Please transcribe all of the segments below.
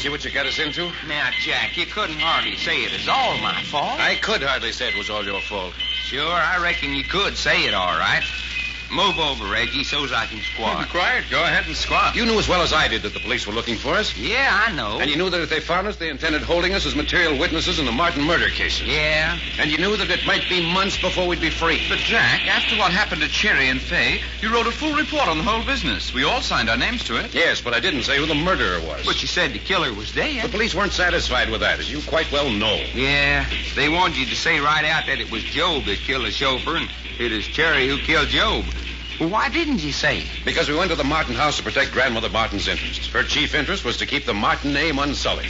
See what you got us into? Now, Jack, you couldn't hardly say it is all my fault. I could hardly say it was all your fault. Sure, I reckon you could say it all right. Move over, Reggie, so's I can squat. Be quiet. Go ahead and squat. You knew as well as I did that the police were looking for us. Yeah, I know. And you knew that if they found us, they intended holding us as material witnesses in the Martin murder cases. Yeah. And you knew that it might be months before we'd be free. But, Jack, after what happened to Cherry and Fay, you wrote a full report on the whole business. We all signed our names to it. Yes, but I didn't say who the murderer was. But you said the killer was dead. The police weren't satisfied with that, as you quite well know. Yeah, they wanted you to say right out that it was Job that killed the chauffeur and it is Cherry who killed Job. Well, why didn't you say it? Because we went to the Martin house to protect Grandmother Martin's interests. Her chief interest was to keep the Martin name unsullied.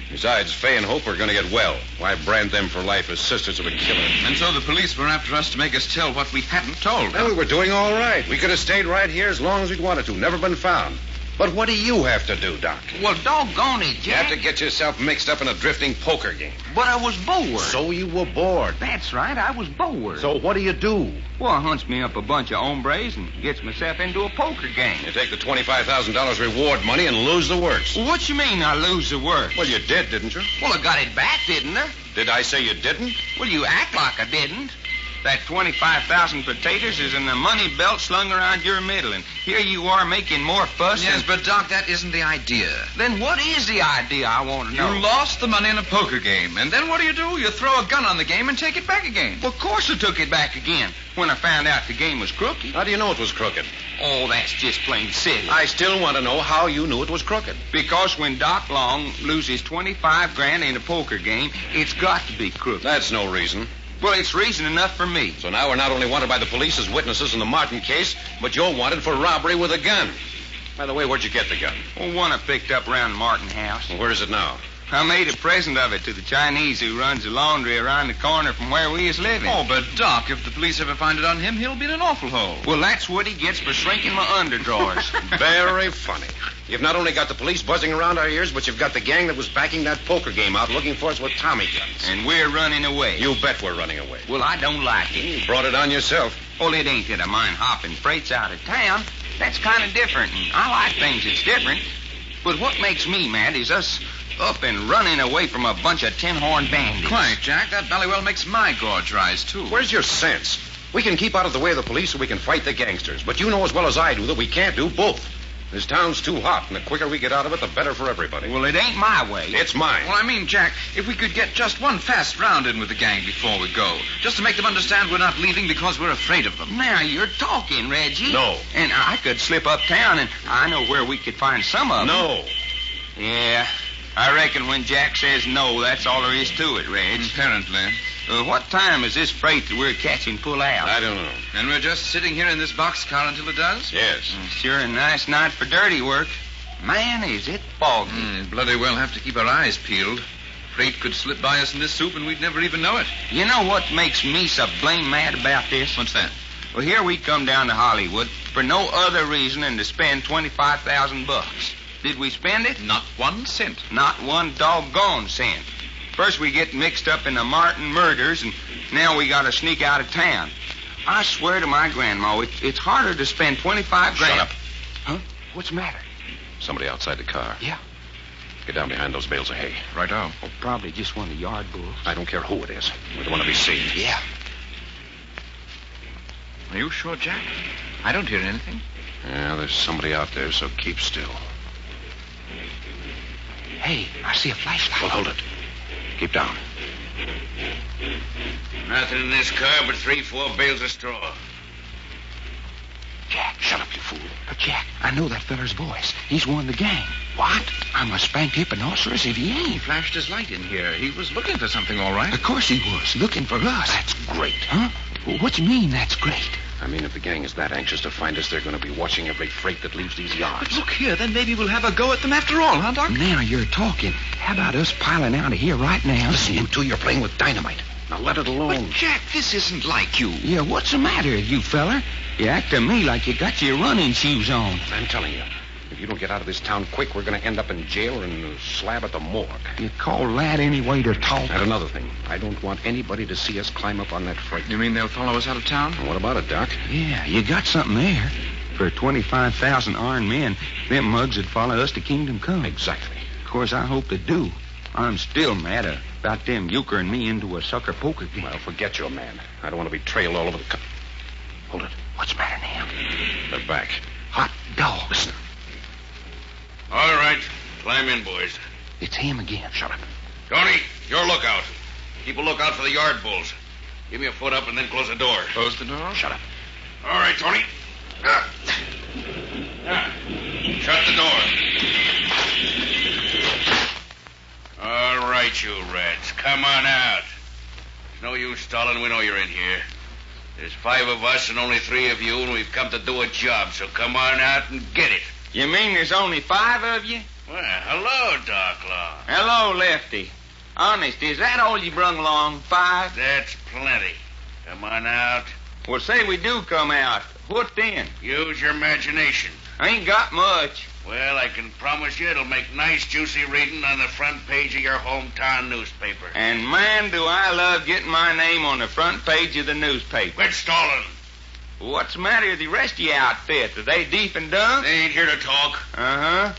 Besides, Fay and Hope were going to get well. Why brand them for life as sisters of a killer? And so the police were after us to make us tell what we hadn't told. Well, we were doing all right. We could have stayed right here as long as we'd wanted to. Never been found. But what do you have to do, Doc? Well, doggone it, You Jack. have to get yourself mixed up in a drifting poker game. But I was bored. So you were bored. That's right, I was bored. So what do you do? Well, I hunts me up a bunch of hombres and gets myself into a poker game. You take the $25,000 reward money and lose the works. Well, what you mean I lose the work? Well, you did, didn't you? Well, I got it back, didn't I? Did I say you didn't? Well, you act like I didn't. That 25,000 potatoes is in the money belt slung around your middle, and here you are making more fuss. Yes, but, Doc, that isn't the idea. Then what is the idea, I want to know? You lost the money in a poker game, and then what do? You throw a gun on the game and take it back again. Well, of course I took it back again when I found out the game was crooked. How do you know it was crooked? Oh, that's just plain silly. I still want to know how you knew it was crooked. Because when Doc Long loses 25 grand in a poker game, it's got to be crooked. That's no reason. Well, it's reason enough for me. So now we're not only wanted by the police as witnesses in the Martin case, but you're wanted for robbery with a gun. By the way, where'd you get the gun? Well, one I picked up around Martin House. Well, where is it now? I made a present of it to the Chinese who runs the laundry around the corner from where we is living. Oh, but, Doc, if the police ever find it on him, he'll be in an awful hole. Well, that's what he gets for shrinking my underdrawers. Very funny. You've not only got the police buzzing around our ears, but you've got the gang that was backing that poker game out looking for us with Tommy guns. And we're running away. You bet we're running away. Well, I don't like it. You brought it on yourself. Well, it ain't that I mind hopping freights out of town. That's kind of different. And I like things that's different. But what makes me mad is us up and running away from a bunch of tin-horn bandits. Quite, Jack. That ballywell makes my gorge rise, too. Where's your sense? We can keep out of the way of the police so we can fight the gangsters. But you know as well as I do that we can't do both. This town's too hot, and the quicker we get out of it, the better for everybody. Well, it ain't my way. It's mine. Well, I mean, Jack, if we could get just one fast round in with the gang before we go, just to make them understand we're not leaving because we're afraid of them. Now you're talking, Reggie. No. And I could slip uptown, and I know where we could find some of them. No. Yeah, I reckon when Jack says no, that's all there is to it, Reg. Apparently. What time is this freight that we're catching pull out? I don't know. And we're just sitting here in this boxcar until it does? Yes. Sure a nice night for dirty work. Man, is it foggy. Bloody well have to keep our eyes peeled. Freight could slip by us in this soup and we'd never even know it. You know what makes me so blame mad about this? What's that? Well, here we come down to Hollywood for no other reason than to spend $25,000. Did we spend it? Not 1 cent. Not one doggone cent. First we get mixed up in the Martin murders, and now we got to sneak out of town. I swear to my grandma, it's harder to spend 25 grand. Shut up. Huh? What's the matter? Somebody outside the car. Yeah. Get down behind those bales of hay. Right on. Oh, probably just one of the yard bulls. I don't care who it is. We don't want to be seen. Yeah. Are you sure, Jack? I don't hear anything. Yeah, there's somebody out there, so keep still. Hey, I see a flashlight. Well, hold it. Keep down. Nothing in this car but 3-4 bales of straw. Jack, shut up, you fool. But, Jack, I know that feller's voice. He's one of the gang. What? I'm a spanked hipponoceros if he He ain't. flashed his light in here. He was looking for something, all right. Of course he was, looking for us. That's great. Huh? What do you mean, that's great? I mean, if the gang is that anxious to find us, they're going to be watching every freight that leaves these yards. But look here, then maybe we'll have a go at them after all, huh, Doc? Now you're talking. How about us piling out of here right now? Listen, you two, you're playing with dynamite. Now let it alone. But, Jack, this isn't like you. Yeah, what's the matter, you feller? You act to me like you got your running shoes on. I'm telling you, if you don't get out of this town quick, we're going to end up in jail or in a slab at the morgue. You call that any way to talk? And another thing, I don't want anybody to see us climb up on that freight. You mean they'll follow us out of town? And what about it, Doc? Yeah, you got something there. For 25,000 armed men, them mugs would follow us to Kingdom Come. Exactly. course, I hope they do. I'm still mad about them euchering me into a sucker poker game. Well, forget your man. I don't want to be trailed all over the Hold it. What's the matter now? They're back. Hot dog. Listen. All right. Climb in, boys. It's him again. Shut up. Tony, your lookout. Keep a lookout for the yard bulls. Give me a foot up and then close the door. Close the door? Shut up. All right, Tony. Shut the door. All right, you rats. Come on out. There's no use stalling. We know you're in here. There's 5 of us and only 3 of you, and we've come to do a job, so come on out and get it. You mean there's only 5 of you? Well, hello, Doc Long. Hello, Lefty. Honest, is that all you brung along? 5? That's plenty. Come on out. Well, say we do come out. What then? Use your imagination. I ain't got much. Well, I can promise you it'll make nice, juicy reading on the front page of your hometown newspaper. And, man, do I love getting my name on the front page of the newspaper. Quit stalling. What's the matter with the rest of your outfit? Are they deep and done? They ain't here to talk. Uh-huh.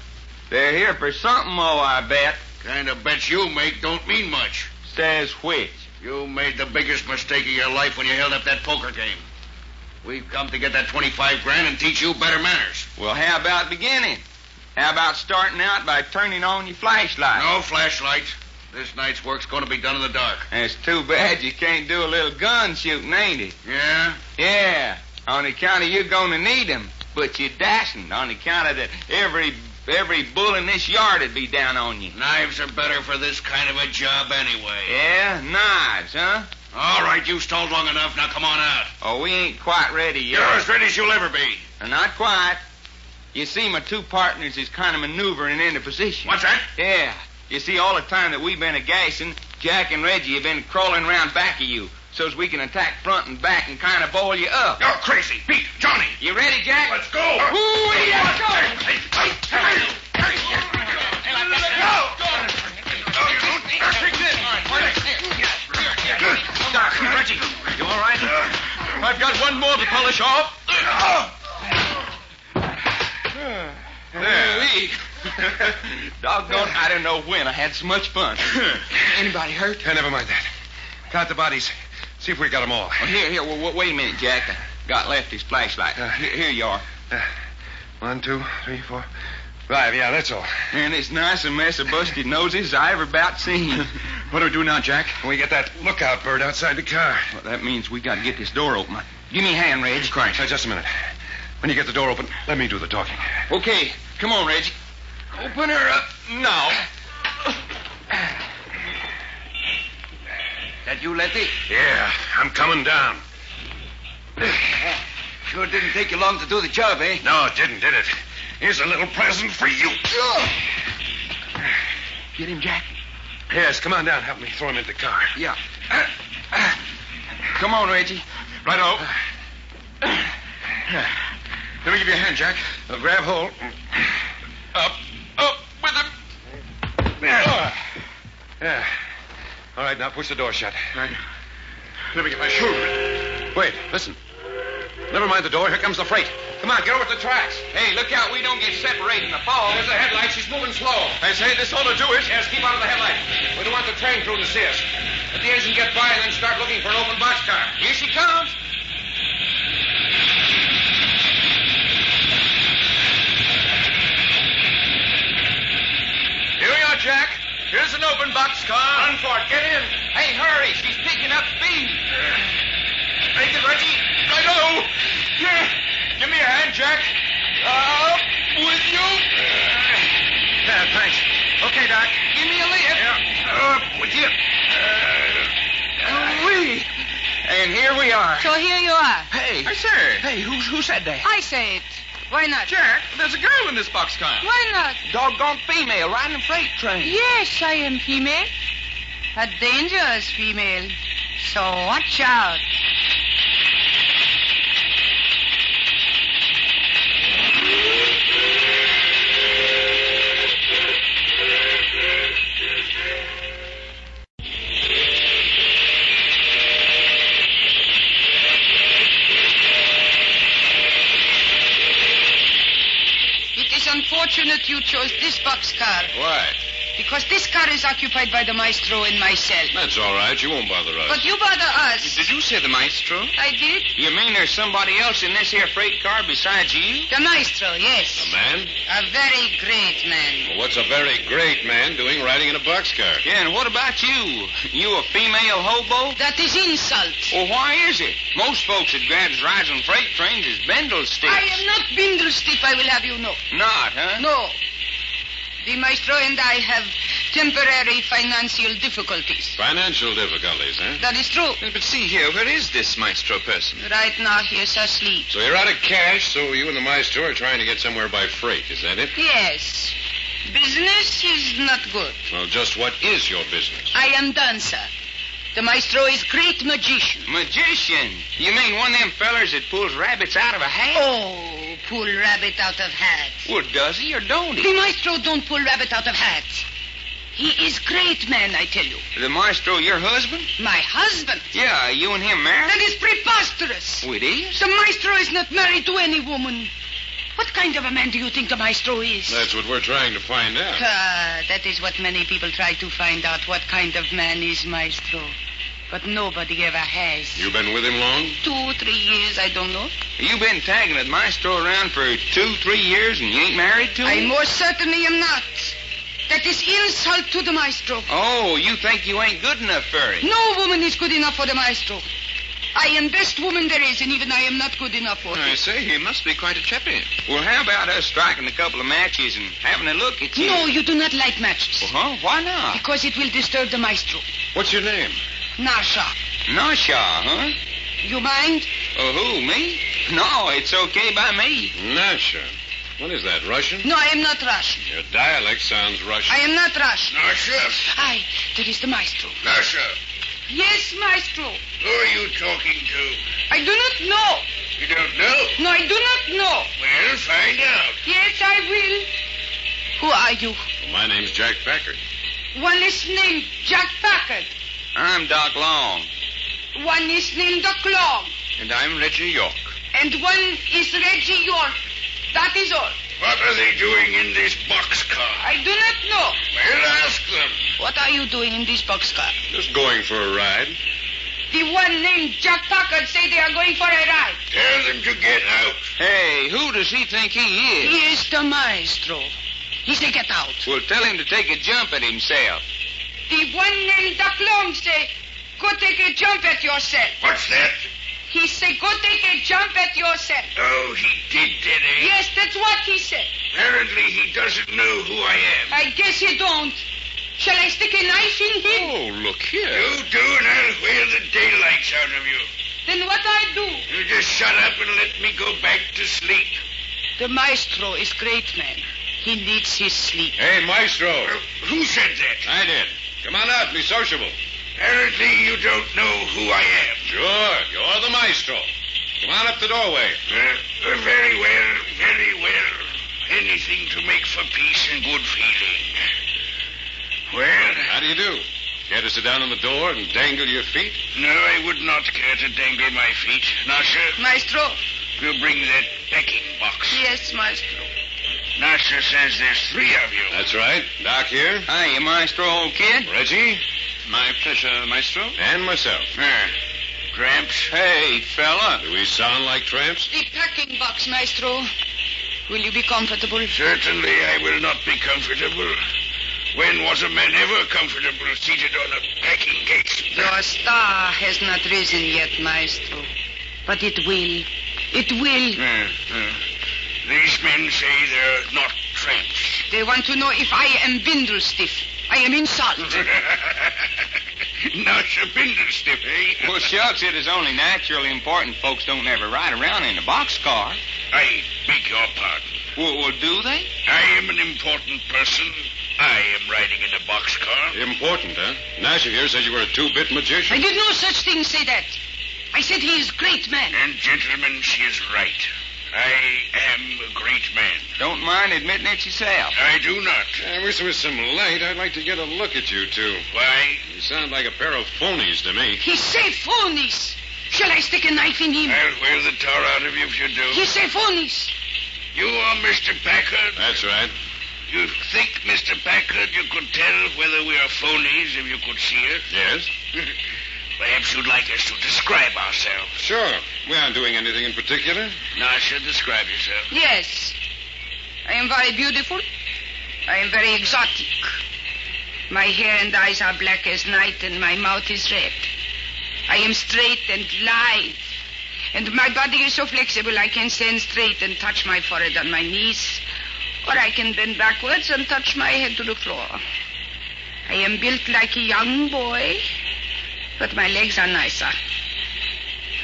They're here for something, I bet. Kind of bets you make don't mean much. Says which? You made the biggest mistake of your life when you held up that poker game. We've come to get that 25 grand and teach you better manners. Well, how about beginning? How about starting out by turning on your flashlight? No flashlight. This night's work's going to be done in the dark. It's too bad you can't do a little gun shooting, ain't it? Yeah? Yeah. On account of you going to need them. But you dasn't on account of that every bull in this yard would be down on you. Knives are better for this kind of a job anyway. Yeah? Knives, huh? All right, you stalled long enough. Now come on out. Oh, we ain't quite ready yet. You're as ready as you'll ever be. Not quite. You see, my 2 partners is kind of maneuvering into position. What's that? Yeah. You see, all the time that we've been a-gassing, Jack and Reggie have been crawling around back of you so's we can attack front and back and kind of boil you up. You're crazy. Pete, Johnny. You ready, Jack? Let's go. Ooh-wee, let's go. Doc, Reggie, you all right? I've got one more to polish off. There. Doggone, I don't know when I had so much fun. Anybody hurt? Never mind that. Count the bodies. See if we got them all. Well, here, wait a minute, Jack. I got Lefty's flashlight. Here you are. 1, 2, 3, 4, 5. Yeah, that's all. And it's nice a mess of busted noses as I ever about seen. What do we do now, Jack? We get that lookout bird outside the car. Well, that means we got to get this door open. Give me a hand, Reg. Christ. Now, just a minute. When you get the door open, let me do the talking. Okay. Come on, Reggie. Open her up now. That you, Lefty? Yeah, I'm coming down. Sure didn't take you long to do the job, eh? No, it didn't, did it? Here's a little present for you. Get him, Jack? Yes, come on down. Help me throw him into the car. Yeah. Come on, Reggie. Righto. Let me give you a hand, Jack. Grab hold. Up with him. Yeah. All right, now push the door shut. Right. Let me get my shoe. Wait, listen. Never mind the door. Here comes the freight. Come on, get over to the tracks. Hey, look out we don't get separated in the fall. There's the headlight. She's moving slow. I say this ought to do it. Yes, keep out of the headlight. We don't want the train crew to see us. Let the engine get by and then start looking for an open boxcar. Here she comes. Here we are, Jack. Here's an open boxcar. Run for it. Get in. Hey, hurry. She's picking up speed. Make it, Reggie. Righto. Yeah. Give me a hand, Jack. Up with you. Yeah, thanks. Okay, Doc. Give me a lift. Yeah. Up with you. Wee. And here we are. So here you are. Hey. I say. Hey, who said that? I say it. Why not? Jack, there's a girl in this boxcar. Why not? Doggone female riding a freight train. Yes, I am female. A dangerous female. So watch out. It is unfortunate you chose this boxcar. What? Because this car is occupied by the maestro and myself. That's all right. You won't bother us. But you bother us. Did you say the maestro? I did. You mean there's somebody else in this here freight car besides you? The maestro, yes. A man? A very great man. Well, what's a very great man doing riding in a boxcar? Yeah, and what about you? You a female hobo? That is insult. Well, why is it? Most folks that grabs rides on freight trains is bindle sticks. I am not Bindlestiff, I will have you know. Not, huh? No. The maestro and I have temporary financial difficulties. Financial difficulties, huh? That is true. But see here, where is this maestro person? Right now he is asleep. So you're out of cash, so you and the maestro are trying to get somewhere by freight. Is that it? Yes. Business is not good. Well, just what is your business? I am dancer. The maestro is great magician. Magician? You mean one of them fellers that pulls rabbits out of a hat? Oh, pull rabbit out of hat. Well, does he or don't he? The maestro don't pull rabbit out of hats. He is great man, I tell you. The maestro, your husband? My husband. Yeah, you and him married? That is preposterous. Oh, it is? The maestro is not married to any woman. What kind of a man do you think the maestro is? That's what we're trying to find out. That is what many people try to find out, what kind of man is maestro. But nobody ever has. You been with him long? 2, 3 years, I don't know. You been tagging that maestro around for 2, 3 years and you ain't married to him? I most certainly am not. That is insult to the maestro. Oh, you think you ain't good enough for him? No woman is good enough for the maestro. I am best woman there is, and even I am not good enough for him. I say, he must be quite a chappy. Well, how about us striking a couple of matches and having a look at you? No, you do not light matches. Huh? Why not? Because it will disturb the maestro. What's your name? Nasha. Nasha, huh? You mind? Who, me? No, it's okay by me. Nasha. What is that, Russian? No, I am not Russian. Your dialect sounds Russian. I am not Russian. Nasha? Aye, that is the maestro. Nasha, Yes, maestro. who are you talking to? I do not know. You don't know? No, I do not know. Well, find out. Yes, I will. Who are you? Well, my name's Jack Packard. One is named Jack Packard. I'm Doc Long. One is named Doc Long. And I'm Reggie York. And one is Reggie York. That is all. What are they doing in this boxcar? I do not know. Well, ask them. What are you doing in this boxcar? Just going for a ride. The one named Jack Packard say they are going for a ride. Tell them to get out. Hey, who does he think he is? He is the maestro. He say get out. Well, tell him to take a jump at himself. The one named Doc Long say, go take a jump at yourself. What's that? He say, go take a jump at yourself. Oh, he did he? Yes, that's what he said. Apparently he doesn't know who I am. I guess he don't. Shall I stick a knife in him? Oh, look here. You do, and I'll wear the daylights out of you. Then what I do? You just shut up and let me go back to sleep. The maestro is great man. He needs his sleep. Hey, Maestro. Who said that? I did. Come on out, be sociable. Apparently you don't know who I am. Sure, you're the Maestro. Come on up the doorway. Very well, very well. Anything to make for peace and good feeling. Well, How do you do? Care to sit down on the door and dangle your feet? no, I would not care to dangle my feet. Nasha, Maestro? you bring that packing box. Yes, maestro. Nasha says there's 3 of you. That's right. Doc here. Hey, maestro, old kid. Reggie. My pleasure, Maestro. And myself. Tramps. Hey, fella. Do we sound like tramps? The packing box, maestro. Will you be comfortable? Certainly I will not be comfortable. When was a man ever comfortable seated on a packing case? Your star has not risen yet, maestro. But it will. It will. These men say they're not tramps. They want to know if I am Bindlestiff. I am insult. Nasha Bindlestiff, eh? Well, shucks, it is only naturally important folks don't ever ride around in a boxcar. I beg your pardon. Well, do they? I am an important person. I am riding in a boxcar. Important, huh? Nasha here said you were a 2-bit magician. I did no such thing say that. I said he is great man. And, gentlemen, she is right. I am a great man. Don't mind admitting it yourself. I do not. I wish there was some light. I'd like to get a look at you two. Why? You sound like a pair of phonies to me. He say phonies. Shall I stick a knife in him? I'll wear the tar out of you if you do. He say phonies. You are Mr. Packard? That's right. You think, Mr. Packard, you could tell whether we are phonies if you could see us? Yes? Perhaps you'd like us to describe ourselves. Sure. We aren't doing anything in particular. Nasha, describe yourself. Yes. I am very beautiful. I am very exotic. My hair and eyes are black as night, and my mouth is red. I am straight and lithe. And my body is so flexible I can stand straight and touch my forehead on my knees, or I can bend backwards and touch my head to the floor. I am built like a young boy, but my legs are nicer.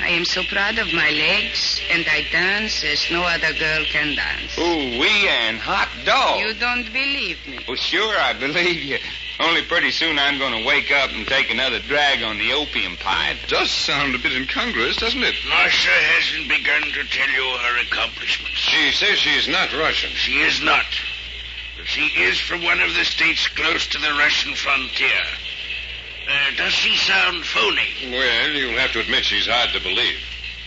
I am so proud of my legs, and I dance as no other girl can dance. Ooh-wee and hot dog. You don't believe me? Well, sure, I believe you. Only pretty soon I'm going to wake up and take another drag on the opium pipe. It does sound a bit incongruous, doesn't it? Nasha hasn't begun to tell you her accomplishments. She says she's not Russian. She is not. But she is from one of the states close to the Russian frontier. Does she sound phony? Well, you'll have to admit she's hard to believe.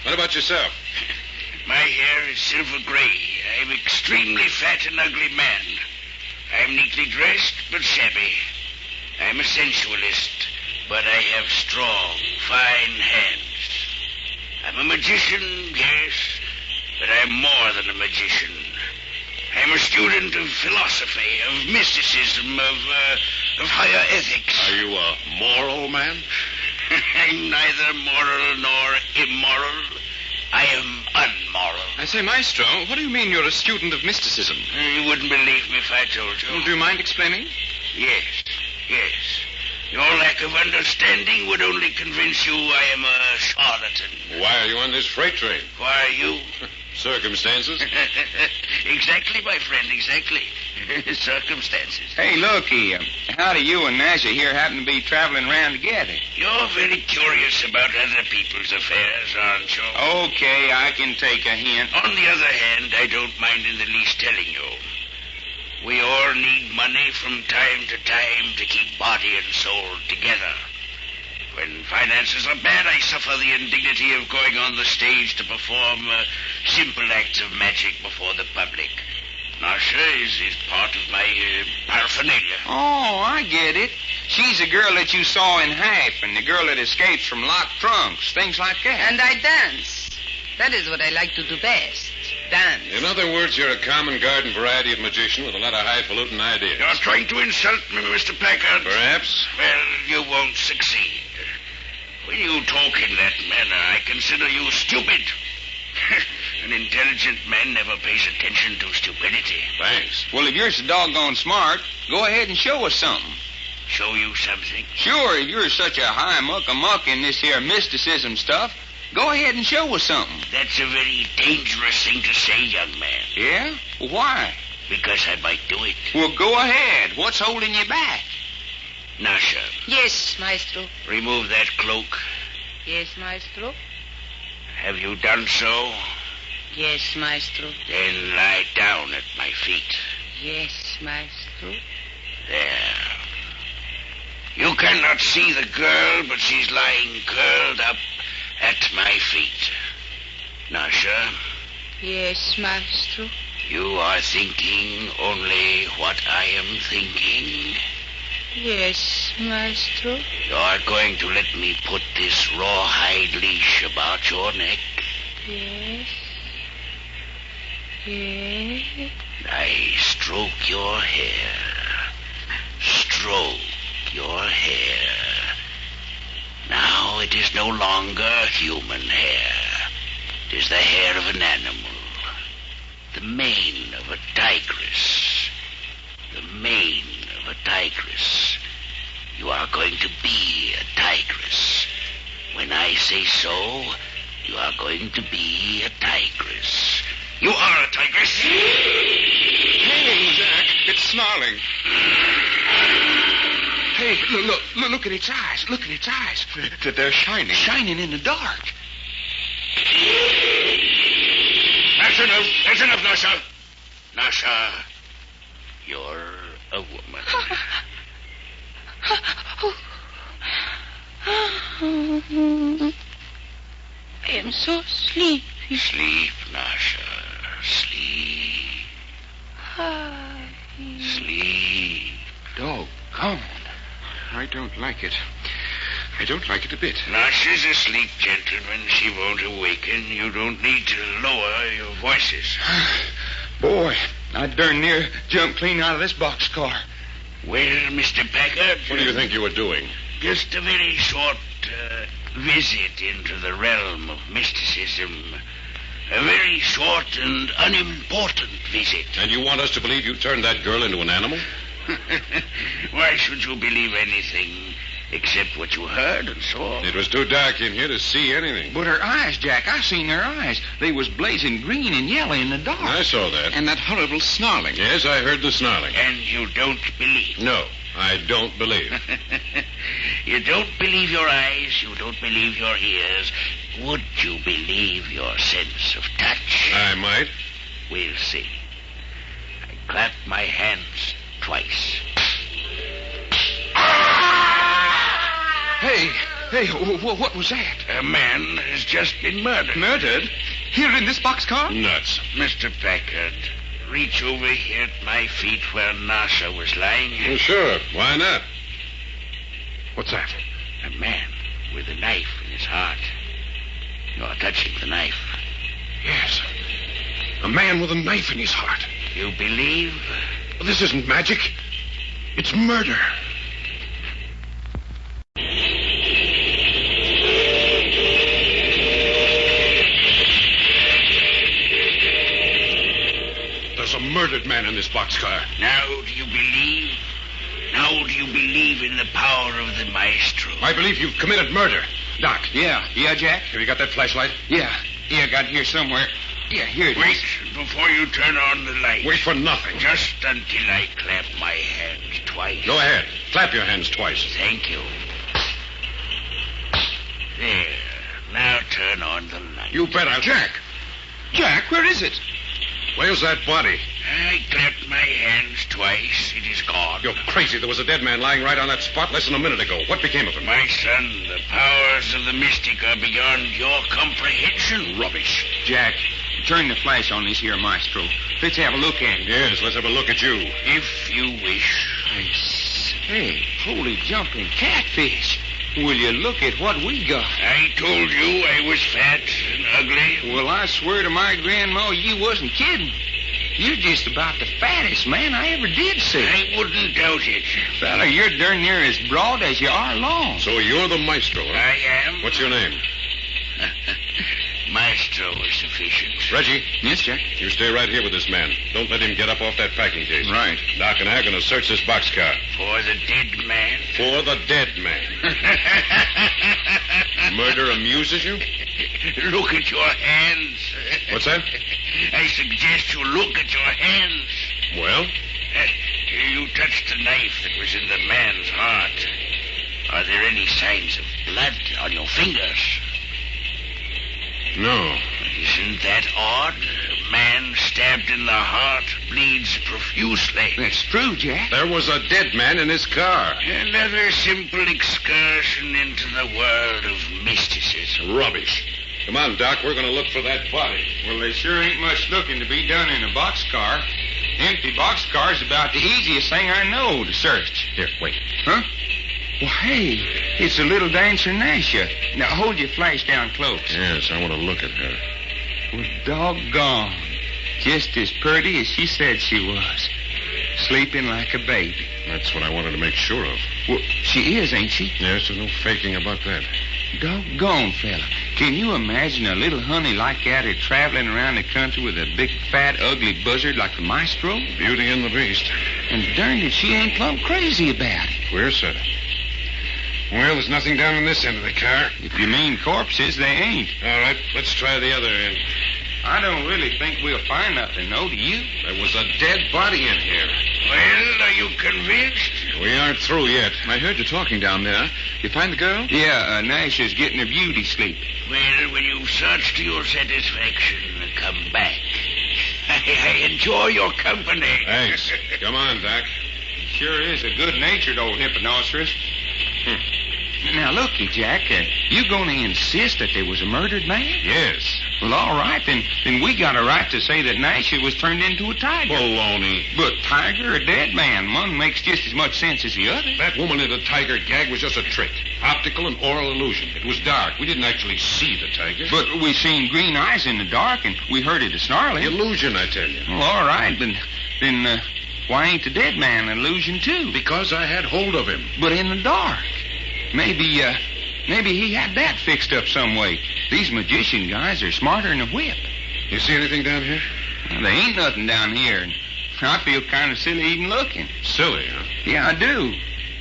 What about yourself? My hair is silver gray. I'm extremely fat and ugly man. I'm neatly dressed, but shabby. I'm a sensualist, but I have strong, fine hands. I'm a magician, yes, but I'm more than a magician. I'm a student of philosophy, of mysticism, of higher ethics. Are you a moral man? I'm neither moral nor immoral. I am unmoral. I say, Maestro, what do you mean you're a student of mysticism? You wouldn't believe me if I told you. Well, do you mind explaining? Yes. Your lack of understanding would only convince you I am a charlatan. Why are you on this freight train? Why are you? Circumstances? Exactly, my friend, exactly. Circumstances. Hey, looky, how do you and Nasha here happen to be traveling around together? You're very curious about other people's affairs, aren't you? Okay, I can take a hint. On the other hand, I don't mind in the least telling you. We all need money from time to time to keep body and soul together. When finances are bad, I suffer the indignity of going on the stage to perform simple acts of magic before the public. Nasha is part of my paraphernalia. Oh, I get it. She's the girl that you saw in Half and the girl that escapes from locked trunks, things like that. And I dance. That is what I like to do best. Dance. In other words, you're a common garden variety of magician with a lot of highfalutin ideas. You're trying to insult me, Mr. Packard. Perhaps. Well, you won't succeed. When you talk in that manner, I consider you stupid. An intelligent man never pays attention to stupidity. Thanks. Well, if you're so doggone smart, go ahead and show us something. Show you something? Sure, if you're such a high muck-a-muck in this here mysticism stuff, go ahead and show us something. That's a very dangerous thing to say, young man. Yeah? Well, why? Because I might do it. Well, go ahead. What's holding you back? Nasha. Yes, Maestro. Remove that cloak. Yes, Maestro. Have you done so? Yes, Maestro. Then lie down at my feet. Yes, Maestro. There. You cannot see the girl, but she's lying curled up at my feet. Nasha? Yes, Maestro. You are thinking only what I am thinking. Yes, Maestro. You are going to let me put this rawhide leash about your neck. Yes. Yes. I stroke your hair. Stroke your hair. Now it is no longer human hair. It is the hair of an animal. The mane of a tigress. The mane of a tigress. You are going to be a tigress. When I say so, you are going to be a tigress. You are a tigress. Hey, Jack, it's snarling. Hey, look at its eyes. Look at its eyes. They're shining. Shining in the dark. That's enough. That's enough, Nasha. Nasha, you're a woman. I am so sleepy. Sleep, Nasha. Sleep. Ah, Sleep. Doggone. I don't like it. I don't like it a bit. Now, she's asleep, gentlemen. She won't awaken. You don't need to lower your voices. Boy, I darn near jumped clean out of this boxcar. Well, Mr. Packard. What do you think you were doing? Just a very short visit into the realm of mysticism. A very short and unimportant visit. And you want us to believe you turned that girl into an animal? Why should you believe anything except what you heard and saw? It was too dark in here to see anything. But her eyes, Jack, I seen her eyes. They was blazing green and yellow in the dark. I saw that. And that horrible snarling. Yes, I heard the snarling. And you don't believe? No, I don't believe. You don't believe your eyes, you don't believe your ears. Would you believe your sense of touch? I might. We'll see. I clap my hands twice. Hey, what was that? A man has just been murdered. Murdered? Here in this boxcar? Nuts. Mr. Packard, reach over here at my feet where Nasha was lying. Well, sure. Why not? What's that? A man with a knife in his heart. You're touching the knife. Yes. A man with a knife in his heart. You believe? This isn't magic. It's murder. There's a murdered man in this boxcar. Now do you believe? Now do you believe in the power of the maestro? I believe you've committed murder. Doc. Yeah, Jack? Have you got that flashlight? Yeah, got here somewhere. Yeah, here it is. Wait before you turn on the light. Wait for nothing. Just until I clap my hands twice. Go ahead. Clap your hands twice. Thank you. There. Now turn on the light. You bet I'll... Jack, where is it? Where's that body? I clapped my hands twice. It is gone. You're crazy. There was a dead man lying right on that spot less than a minute ago. What became of him? My son, the powers of the mystic are beyond your comprehension. Rubbish. Jack, turn the flash on this here maestro. Let's have a look at it. Yes, let's have a look at you. If you wish. I say, holy jumping catfish. Will you look at what we got? I told you I was fat and ugly. Well, I swear to my grandma you wasn't kidding. You're just about the fattest man I ever did see. I wouldn't doubt it. Fella, you're darn near as broad as you are long. So you're the maestro, huh? I am. What's your name? Maestro is sufficient. Reggie. Yes, Jack? You stay right here with this man. Don't let him get up off that packing case. Right. Doc and I are going to search this boxcar. For the dead man. For the dead man. Murder amuses you? Look at your hands. What's that? I suggest you look at your hands. Well? You touched the knife that was in the man's heart. Are there any signs of blood on your fingers? No. Isn't that odd? A man stabbed in the heart bleeds profusely. That's true, Jack. There was a dead man in his car. Another simple excursion into the world of mysticism. Rubbish. Come on, Doc. We're going to look for that body. Well, there sure ain't much looking to be done in a boxcar. Empty boxcar's about the easiest thing I know to search. Here, wait. Huh? Well, hey, it's a little dancer Nasha. Now, hold your flash down close. Yes, I want to look at her. Well, doggone. Just as pretty as she said she was. Sleeping like a baby. That's what I wanted to make sure of. Well, she is, ain't she? Yes, there's no faking about that. Doggone, fella. Can you imagine a little honey like that traveling around the country with a big, fat, ugly buzzard like the maestro? Beauty and the Beast. And darn it, she ain't plumb crazy about it. Queer setup. Well, there's nothing down on this end of the car. If you mean corpses, they ain't. All right, let's try the other end. I don't really think we'll find nothing, no, do you? There was a dead body in here. Well, are you convinced? We aren't through yet. I heard you talking down there. You find the girl? Yeah, Nasha's getting a beauty sleep. Well, when you've searched to your satisfaction, come back. I enjoy your company. Thanks. Come on, Doc. Sure is a good-natured old hipponocerous. Now, looky, Jack, you going to insist that there was a murdered man? Yes. Well, all right, then we got a right to say that Nasha was turned into a tiger. Baloney. But tiger or dead man, one makes just as much sense as the other. That woman in the tiger gag was just a trick. Optical and oral illusion. It was dark. We didn't actually see the tiger. But we seen green eyes in the dark, and we heard it snarling. Illusion, I tell you. Well, all right, then why ain't the dead man an illusion, too? Because I had hold of him. But in the dark. Maybe he had that fixed up some way. These magician guys are smarter than a whip. You see anything down here? Well, there ain't nothing down here, and I feel kind of silly even looking. Silly, huh? Yeah, I do.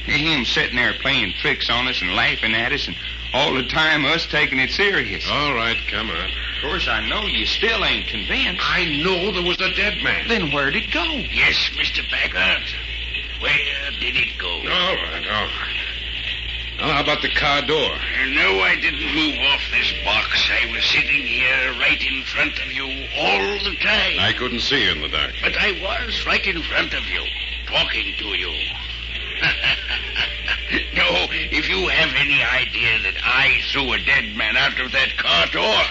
Him sitting there playing tricks on us and laughing at us, and all the time us taking it serious. All right, come on. Of course, I know you still ain't convinced. I know there was a dead man. Then where'd it go? Yes, Mr. Packard. Where did it go? All right. Well, how about the car door? No, I didn't move off this box. I was sitting here right in front of you all the time. I couldn't see you in the dark. But I was right in front of you, talking to you. No, if you have any idea that I threw a dead man out of that car door,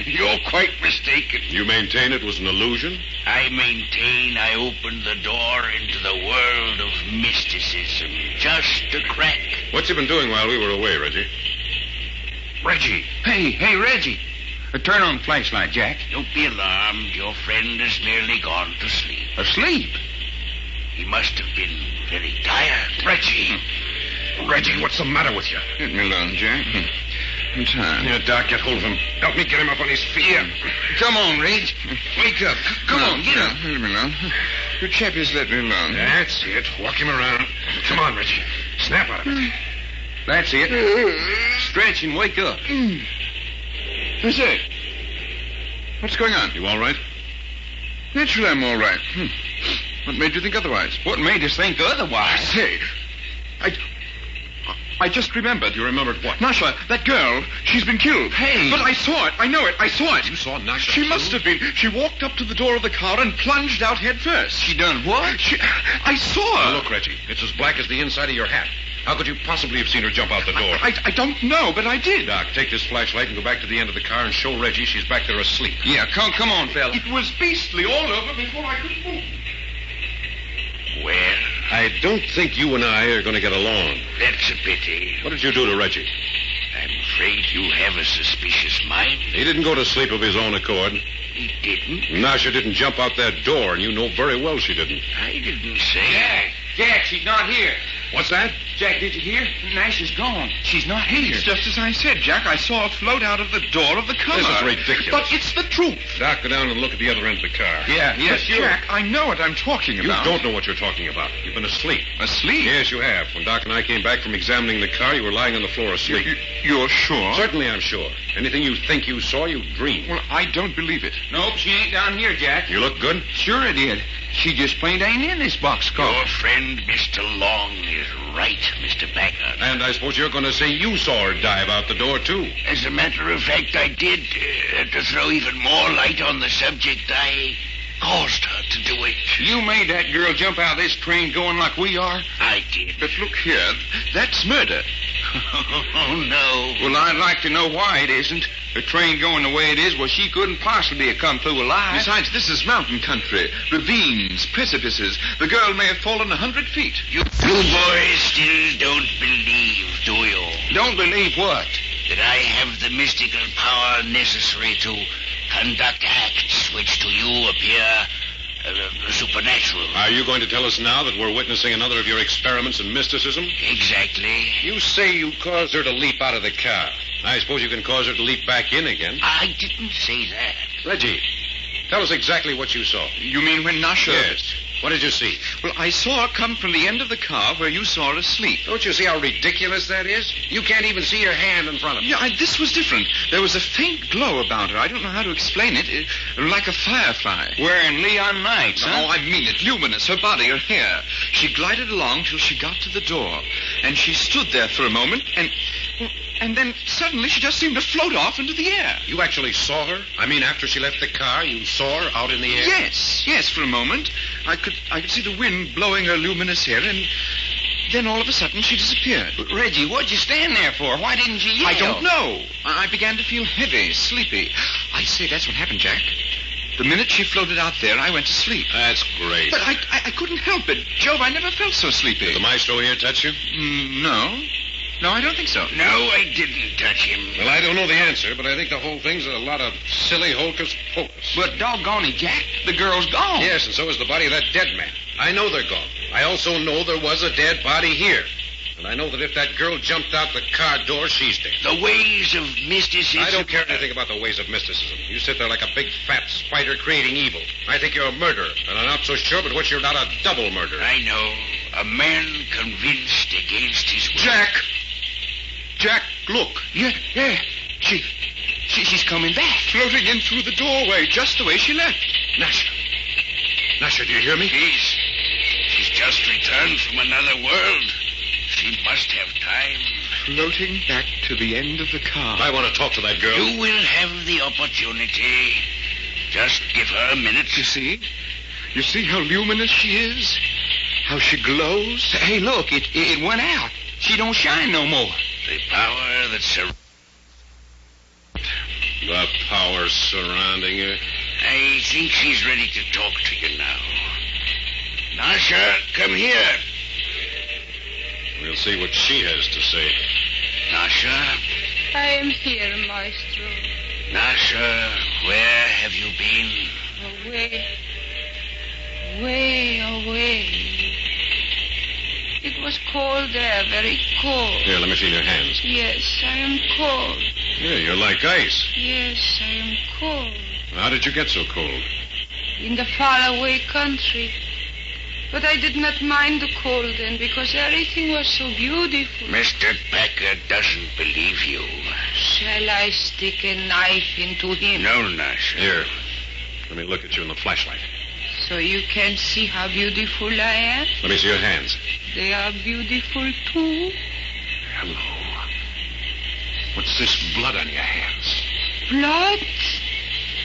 you're quite mistaken. You maintain it was an illusion? I maintain I opened the door into the world of mysticism, just a crack. What's you been doing while we were away, Reggie? Reggie! Hey, Reggie. Turn on the flashlight, Jack. Don't be alarmed. Your friend has nearly gone to sleep. Asleep? He must have been very tired. Reggie, what's the matter with you? Let me alone, Jack. I'm tired. Yeah, Doc, get hold of him. Help me get him up on his feet. Yeah. Come on, Reg. Wake up. Come on, get up. Let me alone. You chappies, let me alone. That's it. Walk him around. Come on, Reggie. Snap out of it. That's it. Stretch and wake up. I say, what's going on? You all right? Naturally, I'm all right. What made you think otherwise? What made us think otherwise? Say, I just remembered. You remembered what? Nasha, that girl, she's been killed. Hey. But I saw it. I know it. I saw it. You saw Nasha She killed? must have been. She walked up to the door of the car and plunged out head first. She done what? I saw her. Now, look, Reggie, it's as black as the inside of your hat. How could you possibly have seen her jump out the door? I don't know, but I did. Doc, take this flashlight and go back to the end of the car and show Reggie she's back there asleep. Yeah, come on, fella. It was beastly all over before I could move. Well, I don't think you and I are going to get along. that's a pity. What did you do to Reggie? I'm afraid you have a suspicious mind. He didn't go to sleep of his own accord. He didn't. Nasha didn't jump out that door, and you know very well she didn't. I didn't say. Jack, she's not here. What's that? Jack, did you hear? Nash is gone. She's not here. It's just as I said, Jack. I saw her float out of the door of the car. This is ridiculous. But it's the truth. Doc, go down and look at the other end of the car. Yeah, But, sure. Jack, I know what I'm talking You about. don't know what you're talking about. You've been asleep. Asleep? Yes, you have. When Doc and I came back from examining the car, you were lying on the floor asleep. You're sure? Certainly, I'm sure. Anything you think you saw, you dreamed. Well, I don't believe it. Nope, she ain't down here, Jack. You look good. Sure I did. She just plain ain't in this boxcar. Your friend, Mr. Long, is right, Mr. Packard. And I suppose you're going to say you saw her dive out the door, too. As a matter of fact, I did. To throw even more light on the subject, I caused her to do it. You made that girl jump out of this train going like we are? I did. But look here, that's murder. Oh, no. Well, I'd like to know why it isn't. The train going the way it is, well, she couldn't possibly have come through alive. Besides, this is mountain country. Ravines, precipices. The girl may have fallen 100 feet. You boys still don't believe, do you? Don't believe what? That I have the mystical power necessary to conduct acts which to you appear supernatural. Are you going to tell us now that we're witnessing another of your experiments in mysticism? Exactly. You say you caused her to leap out of the car. I suppose you can cause her to leap back in again. I didn't say that. Reggie, tell us exactly what you saw. You mean when Nasha... Yes. What did you see? Well, I saw her come from the end of the car where you saw her asleep. Don't you see how ridiculous that is? You can't even see her hand in front of you. Yeah, this was different. There was a faint glow about her. I don't know how to explain it. Like a firefly. Wearing Leon Knights, huh? Oh, I mean it. Luminous. Her body, her hair. She glided along till she got to the door. And she stood there for a moment, and then suddenly she just seemed to float off into the air. You actually saw her? I mean, after she left the car, you saw her out in the air? Yes, for a moment. I could see the wind blowing her luminous hair, and then all of a sudden she disappeared. But Reggie, what'd you stand there for? Why didn't you yell? I don't know. I began to feel heavy, sleepy. I say, that's what happened, Jack. The minute she floated out there, I went to sleep. That's great. But I couldn't help it. Jove, I never felt so sleepy. Did the maestro here touch you? No. No, I don't think so. No, I didn't touch him. Well, I don't know the answer, but I think the whole thing's a lot of silly hocus-pocus. But doggone it, Jack, the girl's gone. Yes, and so is the body of that dead man. I know they're gone. I also know there was a dead body here. And I know that if that girl jumped out the car door, she's dead. The ways of mysticism. I don't care anything about the ways of mysticism. You sit there like a big fat spider creating evil. I think you're a murderer, and I'm not so sure but what you're not a double murderer. I know. A man convinced against his will. Jack, look. Yeah. She's coming back. Floating in through the doorway, just the way she left. Nasha, do you hear me? She's just returned from another world. She must have time. Floating back to the end of the car. I want to talk to that girl. You will have the opportunity. Just give her a minute. You see? You see how luminous she is? How she glows? Hey, look, it went out. She don't shine no more. The power that surrounds. The power surrounding her. I think she's ready to talk to you now. Nasha, come here. We'll see what she has to say. Nasha. I am here, Maestro. Nasha, where have you been? Way away. It was cold there, very cold. Here, let me feel your hands. Yes, I am cold. Yeah, you're like ice. Yes, I am cold. How did you get so cold? In the faraway country. But I did not mind the cold then because everything was so beautiful. Mr. Packard doesn't believe you. Shall I stick a knife into him? No, Nasha. Here, let me look at you in the flashlight. So you can see how beautiful I am? Let me see your hands. They are beautiful too. Hello. What's this blood on your hands? Blood?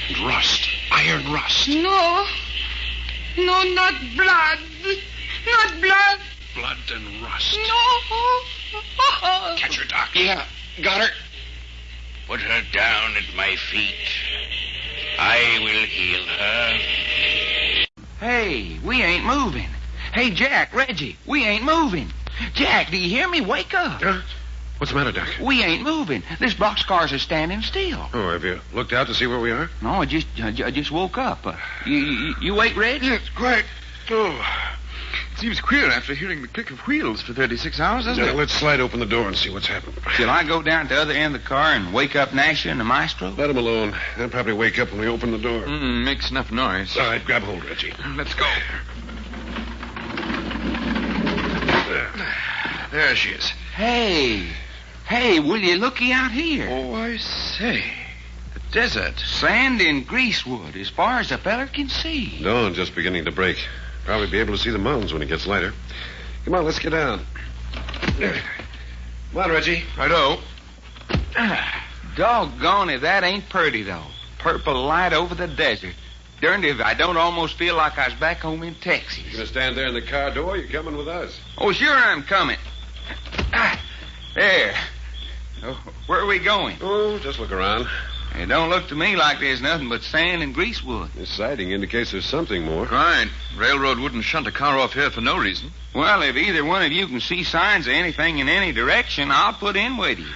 And rust. Iron rust. No, not blood. Not blood. Blood and rust. No. Catch her, Doc. Yeah, got her. Put her down at my feet. I will heal her. Hey, we ain't moving. Hey, Jack, Reggie, we ain't moving. Jack, do you hear me? Wake up. What's the matter, Doc? We ain't moving. This boxcars are standing still. Oh, have you looked out to see where we are? No, I just woke up. You wake, Reg? Yes, quite. Oh, seems queer after hearing the click of wheels for 36 hours, doesn't it? Let's slide open the door and see what's happened. Shall I go down to the other end of the car and wake up Nasha and the maestro? Let him alone. They'll probably wake up when we open the door. Makes enough noise. All right, grab hold, Reggie. Let's go. There she is. Hey, will you looky out here? Oh, I say. The desert. Sand and greasewood, as far as a feller can see. Dawn's just beginning to break. Probably be able to see the mountains when it gets lighter. Come on, let's get down. Come on, Reggie. Righto. Doggone it, that ain't pretty, though. Purple light over the desert. Darned if I don't almost feel like I was back home in Texas. You gonna stand there in the car door? You're coming with us. Oh, sure I'm coming. There. Oh, where are we going? Oh, just look around. It don't look to me like there's nothing but sand and greasewood. This sighting indicates there's something more. Right. Railroad wouldn't shunt a car off here for no reason. Well, if either one of you can see signs of anything in any direction, I'll put in with you.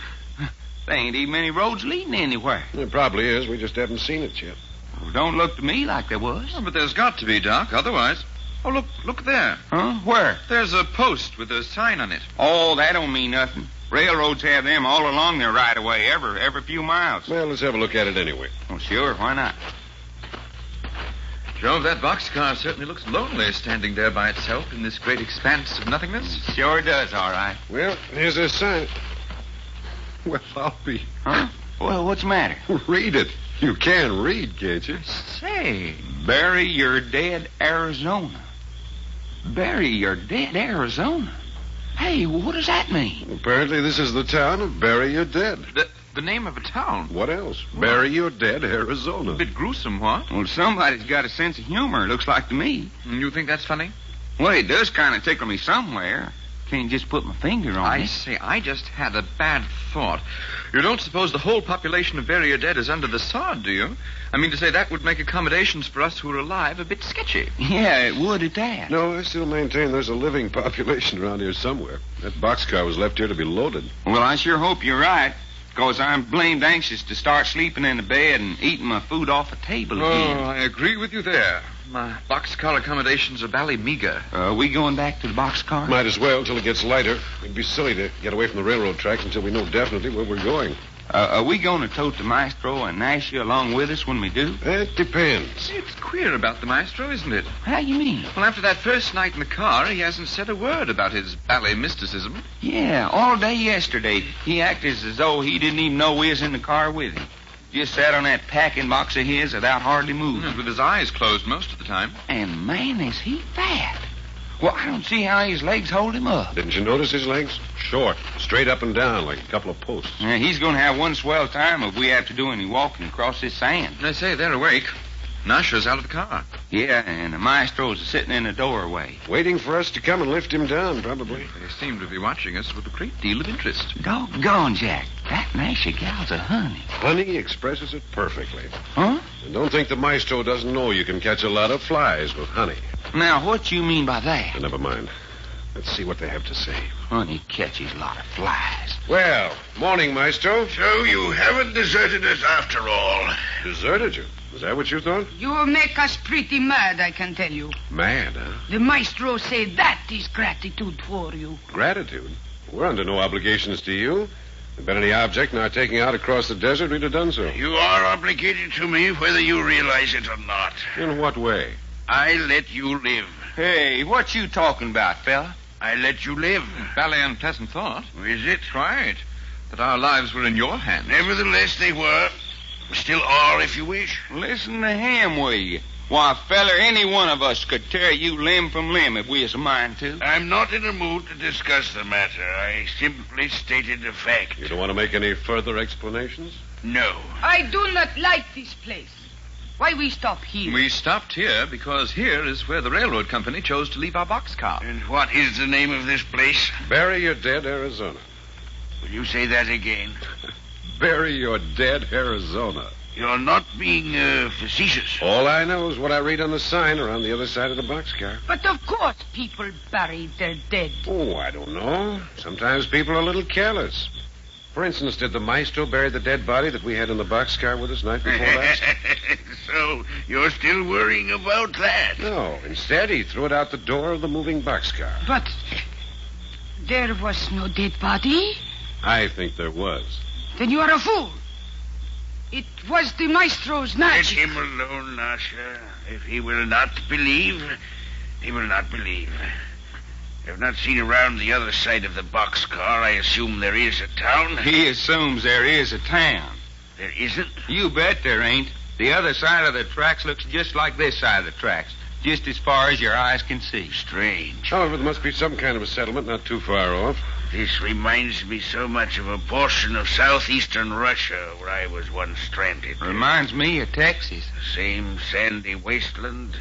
There ain't even any roads leading anywhere. There probably is. We just haven't seen it yet. Well, don't look to me like there was. Oh, but there's got to be, Doc. Otherwise... Oh, look there. Huh? Where? There's a post with a sign on it. Oh, that don't mean nothing. Railroads have them all along their right-of-way every few miles. Well, let's have a look at it anyway. Oh, sure. Why not? Jove, that boxcar certainly looks lonely standing there by itself in this great expanse of nothingness. Sure does, all right. Well, here's this sign. Well, I'll be... Huh? Well, what's the matter? Read it. You can read, can't you? Say, bury your dead Arizona. Bury your dead Arizona? Hey, what does that mean? Apparently this is the town of Bury Your Dead. The name of a town? What else? Bury Your Dead, Arizona. A bit gruesome, what? Well, somebody's got a sense of humor, it looks like to me. You think that's funny? Well, it does kind of tickle me somewhere. Can't just put my finger on I it. say, I just had a bad thought. You don't suppose the whole population of Bury Your Dead is under the sod, do you? I mean to say that would make accommodations for us who are alive a bit sketchy. Yeah, it would at that. No, I still maintain there's a living population around here somewhere. That boxcar was left here to be loaded. Well, I sure hope you're right, because I'm blamed anxious to start sleeping in the bed and eating my food off a table again. I agree with you there. My boxcar accommodations are bally meager. Are we going back to the boxcar? Might as well till it gets lighter. It'd be silly to get away from the railroad tracks until we know definitely where we're going. Are we going to tote the maestro and Nasha along with us when we do? It depends. It's queer about the maestro, isn't it? How you mean? Well, after that first night in the car, he hasn't said a word about his ballet mysticism. Yeah, all day yesterday, he acted as though he didn't even know we was in the car with him. Just sat on that packing box of his without hardly moving. With his eyes closed most of the time. And, man, is he fat. Well, I don't see how his legs hold him up. Didn't you notice his legs? Short, straight up and down like a couple of posts. Yeah, he's going to have one swell time if we have to do any walking across this sand. I say, they're awake. Nasha's out of the car. Yeah, and the maestro's sitting in the doorway. Waiting for us to come and lift him down, probably. They seem to be watching us with a great deal of interest. Doggone, Jack. That Nasha gal's a honey. Honey expresses it perfectly. Huh? And don't think the maestro doesn't know you can catch a lot of flies with honey. Now, what you mean by that? Never mind. Let's see what they have to say. Honey catches a lot of flies. Well, morning, maestro. So you haven't deserted us after all. Deserted you? Is that what you thought? You make us pretty mad, I can tell you. Mad, huh? The maestro say that is gratitude for you. Gratitude? We're under no obligations to you. If there'd been any object in our taking out across the desert, we'd have done so. You are obligated to me whether you realize it or not. In what way? I let you live. Hey, what you talking about, fella? I let you live. Bally unpleasant thought. Is it? Right. That our lives were in your hands. Nevertheless, they were. Still are, if you wish. Listen to him, will you? Why, feller, any one of us could tear you limb from limb if we was a mind to. I'm not in a mood to discuss the matter. I simply stated a fact. You don't want to make any further explanations? No. I do not like this place. Why we stop here? We stopped here because here is where the railroad company chose to leave our boxcar. And what is the name of this place? Bury Your Dead, Arizona. Will you say that again? Bury Your Dead, Arizona. You're not being facetious. All I know is what I read on the sign around the other side of the boxcar. But of course people bury their dead. Oh, I don't know. Sometimes people are a little careless. For instance, did the maestro bury the dead body that we had in the boxcar with us night before last? So you're still worrying about that? No. Instead, he threw it out the door of the moving boxcar. But there was no dead body? I think there was. Then you are a fool. It was the maestro's Let magic. him alone, Nasha. If he will not believe, he will not believe. I've not seen around the other side of the boxcar. I assume there is a town. He assumes there is a town. There isn't? You bet there ain't. The other side of the tracks looks just like this side of the tracks, just as far as your eyes can see. Strange. However, there must be some kind of a settlement not too far off. This reminds me so much of a portion of southeastern Russia where I was once stranded. Reminds me of Texas. Same sandy wasteland,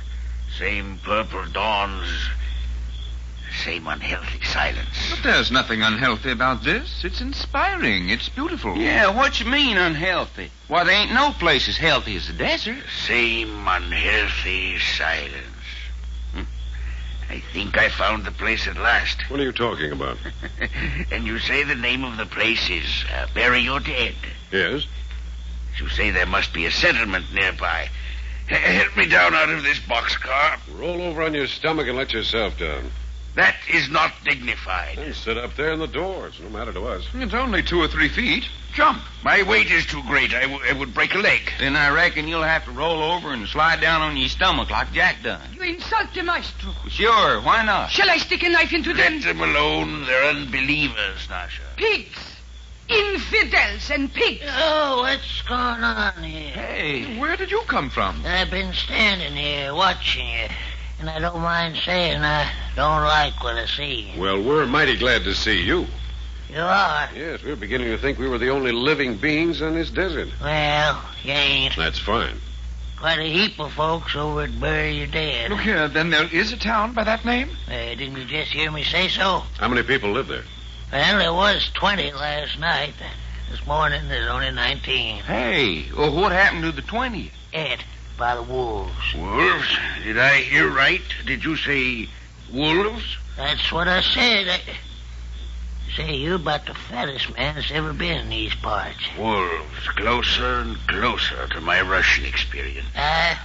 same purple dawns, same unhealthy silence. But there's nothing unhealthy about this. It's inspiring. It's beautiful. Yeah, what you mean unhealthy? Why, there ain't no place as healthy as the desert. Same unhealthy silence. I think I found the place at last. What are you talking about? And you say the name of the place is Bury Your Dead. Yes? You say there must be a settlement nearby. Help me down out of this boxcar. Roll over on your stomach and let yourself down. That is not dignified. And sit up there in the door. It's no matter to us. It's only 2 or 3 feet. Jump. My weight is too great. I would break a leg. Then I reckon you'll have to roll over and slide down on your stomach like Jack done. You insult the maestro. Sure, why not? Shall I stick a knife into them? Let them alone. They're unbelievers, Nasha. Pigs. Infidels and pigs. Oh, what's going on here? Hey, Where did you come from? I've been standing here watching you, and I don't mind saying I don't like what I see. Well, we're mighty glad to see you. You are? Yes, we're beginning to think we were the only living beings on this desert. Well, you ain't. That's fine. quite a heap of folks over at Bury Your Dead. Look here, then there is a town by that name? Didn't you just hear me say so? How many people live there? Well, there was 20 last night. This morning, there's only 19. Hey, well, what happened to the 20th? Ate by the wolves. Wolves? Did I hear right? Did you say wolves? That's what I said. Say, you're about the fattest man that's ever been in these parts. Wolves, closer and closer to my Russian experience.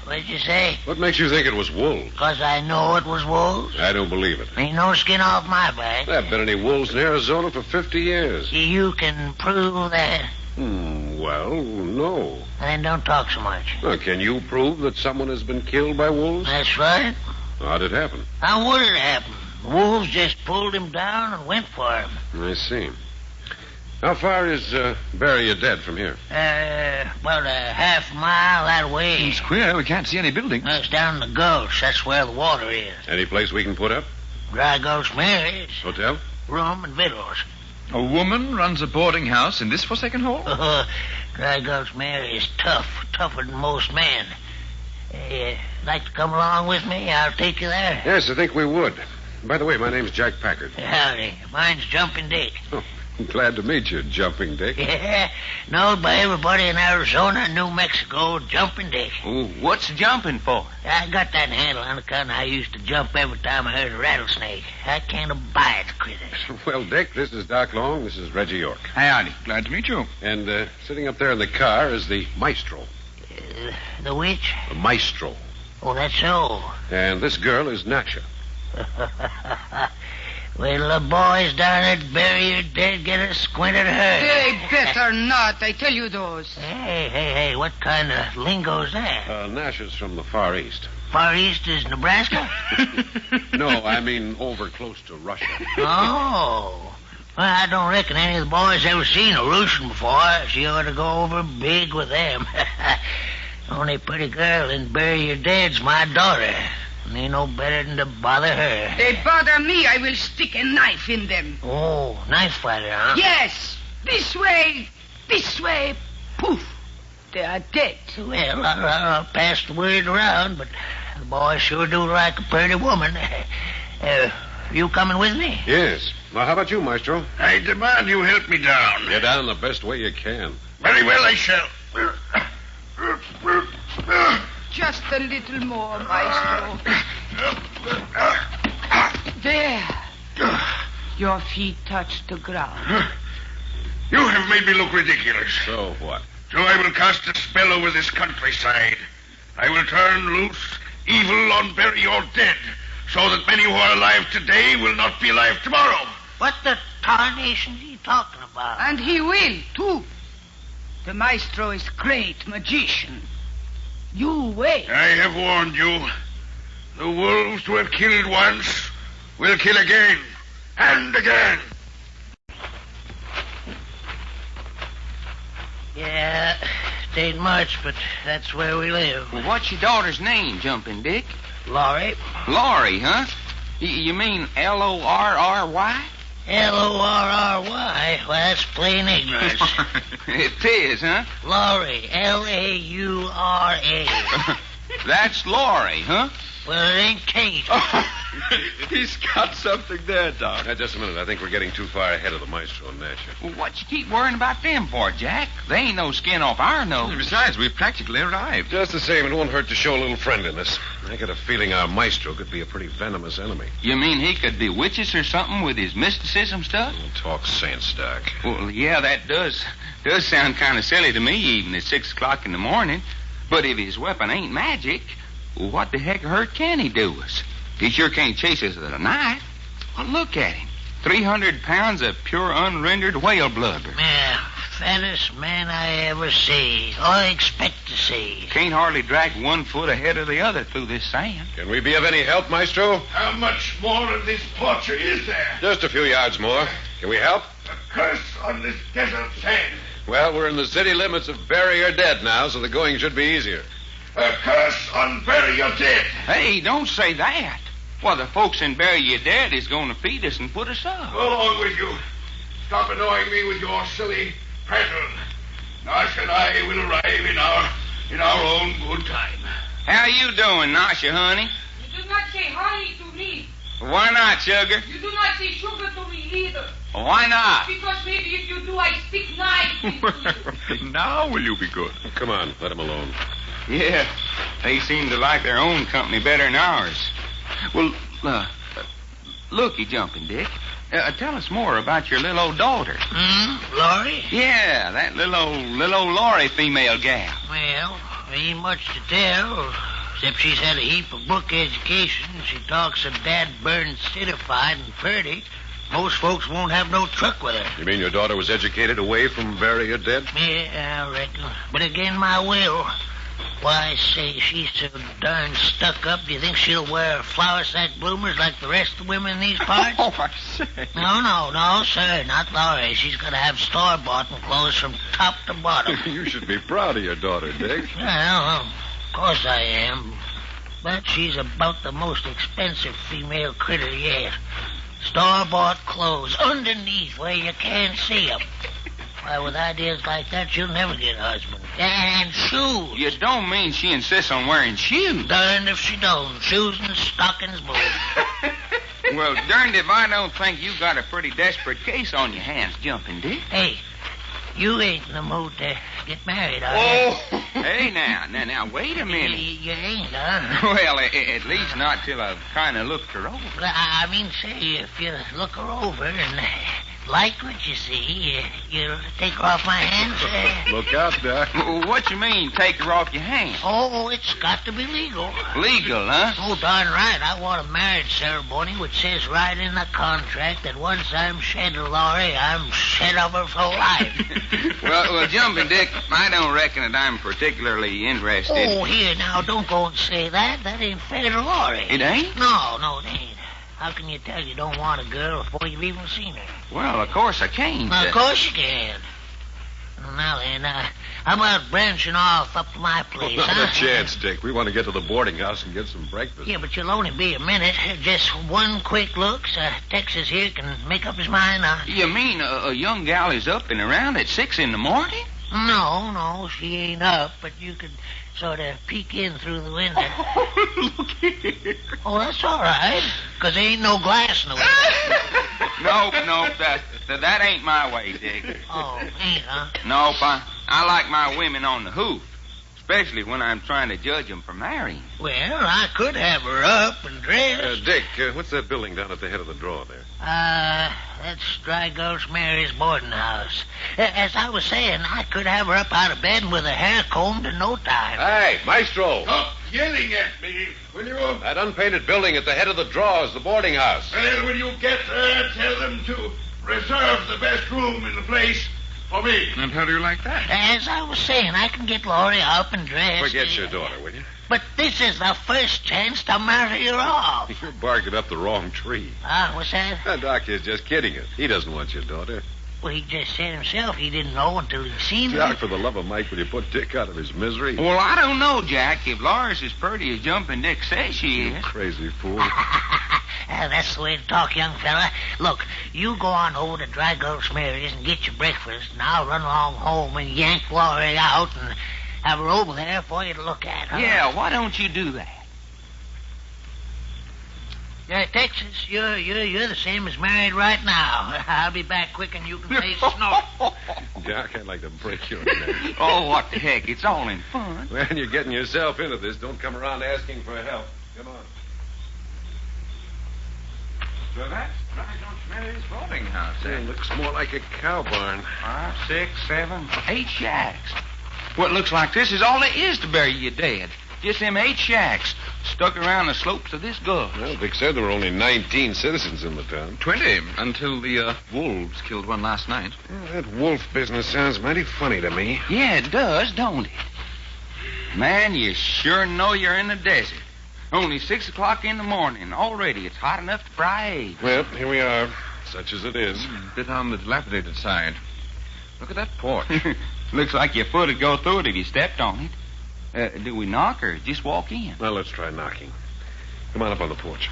What'd you say? What makes you think it was wolves? 'Cause I know it was wolves? I don't believe it. Ain't no skin off my back. There haven't been any wolves in Arizona for 50 years. You can prove that? Well, no. Then don't talk so much. Well, can you prove that someone has been killed by wolves? That's right. How'd it happen? How would it happen? The wolves just pulled him down and went for him. I see. How far is Bury Your Dead from here? About a half mile that way. It's queer. We can't see any buildings. It's down in the gulch. That's where the water is. Any place we can put up? Dry Gulch Mary's. Hotel? Room and victuals. A woman runs a boarding house in this forsaken hole? Dry Gulch Mary is tougher than most men. Like to come along with me? I'll take you there. Yes, I think we would. By the way, my name's Jack Packard. Howdy. Mine's Jumping Dick. Oh, I'm glad to meet you, Jumping Dick. Yeah, known by everybody in Arizona and New Mexico, Jumping Dick. What's jumping for? I got that handle on account of I used to jump every time I heard a rattlesnake. I can't abide the critters. Well, Dick, this is Doc Long. This is Reggie York. Howdy. Glad to meet you. And sitting up there in the car is the maestro. The which? The maestro. Oh, that's so. And this girl is Nasha. Well, the boys down at Bury Your Dead get a squint at her. They better not, I tell you those. Hey, what kind of lingo's that? Nasha's from the Far East. Far East is Nebraska? No, I mean over close to Russia. Oh. Well, I don't reckon any of the boys ever seen a Russian before. She ought to go over big with them. Only pretty girl in Bury Your Dead's my daughter. And ain't no better than to bother her. They bother me, I will stick a knife in them. Oh, knife fighter, huh? Yes, this way, poof. They are dead. Well, I'll pass the word around, but the boys sure do like a pretty woman. You coming with me? Yes. Well, how about you, Maestro? I demand you help me down. Get down the best way you can. Very well, I shall. Just a little more, Maestro. There. Your feet touch the ground. You have made me look ridiculous. So what? So I will cast a spell over this countryside. I will turn loose evil on Bury Your Dead, so that many who are alive today will not be alive tomorrow. What the tarnation's he talking about? And he will, too. The Maestro is great magician. You wait. I have warned you. The wolves who have killed once will kill again and again. Yeah, it ain't much, but that's where we live. Well, what's your daughter's name, Jumping Dick? Laurie. Laurie, huh? You mean Lorry? L-O-R-R-Y? Well, that's plain ignorance. It is, huh? Laurie. L-A-U-R-A. That's Laurie, huh? Well, it ain't Kate. He's got something there, Doc. Now, just a minute. I think we're getting too far ahead of the Maestro and Nasha. Well, what you keep worrying about them for, Jack? They ain't no skin off our nose. Besides, we've practically arrived. Just the same, it won't hurt to show a little friendliness. I got a feeling our Maestro could be a pretty venomous enemy. You mean he could bewitch us or something with his mysticism stuff? Talk sense, Doc. Well, yeah, that does sound kind of silly to me, even at 6 o'clock in the morning. But if his weapon ain't magic, well, what the heck hurt can he do us? He sure can't chase us with a knife. Well, look at him. 300 pounds of pure unrendered whale blubber. Yeah, fattest man I ever see, or expect to see. Can't hardly drag 1 foot ahead of the other through this sand. Can we be of any help, Maestro? How much more of this torture is there? Just a few yards more. Can we help? A curse on this desert sand. Well, we're in the city limits of Bury Your Dead now, so the going should be easier. A curse on Bury Your Dead. Hey, don't say that. Well, the folks in Bury Your Dead is going to feed us and put us up. Go along with you. Stop annoying me with your silly prattle. Nash and I will arrive in our own good time. How you doing, Nasha, honey? You do not say honey to me. Why not, sugar? You do not say sugar to me either. Why not? Because maybe if you do, I stick knife into you. Now will you be good? Come on, let him alone. Yeah, they seem to like their own company better than ours. Well, looky, Jumping Dick. Tell us more about your little old daughter. Laurie? Yeah, that little old Laurie female gal. Well, ain't much to tell, except she's had a heap of book education. She talks of dad-burn citified and purty. Most folks won't have no truck with her. You mean your daughter was educated away from bury her dead? Yeah, I reckon. But again, my will. Why, say, she's so darn stuck up. Do you think she'll wear flower sack bloomers like the rest of the women in these parts? Oh, I say. No, sir, not Laurie. She's got to have store-bought clothes from top to bottom. You should be proud of your daughter, Dick. Well, of course I am. But she's about the most expensive female critter yet. Store-bought clothes underneath where you can't see them. Why, with ideas like that, she'll never get a husband. And shoes. You don't mean she insists on wearing shoes? Darned if she don't. Shoes and stockings both. Well, darned if I don't think you got a pretty desperate case on your hands, Jumping Dick. Hey, you ain't in the mood to get married, are you? Hey, now, wait a minute. You ain't, huh? Well, at least not till I've kind of looked her over. I mean, say, if you look her over and like what you see, you take her off my hands. Look out, Doc. What you mean, take her off your hands? Oh, it's got to be legal. Legal, huh? Oh, darn right. I want a marriage ceremony which says right in the contract that once I'm shed of Laurie, I'm shed of her for life. well, Jumping Dick, I don't reckon that I'm particularly interested. Oh, here, now, don't go and say that. That ain't fair to Laurie. It ain't? No, it ain't. How can you tell you don't want a girl before you've even seen her? Well, of course I can't. Of course you can. Now then, how about branching off up to my place, Not huh? a chance, Dick. We want to get to the boarding house and get some breakfast. Yeah, but you'll only be a minute. Just one quick look. Texas here can make up his mind. You mean a young gal is up and around at 6 in the morning? No, she ain't up, but you could sort of peek in through the window. Look here. Oh, that's all right, because there ain't no glass in the window. Nope, that ain't my way, Dick. Oh, ain't, huh? Nope, I like my women on the hoof, especially when I'm trying to judge them for marrying. Well, I could have her up and dressed. Dick, what's that building down at the head of the drawer there? That's Dry Gulch Mary's boarding house. As I was saying, I could have her up out of bed with her hair combed in no time. Hey, Maestro! Stop yelling at me, will you? That unpainted building at the head of the drawer is the boarding house. Well, when you get there, tell them to reserve the best room in the place for me. And how do you like that? As I was saying, I can get Laurie up and dressed. Forget your daughter, will you? But this is the first chance to marry her off. You're barking up the wrong tree. What's that? The Doc is just kidding us. He doesn't want your daughter. Well, he just said himself he didn't know until he'd seen her. Doc, for the love of Mike, will you put Dick out of his misery? Well, I don't know, Jack. If Laura's as pretty as Jumping Dick says she You is. crazy fool. That's the way to talk, young fella. Look, you go on over to Dry Gulch Mary's and get your breakfast, and I'll run along home and yank Laurie out and have her over there for you to look at. Huh? Yeah, why don't you do that? Texas, you're the same as married right now. I'll be back quick and you can say snort. Doc, I'd like to break your neck. Oh, what the heck? It's all in fun. When you're getting yourself into this, don't come around asking for help. Come on. So that's Dry Gulch Mary's boarding house, It looks more like a cow barn. 5, 6, 7, 8 shacks. Well, it looks like this is all there is to bury you dead. Just them 8 shacks stuck around the slopes of this gulch. Well, Dick said there were only 19 citizens in the town. 20, until the wolves killed one last night. Well, that wolf business sounds mighty funny to me. Yeah, it does, don't it? Man, you sure know you're in the desert. Only 6 o'clock in the morning. Already it's hot enough to fry eggs. Well, here we are, such as it is. Bit on the dilapidated side. Look at that porch. Looks like your foot would go through it if you stepped on it. Do we knock or just walk in? Well, let's try knocking. Come on up on the porch.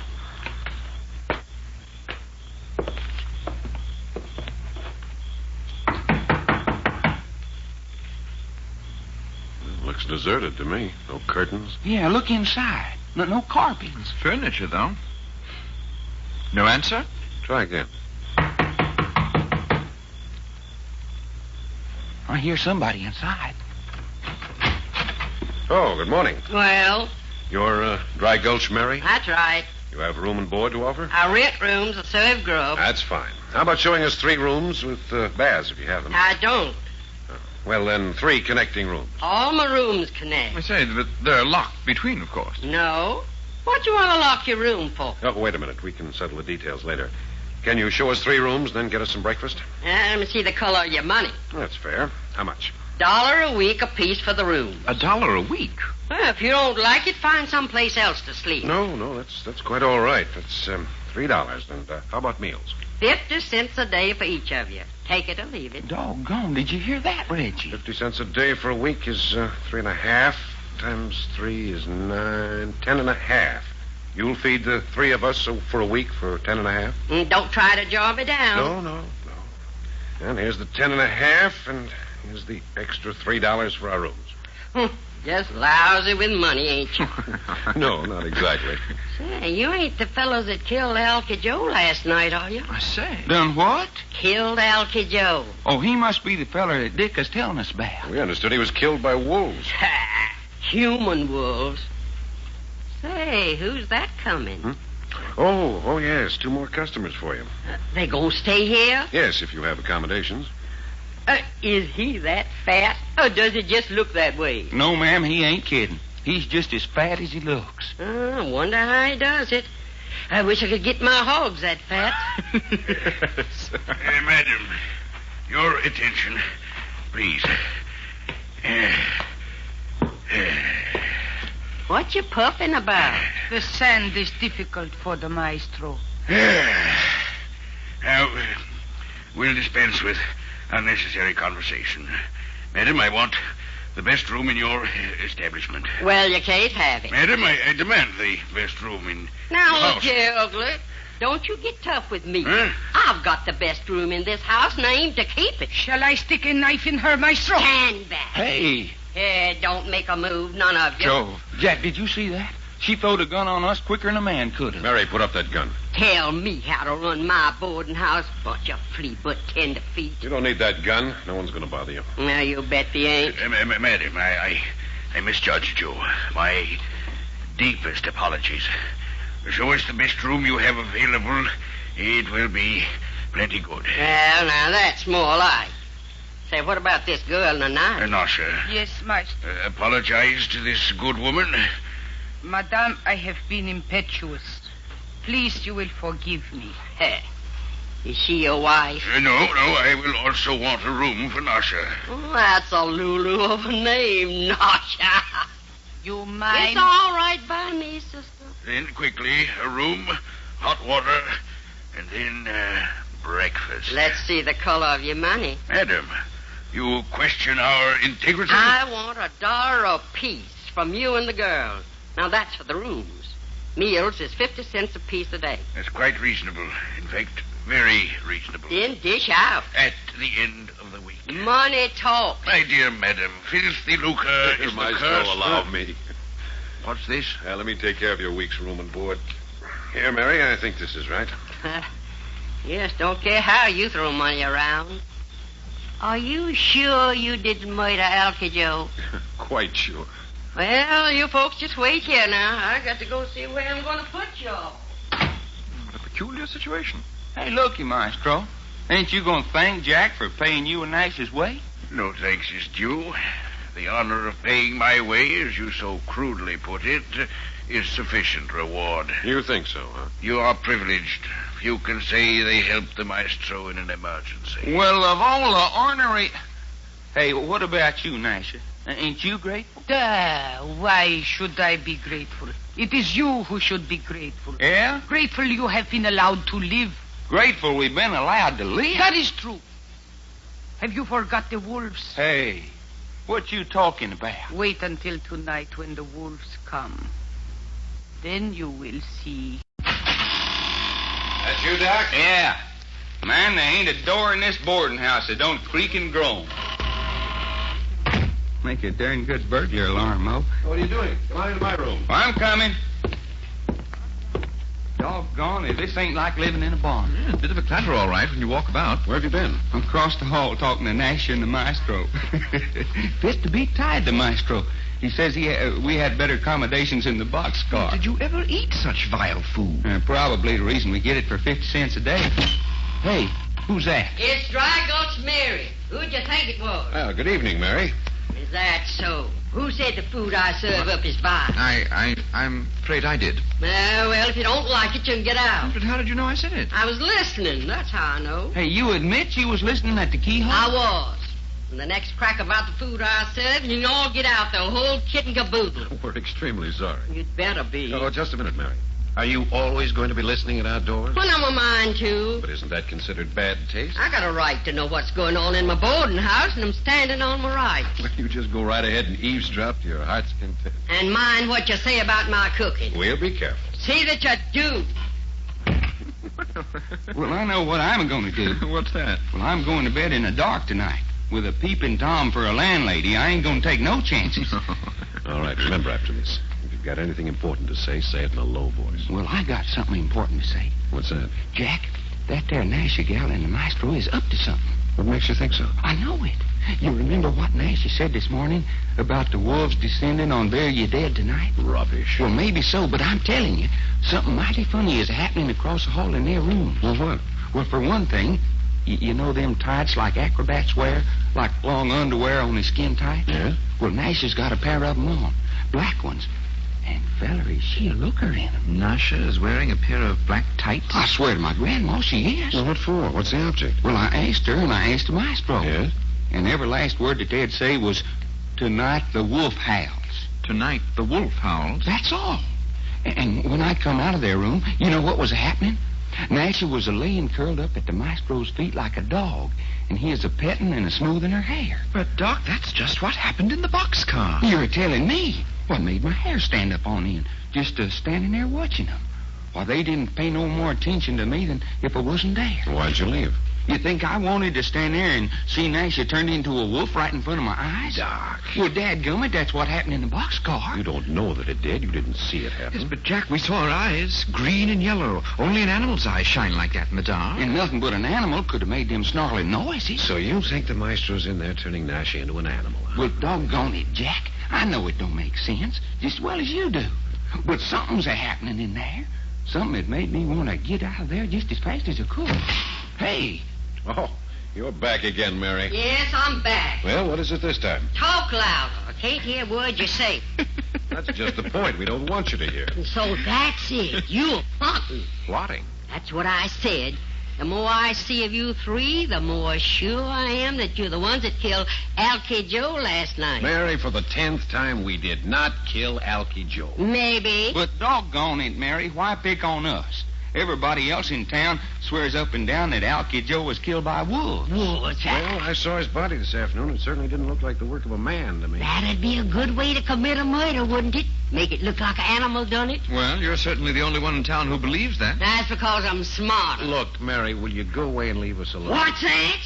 Looks deserted to me. No curtains. Yeah, look inside. No carpet. It's furniture, though. No answer? Try again. I hear somebody inside. Oh, good morning. Well, You're Dry Gulch Mary? that's right. You have room and board to offer? I rent rooms to serve grub. That's fine. How about showing us 3 rooms with baths, if you have them? I don't. Well, then 3 connecting rooms. All my rooms connect. I say, but they're locked between, of course. No. What you want to lock your room for? Oh, wait a minute. We can settle the details later. Can you show us 3 rooms, then get us some breakfast? Let me see the color of your money. That's fair. How much? $1 a week a piece for the room. $1 a week? Well, if you don't like it, find someplace else to sleep. No, that's quite all right. That's $3. And how about meals? 50 cents a day for each of you. Take it or leave it. Doggone, did you hear that, Reggie? 50 cents a day for a week is 3.5 times 3 is 9, 10.5. You'll feed the 3 of us for a week for 10.5? Don't try to jaw me down. No. And here's the 10.5, and here's the extra $3 for our rooms. Just lousy with money, ain't you? No, not exactly. Say, you ain't the fellows that killed Alky Joe last night, are you? I say. Done what? Killed Alky Joe. Oh, he must be the feller that Dick is telling us about. We understood he was killed by wolves. Human wolves. Say, who's that coming? Oh, yes. 2 more customers for you. They gonna stay here? Yes, if you have accommodations. Is he that fat, or does he just look that way? No, ma'am, he ain't kidding. He's just as fat as he looks. I wonder how he does it. I wish I could get my hogs that fat. Madam, your attention, please. What you puffing about? The sand is difficult for the maestro. Now, we'll dispense with unnecessary conversation. Madam, I want the best room in your establishment. Well, you can't have it. Madam, I demand the best room in Now, the look house. here, Ugly. Don't you get tough with me. Huh? I've got the best room in this house, and I aim to keep it. Shall I stick a knife in her, maestro? Stand back. Hey, Here, don't make a move, none of you. Joe. Jack, did you see that? She throwed a gun on us quicker than a man could have. Mary, put up that gun. Tell me how to run my boarding house, but you flea but tenderfeet. You don't need that gun. No one's going to bother you. Now, you bet you ain't. Madam, I misjudged you. My deepest apologies. Show us the best room you have available. It will be plenty good. Well, now, that's more like. Say, what about this girl in the knife? No, sir. Yes, maestro. Apologize to this good woman. Madame, I have been impetuous. Please, you will forgive me. Hey, is she your wife? No, I will also want a room for Nasha. Oh, that's a Lulu of a name, Nasha. You mind? It's all right by me, sister. Then, quickly, a room, hot water, and then breakfast. Let's see the color of your money. Madam, you question our integrity? I want $1 apiece from you and the girl. Now, that's for the rooms. Meals is 50 cents a piece a day. That's quite reasonable. In fact, very reasonable. Then dish out. At the end of the week. Money talk. My dear madam, filthy lucre is the curse. allow me. What's this? Let me take care of your week's room and board. Here, Mary, I think this is right. Yes, don't care how you throw money around. Are you sure you didn't murder Alky Joe? Quite sure. Well, you folks just wait here now. I got to go see where I'm going to put you all. What a peculiar situation. Hey, looky, maestro. Ain't you going to thank Jack for paying you a nicest way? No thanks is due. The honor of paying my way, as you so crudely put it, is sufficient reward. You think so, huh? You are privileged. Few can say they helped the maestro in an emergency. Well, of all the ornery... Hey, what about you, Nasha? Ain't you grateful? Why should I be grateful? It is you who should be grateful. Yeah? Grateful you have been allowed to live. Grateful we've been allowed to live? That is true. Have you forgot the wolves? Hey, what you talking about? Wait until tonight when the wolves come. Then you will see. That's you, Doc? Yeah. Man, there ain't a door in this boarding house that don't creak and groan. Make a darn good burglar alarm, Mo. What are you doing? Come on into my room. I'm coming. Doggone it, this ain't like living in a barn. Yeah, a bit of a clatter, all right, when you walk about. Where have you been? I'm across the hall talking to Nash and the maestro. Fit to be tied, the maestro. He says we had better accommodations in the boxcar. Did you ever eat such vile food? Probably the reason we get it for 50 cents a day. Hey, who's that? It's Dry Gulch Mary. Who'd you think it was? Well, good evening, Mary. Is that so? Who said the food I serve up is vile? I'm afraid I did. Well, if you don't like it, you can get out. But how did you know I said it? I was listening. That's how I know. Hey, you admit you was listening at the keyhole? I was. And the next crack about the food I serve, and you can all get out the whole kit and caboodle. We're extremely sorry. You'd better be. Oh, just a minute, Mary. Are you always going to be listening at our doors? Well, I'm a mind to. But isn't that considered bad taste? I got a right to know what's going on in my boarding house, and I'm standing on my rights. Well, you just go right ahead and eavesdrop to your heart's content. And mind what you say about my cooking. We'll be careful. See that you do. Well, I know what I'm going to do. What's that? Well, I'm going to bed in the dark tonight. With a peeping Tom for a landlady, I ain't going to take no chances. All right, remember after this. If you've got anything important to say it in a low voice. Well, I got something important to say. What's that? Jack, that there Nasher gal and the maestro is up to something. What makes you think so? I know it. You remember what Nasher said this morning about the wolves descending on Bury You Dead tonight? Rubbish. Well, maybe so, but I'm telling you, something mighty funny is happening across the hall in their rooms. Well, what? Well, for one thing, you know them tights like acrobats wear? Like long underwear on his skin tight? Yeah? Well, Nasher's got a pair of them on. Black ones. And, feller, is she a looker in them? Nasha is wearing a pair of black tights? I swear to my grandma, she is. Well, what for? What's the object? Well, I asked her, and I asked the maestro. Yes? And every last word that they'd say was, "Tonight the wolf howls." Tonight the wolf howls? That's all. And when I come out of their room, you know what was happening? Nasha was a-laying curled up at the maestro's feet like a dog, and he is a-petting and a-smoothing her hair. But, Doc, that's just what happened in the boxcar. You're telling me what made my hair stand up on end, just standing there watching them. Why, they didn't pay no more attention to me than if I wasn't there. Why'd you leave? You think I wanted to stand there and see Nasha turned into a wolf right in front of my eyes? Doc. Well, dadgummit, that's what happened in the boxcar. You don't know that it did. You didn't see it happen. Yes, but, Jack, we saw her eyes, green and yellow. Only an animal's eyes shine like that in the dark. And nothing but an animal could have made them snarling noises. So you think the maestro's in there turning Nasha into an animal, huh? Well, doggone it, Jack. I know it don't make sense, just as well as you do. But something's a-happening in there. Something that made me want to get out of there just as fast as I could. Hey. Oh, you're back again, Mary. Yes, I'm back. Well, what is it this time? Talk louder. I can't hear a word you say. That's just the point. We don't want you to hear. And so that's it. You're plotting. Plotting? That's what I said. The more I see of you three, the more sure I am that you're the ones that killed Alky Joe last night. Mary, for the 10th time, we did not kill Alky Joe. Maybe. But doggone it, Mary, why pick on us? Everybody else in town swears up and down that Alky Joe was killed by wolves. Wolves, Well, I saw his body this afternoon. It certainly didn't look like the work of a man to me. That'd be a good way to commit a murder, wouldn't it? Make it look like an animal done it. Well, you're certainly the only one in town who believes that. That's because I'm smart. Look, Mary, will you go away and leave us alone? What's that?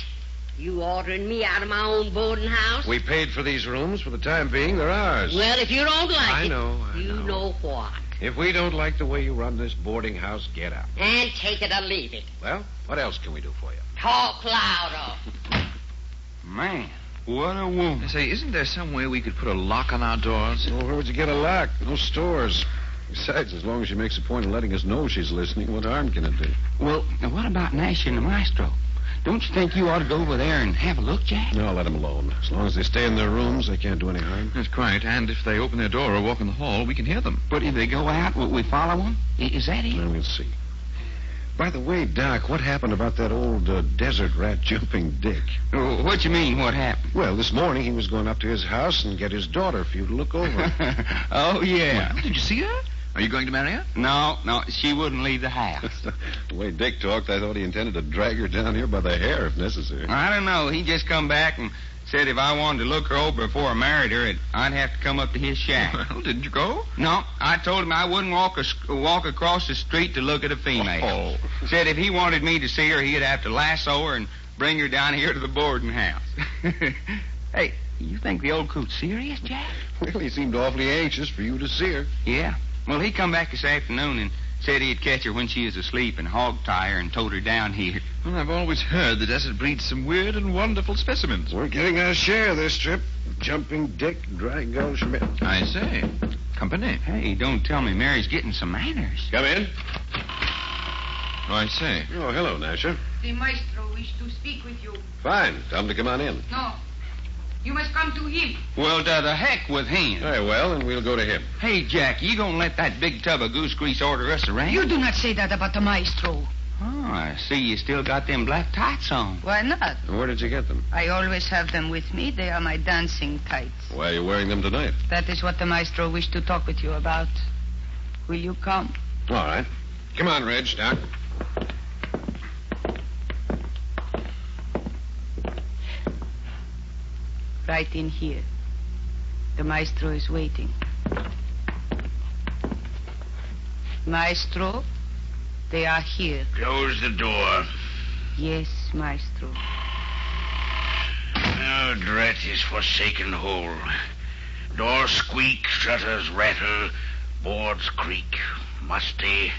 You ordering me out of my own boarding house? We paid for these rooms. For the time being, they're ours. Well, if you don't like I it, know. you know what. If we don't like the way you run this boarding house, get out. And take it or leave it. Well, what else can we do for you? Talk louder. Man, what a woman. I say, isn't there some way we could put a lock on our doors? Well, where would you get a lock? No stores. Besides, as long as she makes a point of letting us know she's listening, what harm can it do? Well, now what about Nash and the maestro? Don't you think you ought to go over there and have a look, Jack? No, let them alone. As long as they stay in their rooms, they can't do any harm. That's quite. And if they open their door or walk in the hall, we can hear them. But if they go out, will we follow them? Is that it? Well, we'll see. By the way, Doc, what happened about that old desert rat jumping Dick? Oh, what you mean, what happened? Well, this morning he was going up to his house and get his daughter for you to look over. Oh, yeah. Well, did you see her? Are you going to marry her? No, she wouldn't leave the house. The way Dick talked, I thought he intended to drag her down here by the hair if necessary. I don't know. He just come back and said if I wanted to look her over before I married her, I'd have to come up to his shack. Well, didn't you go? No, I told him I wouldn't walk across the street to look at a female. Oh. Said if he wanted me to see her, he'd have to lasso her and bring her down here to the boarding house. Hey, You think the old coot's serious, Jack? Well, he seemed awfully anxious for you to see her. Yeah. Well, he come back this afternoon and said he'd catch her when she was asleep and hog-tie her and towed her down here. Well, I've always heard the desert breeds some weird and wonderful specimens. We're getting our share this trip. Jumping Dick, Dry Gull Schmidt. I say. Company. Hey, don't tell me Mary's getting some manners. Come in. Oh, I say. Oh, hello, Nasha. The maestro wishes to speak with you. Fine. Tell him to come on in. No. You must come to him. Well, to the heck with him. Very well, and we'll go to him. Hey, Jack, you gonna let that big tub of goose grease order us around? You do not say that about the maestro. Oh, I see you still got them black tights on. Why not? Where did you get them? I always have them with me. They are my dancing tights. Why are you wearing them tonight? That is what the maestro wished to talk with you about. Will you come? All right. Come on, Reg, Doc. Right in here. The maestro is waiting. Maestro, they are here. Close the door. Yes, maestro. Oh, drat his forsaken hole. Doors squeak, shutters rattle, boards creak. Musty,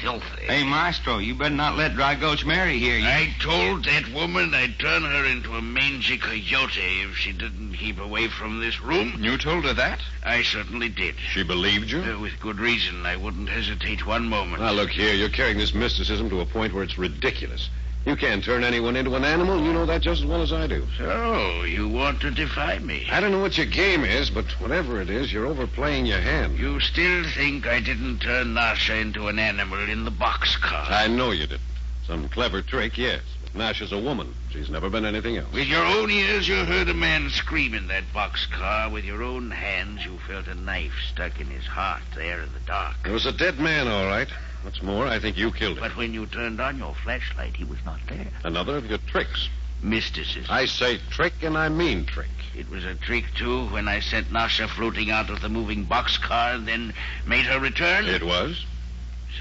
filthy. Hey, Maestro, you better not let Dry Gulch Mary hear you. I told that woman I'd turn her into a mangy coyote if she didn't keep away from this room. You told her that? I certainly did. She believed you? With good reason. I wouldn't hesitate one moment. Now, look here. You're carrying this mysticism to a point where it's ridiculous. You can't turn anyone into an animal. You know that just as well as I do. So, you want to defy me? I don't know what your game is, but whatever it is, you're overplaying your hand. You still think I didn't turn Nasha into an animal in the boxcar? I know you didn't. Some clever trick, yes. But Nasha's a woman. She's never been anything else. With your own ears, you heard a man scream in that boxcar. With your own hands, you felt a knife stuck in his heart there in the dark. It was a dead man, all right. What's more, I think you killed him. But when you turned on your flashlight, he was not there. Another of your tricks. Mysticism. I say trick, and I mean trick. It was a trick, too, when I sent Nasha floating out of the moving boxcar and then made her return? It was.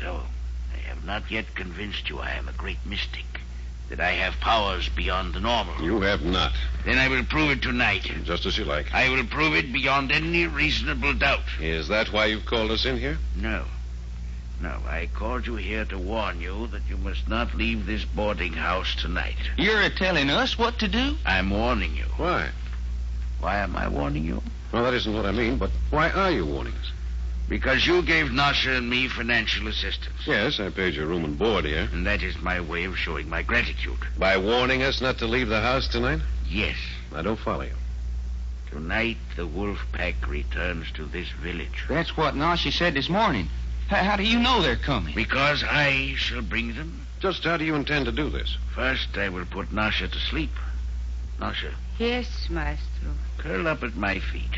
So, I have not yet convinced you I am a great mystic. That I have powers beyond the normal. You have not. Then I will prove it tonight. Just as you like. I will prove it beyond any reasonable doubt. Is that why you've called us in here? No. No, I called you here to warn you that you must not leave this boarding house tonight. You're telling us what to do? I'm warning you. Why? Why am I warning you? Well, that isn't what I mean, but why are you warning us? Because you gave Nasha and me financial assistance. Yes, I paid your room and board here. And that is my way of showing my gratitude. By warning us not to leave the house tonight? Yes. I don't follow you. Tonight, the wolf pack returns to this village. That's what Nasha said this morning. How do you know they're coming? Because I shall bring them. Just how do you intend to do this? First, I will put Nasha to sleep. Nasha, Yes, maestro. curl up at my feet.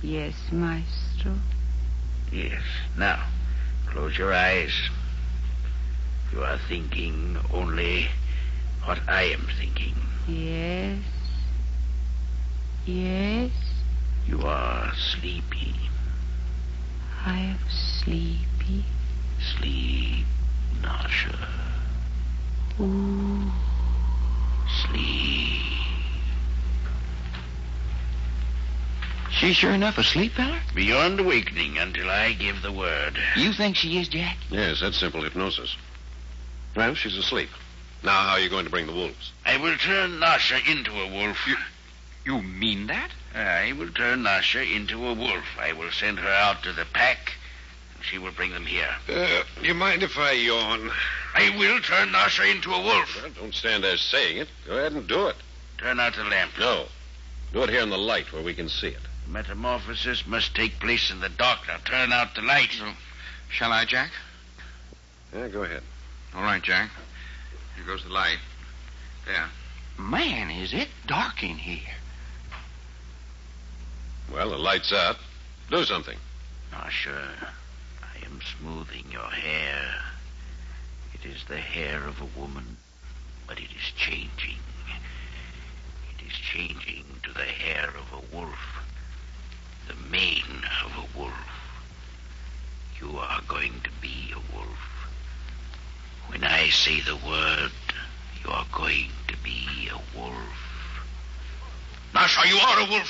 Yes, maestro. Yes. Now, close your eyes. You are thinking only what I am thinking. Yes. Yes. You are sleepy. I am sleepy. Sleep, Nasha. Ooh. Sleep. She's sure enough asleep, fella? Beyond awakening until I give the word. You think she is, Jack? Yes, that's simple hypnosis. Well, she's asleep. Now, how are you going to bring the wolves? I will turn Nasha into a wolf. You mean that? I will turn Nasha into a wolf. I will send her out to the pack, and she will bring them here. Do you mind if I yawn? I will turn Nasha into a wolf. Well, don't stand there saying it. Go ahead and do it. Turn out the lamp. No. Do it here in the light where we can see it. Metamorphosis must take place in the dark. Now turn out the light. Shall I, Jack? Yeah, go ahead. All right, Jack. Here goes the light. There. Man, is it dark in here. Well, the light's out. Do something. Nasha, I am smoothing your hair. It is the hair of a woman, but it is changing. It is changing to the hair of a wolf. The mane of a wolf. You are going to be a wolf. When I say the word, you are going to be a wolf. Nasha, you are a wolf.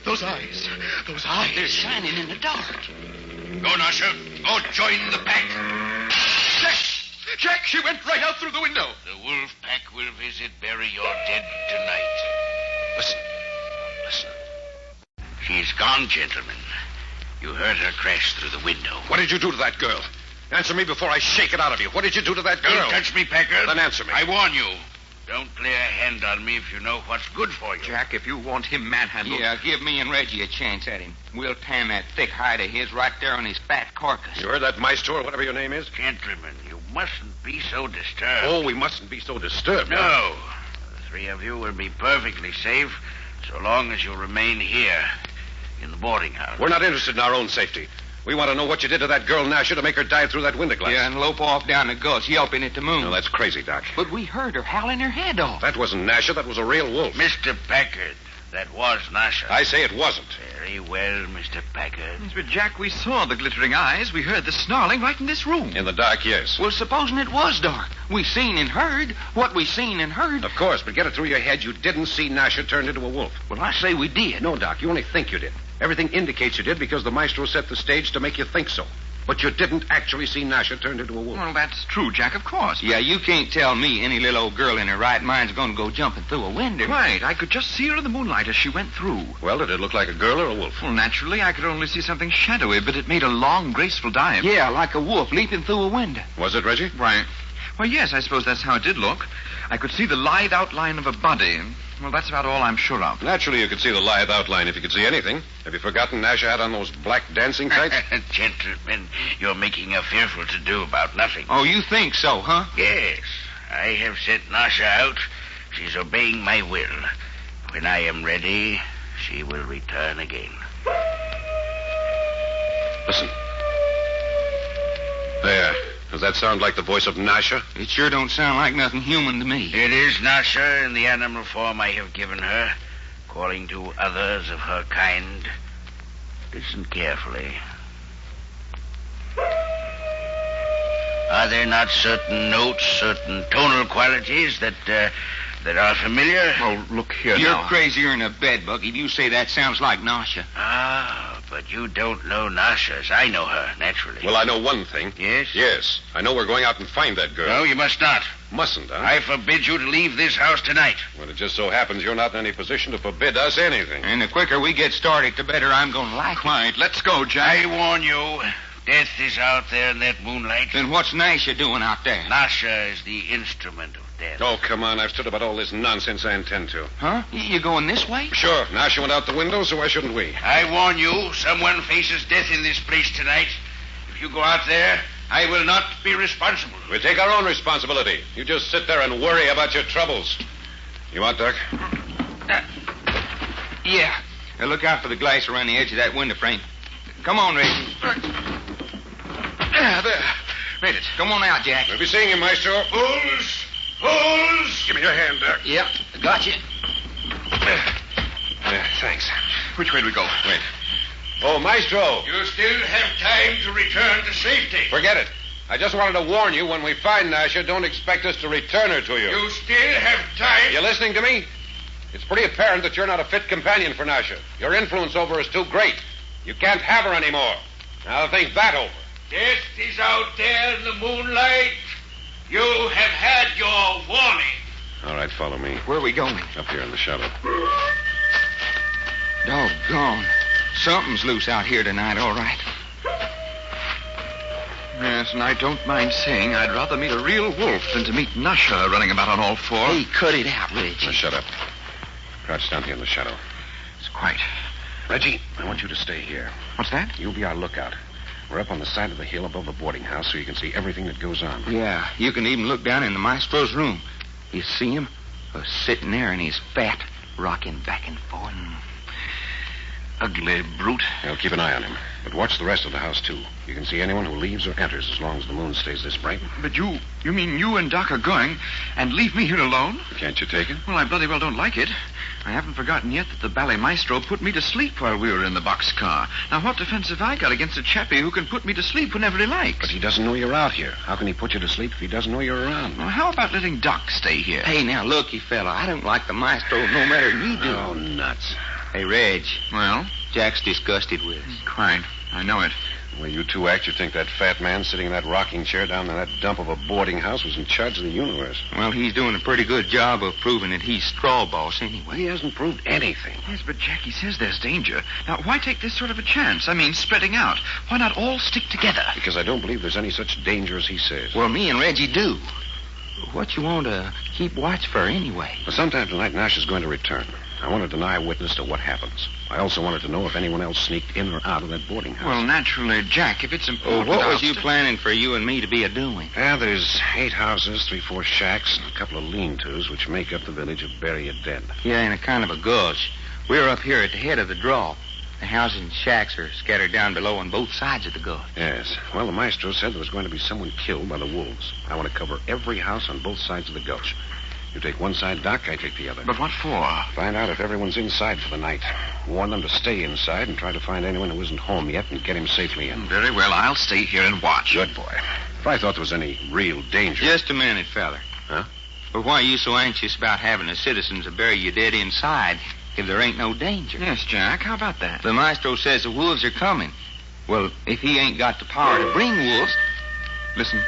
Those eyes. They're shining in the dark. Go, Nasha. Go join the pack. Jack, she went right out through the window. The wolf pack will visit bury your dead tonight. Listen. She's gone, gentlemen. You heard her crash through the window. What did you do to that girl? Answer me before I shake it out of you. What did you do to that girl? Don't touch me, Packard. Then answer me. I warn you. Don't lay a hand on me if you know what's good for you. Jack, if you want him manhandled... Yeah, give me and Reggie a chance at him. We'll tan that thick hide of his right there on his fat carcass. You heard that, Maestro, or whatever your name is? Gentlemen, you mustn't be so disturbed. Oh, we mustn't be so disturbed. No. The three of you will be perfectly safe so long as you remain here in the boarding house. We're not interested in our own safety. We want to know what you did to that girl, Nasha, to make her dive through that window glass. Yeah, and lope off down the gulch, yelping at the moon. No, that's crazy, Doc. But we heard her howling her head off. That wasn't Nasha. That was a real wolf. Mr. Packard, that was Nasha. I say it wasn't. Very well, Mr. Packard. Yes, but Jack, we saw the glittering eyes. We heard the snarling right in this room. In the dark, yes. Well, supposing it was dark. We seen and heard what we seen and heard. Of course, but get it through your head. You didn't see Nasha turned into a wolf. Well, I say we did. No, Doc, you only think you did. Everything indicates you did because the maestro set the stage to make you think so. But you didn't actually see Nasha turned into a wolf. Well, that's true, Jack, of course. Yeah, you can't tell me any little old girl in her right mind's going to go jumping through a window. Right. I could just see her in the moonlight as she went through. Well, did it look like a girl or a wolf? Well, naturally, I could only see something shadowy, but it made a long, graceful dive. Yeah, like a wolf leaping through a window. Was it, Reggie? Right. Well, yes, I suppose that's how it did look. I could see the lithe outline of a body. Well, that's about all I'm sure of. Naturally, you could see the lithe outline if you could see anything. Have you forgotten Nasha had on those black dancing tights? Gentlemen, you're making a fearful to-do about nothing. Oh, you think so, huh? Yes. I have sent Nasha out. She's obeying my will. When I am ready, she will return again. Listen. There. Does that sound like the voice of Nasha? It sure don't sound like nothing human to me. It is Nasha in the animal form I have given her, calling to others of her kind. Listen carefully. Are there not certain notes, certain tonal qualities that are familiar? Oh, look here You're now. crazier than a bedbug if you say that sounds like Nasha. Ah, but you don't know Nasha as I know her, naturally. Well, I know one thing. Yes? Yes. I know we're going out and find that girl. No, you must not. Mustn't, huh? I forbid you to leave this house tonight. Well, it just so happens you're not in any position to forbid us anything. And the quicker we get started, the better I'm going to like it. Quiet. Let's go, Jack. I warn you, death is out there in that moonlight. Then what's Nasha doing out there? Nasha is the instrument of death. Oh, come on. I've stood about all this nonsense. I intend to. Huh? You going this way? Sure. Nasha went out the window, so why shouldn't we? I warn you, someone faces death in this place tonight. If you go out there, I will not be responsible. We take our own responsibility. You just sit there and worry about your troubles. You out, Doc? Yeah. Now look out for the glass around the edge of that window frame. Come on, Reggie. There. Made it. Come on out, Jack. We'll be seeing you, Maestro. Boles! Boles! Give me your hand, Doc. Yep, got you. Thanks. Which way do we go? Wait. Oh, Maestro. You still have time to return to safety. Forget it. I just wanted to warn you, when we find Nasha, don't expect us to return her to you. You still have time. You listening to me? It's pretty apparent that you're not a fit companion for Nasha. Your influence over her is too great. You can't have her anymore. Now think that over. Death is out there in the moonlight. You have had your warning. All right, follow me. Where are we going? Up here in the shadow. Doggone. Something's loose out here tonight, all right. Yes, and I don't mind saying I'd rather meet a real wolf than to meet Nasha running about on all fours. Hey, cut it out, Reggie. Now, shut up. Crouch down here in the shadow. It's quiet. Reggie, I want you to stay here. What's that? You'll be our lookout. We're up on the side of the hill above the boarding house so you can see everything that goes on. Yeah, you can even look down in the maestro's room. You see him? Sitting there in his fat, rocking back and forth. Ugly brute. I'll keep an eye on him. But watch the rest of the house, too. You can see anyone who leaves or enters as long as the moon stays this bright. But you mean you and Doc are going and leave me here alone? Can't you take it? Well, I bloody well don't like it. I haven't forgotten yet that the ballet maestro put me to sleep while we were in the boxcar. Now, what defense have I got against a chappie who can put me to sleep whenever he likes? But he doesn't know you're out here. How can he put you to sleep if he doesn't know you're around? Well, how about letting Doc stay here? Hey, now, looky, fella. I don't like the maestro no matter than you do. Oh, nuts. Hey, Reg. Well? Jack's disgusted with us. Quite. I know it. The way you two act, you'd think that fat man sitting in that rocking chair down in that dump of a boarding house was in charge of the universe. Well, he's doing a pretty good job of proving that he's straw boss anyway. He hasn't proved anything. Yes, but Jackie says there's danger. Now, why take this sort of a chance? I mean, spreading out. Why not all stick together? Because I don't believe there's any such danger as he says. Well, me and Reggie do. What you want to keep watch for anyway? Well, sometime tonight, Nash is going to return. I want to deny witness to what happens. I also wanted to know if anyone else sneaked in or out of that boarding house. Well, naturally, Jack, if it's important... What was you planning for you and me to be a-doing? Yeah, there's 8 houses, 3-4 shacks, and a couple of lean-tos, which make up the village of Bury Your Dead. Yeah, in a kind of a gulch. We're up here at the head of the draw. The houses and shacks are scattered down below on both sides of the gulch. Yes. Well, the maestro said there was going to be someone killed by the wolves. I want to cover every house on both sides of the gulch. You take one side, Doc, I take the other. But what for? Find out if everyone's inside for the night. Warn them to stay inside and try to find anyone who isn't home yet and get him safely in. Very well, I'll stay here and watch. Good boy. If I thought there was any real danger... Just a minute, feller. Huh? But why are you so anxious about having the citizens of Bury Your Dead inside if there ain't no danger? Yes, Jack, how about that? The maestro says the wolves are coming. Well, if he ain't got the power to bring wolves... Listen.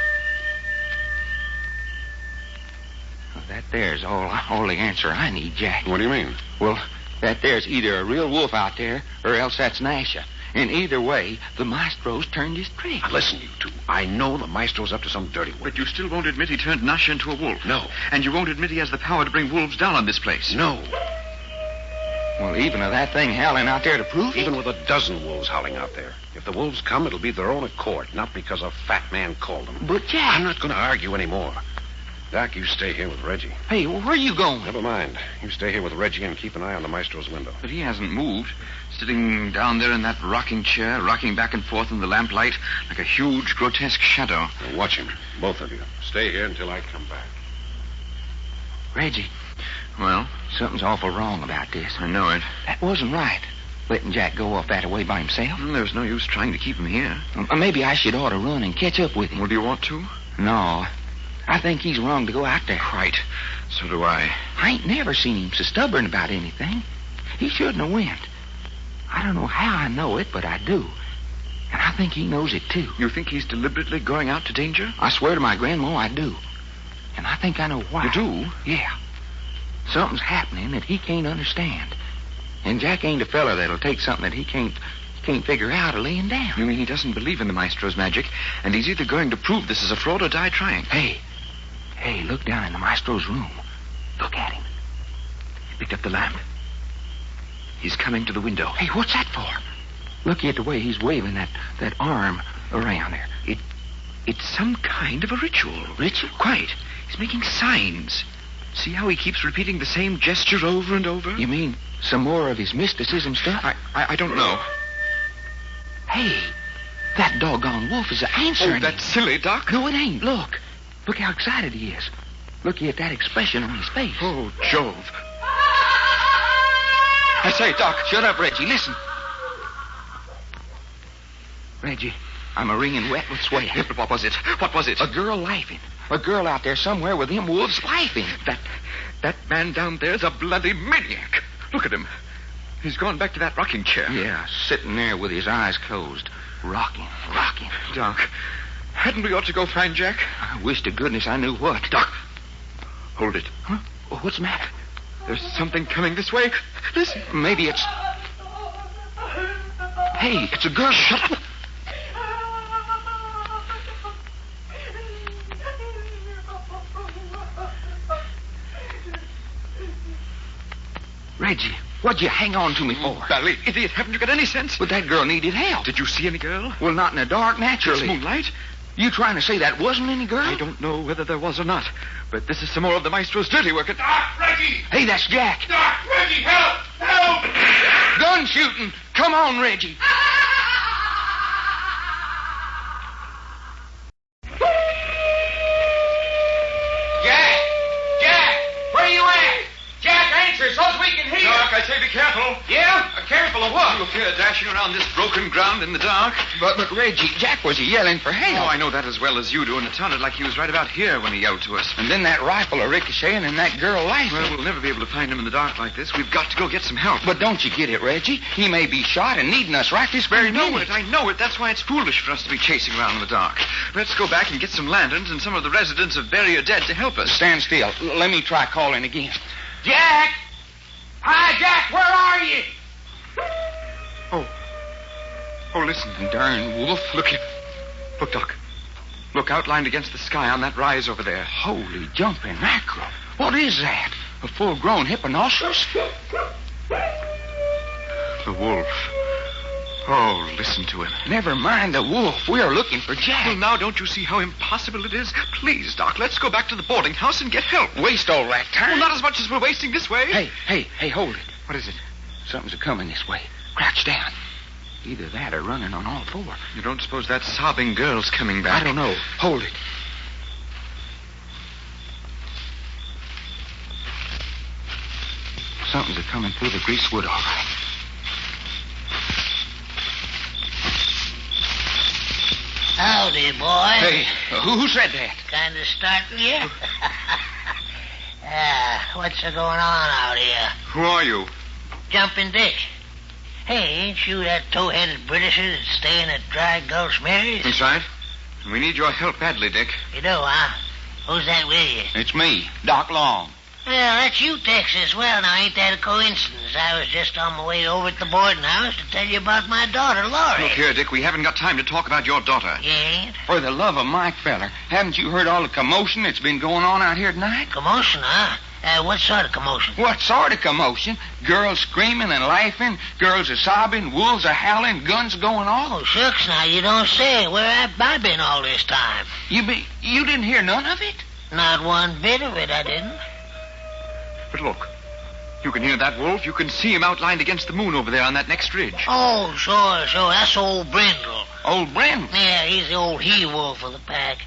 Well, that there's all the answer I need, Jack. What do you mean? Well, that there's either a real wolf out there or else that's Nasha. And either way, the maestro's turned his trick. Now, listen, you two. I know the maestro's up to some dirty work. But you still won't admit he turned Nasha into a wolf. No. And you won't admit he has the power to bring wolves down on this place. No. Well, even with that thing howling out there to prove it? Even with a dozen wolves howling out there. If the wolves come, it'll be their own accord, not because a fat man called them. But, Jack... I'm not going to argue anymore. Doc, you stay here with Reggie. Hey, where are you going? Never mind. You stay here with Reggie and keep an eye on the maestro's window. But he hasn't moved. Sitting down there in that rocking chair, rocking back and forth in the lamplight like a huge, grotesque shadow. Now watch him, both of you. Stay here until I come back. Reggie. Well? Something's awful wrong about this. I know it. That wasn't right. Letting Jack go off that way by himself. There's no use trying to keep him here. Maybe I should ought to run and catch up with him. Well, do you want to? No. I think he's wrong to go out there. Right. So do I. I ain't never seen him so stubborn about anything. He shouldn't have went. I don't know how I know it, but I do. And I think he knows it, too. You think he's deliberately going out to danger? I swear to my grandma, I do. And I think I know why. You do? Yeah. Something's happening that he can't understand. And Jack ain't a fella that'll take something that he can't figure out or laying down. You mean he doesn't believe in the maestro's magic, and he's either going to prove this is a fraud or die trying? Hey, look down in the maestro's room. Look at him. He picked up the lamp. He's coming to the window. Hey, what's that for? Look at the way he's waving that arm around there. It's some kind of a ritual. Ritual? Quite. He's making signs. See how he keeps repeating the same gesture over and over? You mean some more of his mysticism stuff? I don't know. Hey, that doggone wolf is answering. Oh, that's silly, Doc. No, it ain't. Look how excited he is. Look at that expression on his face. Oh, Jove. I say, Doc. Shut up, Reggie. Listen. Reggie, I'm a-wringing wet with sweat. But what was it? What was it? A girl laughing. A girl out there somewhere with them wolves laughing. That man down there's a bloody maniac. Look at him. He's gone back to that rocking chair. Yeah, sitting there with his eyes closed. Rocking. Doc, hadn't we ought to go find Jack? I wish to goodness I knew what. Doc, hold it. Huh? What's the matter? There's something coming this way. Listen. Maybe it's... Hey, it's a girl. Shut up. Reggie, what'd you hang on to me for? Bally idiot, haven't you got any sense? But that girl needed help. Did you see any girl? Well, not in the dark, naturally. It's moonlight. You trying to say that wasn't any girl? I don't know whether there was or not, but this is some more of the maestro's dirty work. Doc, Reggie! Hey, that's Jack. Doc, Reggie, help! Help! Gun shooting. Come on, Reggie. Jack, where you at? Jack, answer so's we can hear. here, dashing around this broken ground in the dark. But Reggie, Jack was yelling for help. Oh, I know that as well as you do, and it sounded like he was right about here when he yelled to us. And then that rifle ricocheting and that girl laughing. Well, we'll never be able to find him in the dark like this. We've got to go get some help. But don't you get it, Reggie? He may be shot and needing us right this very minute. I know it. That's why it's foolish for us to be chasing around in the dark. Let's go back and get some lanterns and some of the residents of Bury Your Dead to help us. Stand still. Let me try calling again. Jack! Hi, Jack, where are you? Oh, listen. Darn wolf. Look here. Look, Doc. Look, outlined against the sky on that rise over there. Holy jumping mackerel. What is that? A full-grown hipponoceros? The wolf. Oh, listen to him. Never mind the wolf. We are looking for Jack. Well, now, don't you see how impossible it is? Please, Doc, let's go back to the boarding house and get help. Waste all that time? Well, not as much as we're wasting this way. Hey, hold it. What is it? Something's a-coming this way. Crouch down. Either that or running on all four. You don't suppose that sobbing girl's coming back? I don't know. Hold it. Something's a-coming through the greasewood, all right. Howdy, boy. Hey, who said that? Kind of startled you? What's going on out here? Who are you? Jumping Dick. Hey, ain't you that toe-headed Britisher that's staying at Dry Gulch Mary's? That's right. We need your help badly, Dick. You do, huh? Who's that with you? It's me, Doc Long. Well, that's you, Texas. Well, now, ain't that a coincidence? I was just on my way over to the boarding house to tell you about my daughter, Laurie. Look here, Dick, we haven't got time to talk about your daughter. You ain't? For the love of Mike feller, haven't you heard all the commotion that's been going on out here tonight? Commotion, huh? What sort of commotion? What sort of commotion? Girls screaming and laughing, girls are sobbing, wolves are howling, guns going off. Oh, shucks, now, you don't say. Where have I been all this time? You didn't hear none of it? Not one bit of it, I didn't. But look, you can hear that wolf. You can see him outlined against the moon over there on that next ridge. Oh, sure. That's old Brindle. Old Brindle? Yeah, he's the old he-wolf of the pack.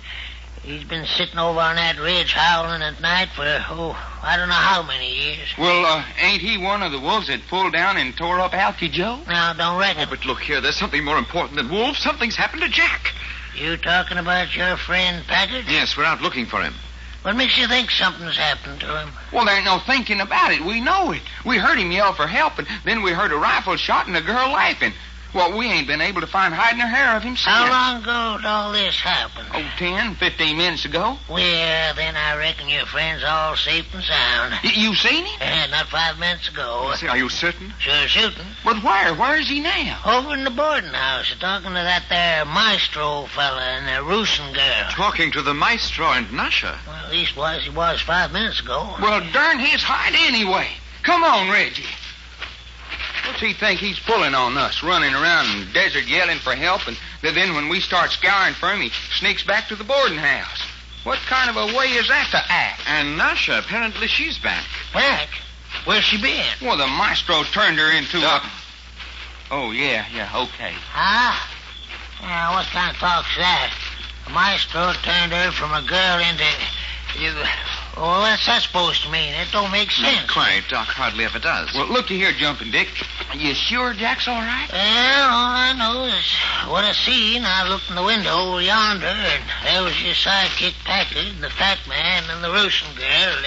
He's been sitting over on that ridge howling at night for, I don't know how many years. Well, ain't he one of the wolves that pulled down and tore up Alky Joe? Now, don't reckon. Oh, but look here, there's something more important than wolves. Something's happened to Jack. You talking about your friend Packard? Yes, we're out looking for him. What makes you think something's happened to him? Well, there ain't no thinking about it. We know it. We heard him yell for help, and then we heard a rifle shot and a girl laughing. Well, we ain't been able to find hide nor hair of him since. How long ago did all this happen? 10, 15 minutes ago. Well, then I reckon your friend's all safe and sound. You seen him? Not 5 minutes ago. Are you certain? Sure shooting. But where? Where is he now? Over in the boarding house, talking to that there maestro fella and the roosing girl. Talking to the maestro and Nasha. Well, leastwise he was 5 minutes ago. Well, darn his hide anyway. Come on, Reggie. What's he think he's pulling on us, running around in the desert yelling for help, and then when we start scouring for him, he sneaks back to the boarding house? What kind of a way is that to act? And Nasha, apparently she's back. Back? Where's she been? Well, the maestro turned her into a... Oh, yeah, okay. Huh? Yeah, what kind of talk's that? The maestro turned her from a girl into... Well, what's that supposed to mean? It don't make sense. Not quite. Doc hardly ever does. Well, looky here, Jumping Dick. You sure Jack's all right? Well, all I know is what I seen. I looked in the window over yonder, and there was your sidekick Packard, the fat man, and the roosting girl.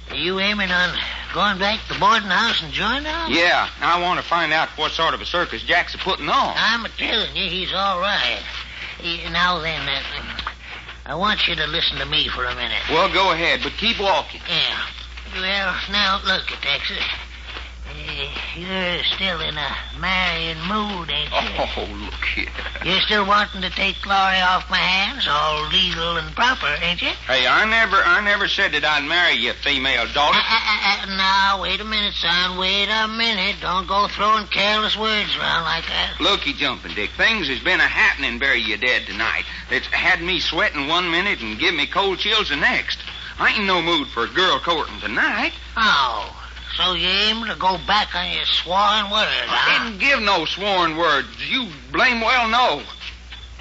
Are you aiming on going back to the boarding house and joining them? Yeah, I want to find out what sort of a circus Jack's putting on. I'm telling you, he's all right. Now then, I want you to listen to me for a minute. Well, go ahead, but keep walking. Yeah. Well, now, look, Texas. You're still in a marrying mood, ain't you? Oh, look here. You're still wanting to take Laurie off my hands, all legal and proper, ain't you? Hey, I never said that I'd marry you, female daughter. Now, wait a minute, son. Wait a minute. Don't go throwing careless words around like that. Looky, Jumping Dick, things has been a-happening Bury Your Dead tonight. It's had me sweating 1 minute and give me cold chills the next. I ain't in no mood for a girl courting tonight. Oh, so you aim to go back on your sworn word, huh? I didn't give no sworn words. You blame well know.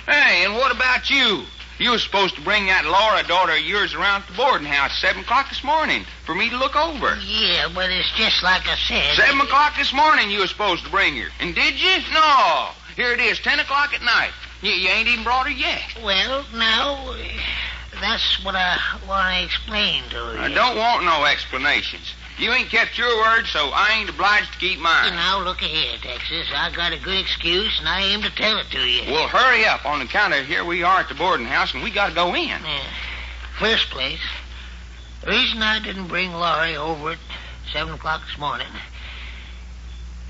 Hey, and what about you? You were supposed to bring that Laura daughter of yours around to the boarding house 7 o'clock this morning for me to look over. Yeah, but it's just like I said. 7 o'clock this morning you were supposed to bring her. And did you? No. Here it is, 10 o'clock at night. You ain't even brought her yet. Well, now, that's what I want to explain to you. I don't want no explanations. You ain't kept your word, so I ain't obliged to keep mine. Now, look here, Texas. I got a good excuse, and I aim to tell it to you. Well, hurry up on account of here we are at the boarding house, and we got to go in. First place, the reason I didn't bring Laurie over at 7 o'clock this morning,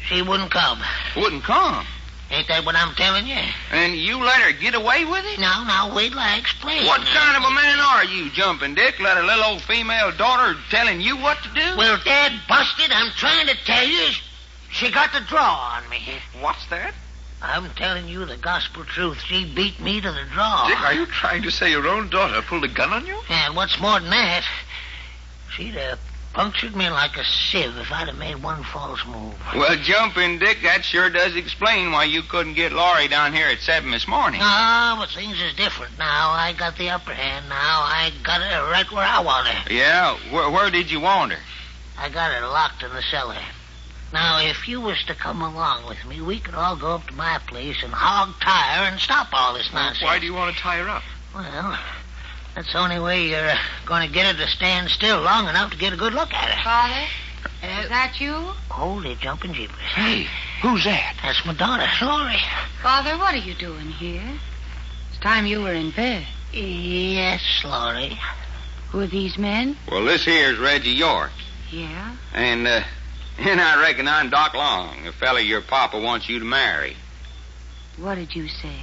she wouldn't come. Wouldn't come? Ain't that what I'm telling you? And you let her get away with it? Now, wait till I explain. What kind of a man are you, Jumping Dick? Let a little old female daughter telling you what to do? Well, Dad busted. I'm trying to tell you, she got the draw on me. What's that? I'm telling you the gospel truth. She beat me to the draw. Dick, are you trying to say your own daughter pulled a gun on you? And what's more than that, she'd have punctured me like a sieve if I'd have made one false move. Well, Jumping Dick, that sure does explain why you couldn't get Laurie down here at 7 this morning. No, but things is different now. I got the upper hand now. I got her right where I want her. Yeah? Where did you want her? I got her locked in the cellar. Now, if you was to come along with me, we could all go up to my place and hog tie her and stop all this nonsense. Why do you want to tie her up? Well, that's the only way you're going to get her to stand still long enough to get a good look at her. Father, is that you? Holy jumping jeepers. Hey, who's that? That's my daughter, Laurie. Father, what are you doing here? It's time you were in bed. Yes, Laurie. Who are these men? Well, this here's Reggie York. Yeah? And I reckon I'm Doc Long, the fella your papa wants you to marry. What did you say?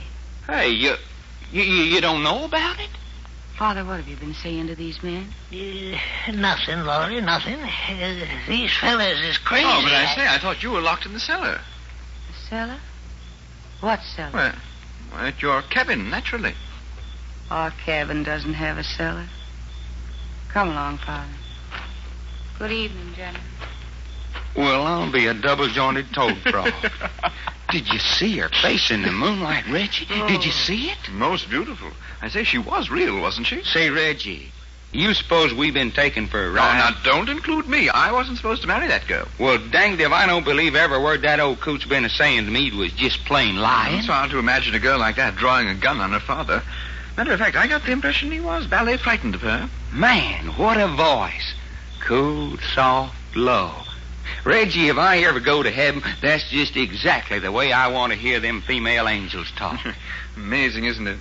Hey, you don't know about it? Father, what have you been saying to these men? Nothing, Laurie, nothing. These fellas is crazy. Oh, but I thought you were locked in the cellar. The cellar? What cellar? Well, at your cabin, naturally. Our cabin doesn't have a cellar. Come along, Father. Good evening, gentlemen. Well, I'll be a double-jointed toad frog. Did you see her face in the moonlight, Reggie? Did you see it? Most beautiful. I say, she was real, wasn't she? Say, Reggie, you suppose we've been taken for a Oh, ride? now, don't include me. I wasn't supposed to marry that girl. Well, danged if I don't believe every word that old coot's been a-saying to me was just plain lying. It's hard to imagine a girl like that drawing a gun on her father. Matter of fact, I got the impression he was ballet frightened of her. Man, what a voice. Cool, soft, low. Reggie, if I ever go to heaven, that's just exactly the way I want to hear them female angels talk. Amazing, isn't it?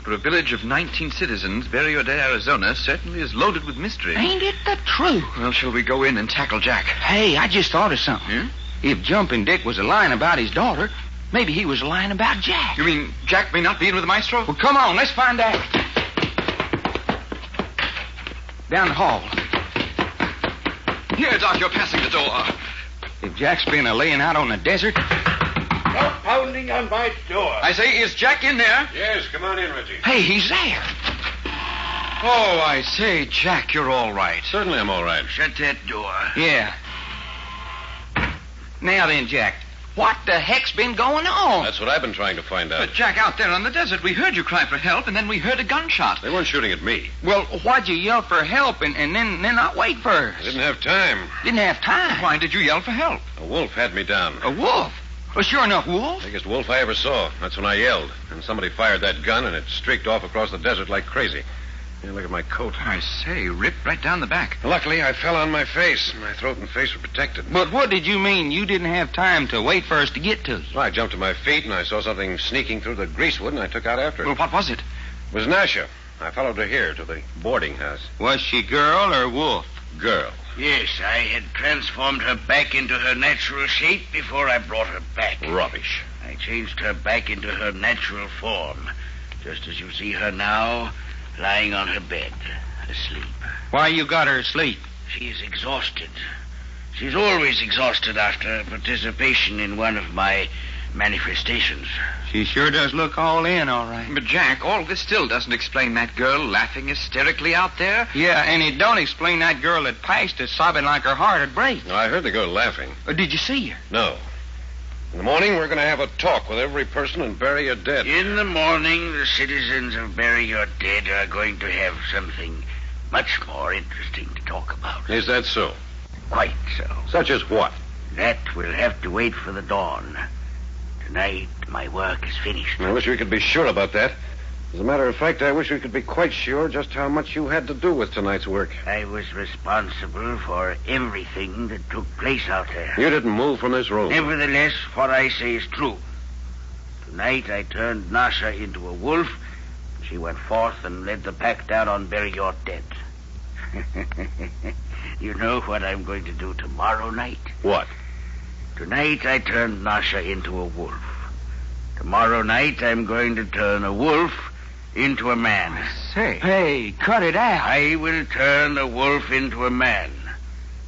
For a village of 19 citizens, Barrio de Arizona certainly is loaded with mystery. Ain't it the truth? Well, shall we go in and tackle Jack? Hey, I just thought of something. Yeah? If Jumping Dick was lying about his daughter, maybe he was lying about Jack. You mean Jack may not be in with the maestro? Well, come on, let's find out. Down the hall. Here, Doc, you're passing the door. If Jack's been laying out on the desert... Stop pounding on my door. I say, is Jack in there? Yes, come on in, Reggie. Hey, he's there. Oh, I say, Jack, you're all right. Certainly I'm all right. Shut that door. Yeah. Now then, Jack, what the heck's been going on? That's what I've been trying to find out. But, Jack, out there on the desert, we heard you cry for help, and then we heard a gunshot. They weren't shooting at me. Well, why'd you yell for help and then not wait first? I didn't have time. Didn't have time. Why did you yell for help? A wolf had me down. A wolf? Well, sure enough, wolf. Biggest wolf I ever saw. That's when I yelled. And somebody fired that gun, and it streaked off across the desert like crazy. Yeah, look at my coat. I say, ripped right down the back. Luckily, I fell on my face. My throat and face were protected. But what did you mean you didn't have time to wait for us to get to you? Well, I jumped to my feet, and I saw something sneaking through the greasewood, and I took out after it. Well, what was it? It was Nasha. I followed her here to the boarding house. Was she girl or wolf? Girl. Yes, I had transformed her back into her natural shape before I brought her back. Rubbish. I changed her back into her natural form, just as you see her now, lying on her bed, asleep. Why you got her asleep? She is exhausted. She's always exhausted after participation in one of my manifestations. She sure does look all in, all right. But, Jack, all this still doesn't explain that girl laughing hysterically out there. Yeah, and it don't explain that girl that passed us sobbing like her heart would break. No, I heard the girl laughing. Did you see her? No. In the morning, we're going to have a talk with every person and bury your dead. In the morning, the citizens of Bury Your Dead are going to have something much more interesting to talk about. Is that so? Quite so. Such as what? That will have to wait for the dawn. Tonight, my work is finished. I wish we could be sure about that. As a matter of fact, I wish we could be quite sure just how much you had to do with tonight's work. I was responsible for everything that took place out there. You didn't move from this room. Nevertheless, what I say is true. Tonight, I turned Nasha into a wolf. She went forth and led the pack down on Bury Your Dead. You know what I'm going to do tomorrow night? What? Tonight, I turned Nasha into a wolf. Tomorrow night, I'm going to turn a wolf into a man. Say. Hey, cut it out. I will turn a wolf into a man.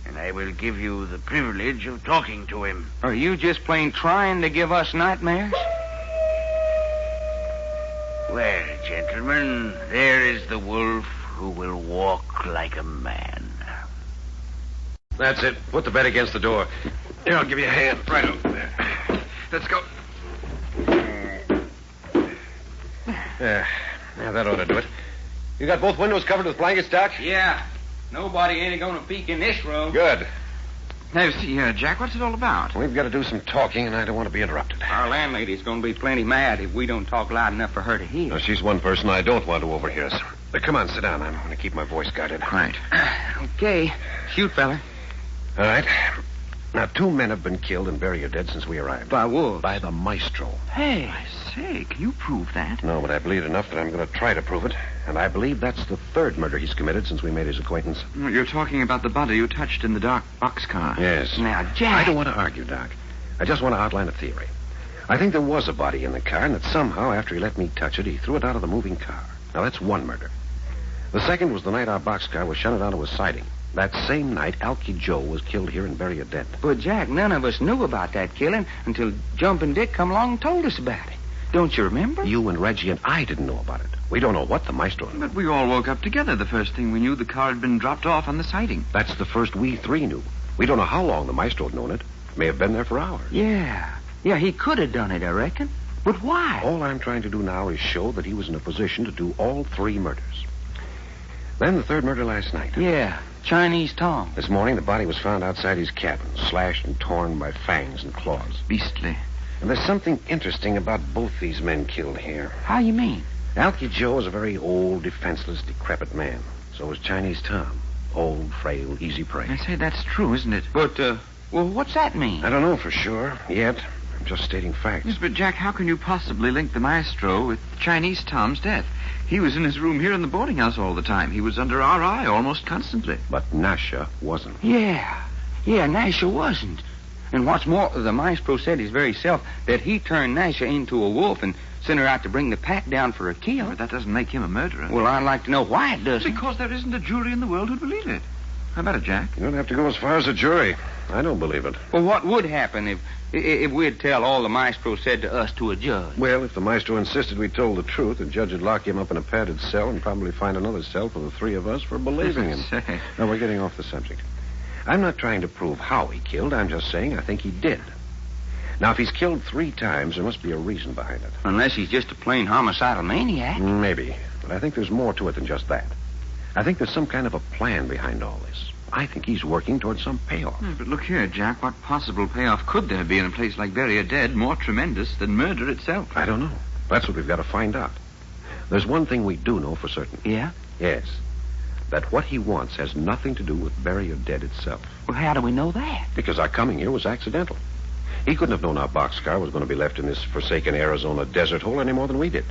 And I will give you the privilege of talking to him. Are you just plain trying to give us nightmares? Well, gentlemen, there is the wolf who will walk like a man. That's it. Put the bed against the door. Here, I'll give you a hand. Right over there. Let's go. Now, that ought to do it. You got both windows covered with blankets, Doc? Yeah. Nobody ain't gonna peek in this room. Good. Now, see, Jack, what's it all about? We've got to do some talking, and I don't want to be interrupted. Our landlady's gonna be plenty mad if we don't talk loud enough for her to hear. Now, she's one person I don't want to overhear us. But come on, sit down. I'm going to keep my voice guarded. Right. Okay. Shoot, feller. All right. Now, 2 men have been killed and Bury Your Dead since we arrived. By wolves? By the maestro. Hey. I say, can you prove that? No, but I believe enough that I'm going to try to prove it. And I believe that's the third murder he's committed since we made his acquaintance. You're talking about the body you touched in the dark boxcar. Yes. Now, Jack. I don't want to argue, Doc. I just want to outline a theory. I think there was a body in the car, and that somehow, after he let me touch it, he threw it out of the moving car. Now, that's one murder. The second was the night our boxcar was shunted onto a siding. That same night, Alky Joe was killed here in Bury Your Dead. But, Jack, none of us knew about that killing until Jumpin' Dick come along and told us about it. Don't you remember? You and Reggie and I didn't know about it. We don't know what the maestro knew. But we all woke up together the first thing we knew the car had been dropped off on the siding. That's the first we three knew. We don't know how long the maestro had known it. May have been there for hours. Yeah, he could have done it, I reckon. But why? All I'm trying to do now is show that he was in a position to do all 3 murders. Then the third murder last night. Yeah, Chinese Tom. This morning, the body was found outside his cabin, slashed and torn by fangs and claws. Beastly. And there's something interesting about both these men killed here. How you mean? Alky Joe is a very old, defenseless, decrepit man. So is Chinese Tom. Old, frail, easy prey. I say, that's true, isn't it? But, well, what's that mean? I don't know for sure, yet. I'm just stating facts. Yes, but, Jack, how can you possibly link the maestro with Chinese Tom's death? He was in his room here in the boarding house all the time. He was under our eye almost constantly. But Nasha wasn't. Yeah, Nasha wasn't. And what's more, the maestro said his very self that he turned Nasha into a wolf and sent her out to bring the pack down for a kill. But that doesn't make him a murderer. Well, I'd like to know why it doesn't. Because there isn't a jury in the world who'd believe it. How about it, Jack? You don't have to go as far as a jury. I don't believe it. Well, what would happen if we'd tell all the maestro said to us to a judge? Well, if the maestro insisted we told the truth, the judge would lock him up in a padded cell and probably find another cell for the 3 of us for believing him. Say. Now, we're getting off the subject. I'm not trying to prove how he killed. I'm just saying I think he did. Now, if he's killed 3 times, there must be a reason behind it. Unless he's just a plain homicidal maniac. Maybe. But I think there's more to it than just that. I think there's some kind of a plan behind all this. I think he's working towards some payoff. But look here, Jack. What possible payoff could there be in a place like Bury Your Dead more tremendous than murder itself? I don't know. That's what we've got to find out. There's one thing we do know for certain. Yeah? Yes. That what he wants has nothing to do with Bury Your Dead itself. Well, how do we know that? Because our coming here was accidental. He couldn't have known our boxcar was going to be left in this forsaken Arizona desert hole any more than we did.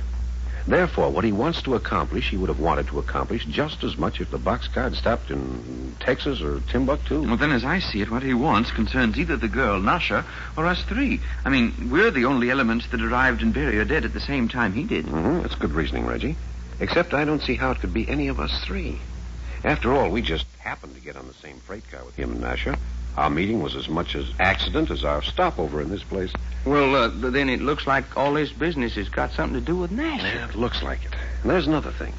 Therefore, what he wants to accomplish, he would have wanted to accomplish just as much if the boxcar had stopped in Texas or Timbuktu. Well, then, as I see it, what he wants concerns either the girl, Nasha, or us 3. I mean, we're the only elements that arrived in Bury Your Dead at the same time he did. Mm-hmm. That's good reasoning, Reggie. Except I don't see how it could be any of us 3. After all, we just happened to get on the same freight car with him and Nasha. Our meeting was as much as accident as our stopover in this place. Well, then it looks like all this business has got something to do with Nasha. Yeah, it looks like it. And there's another thing.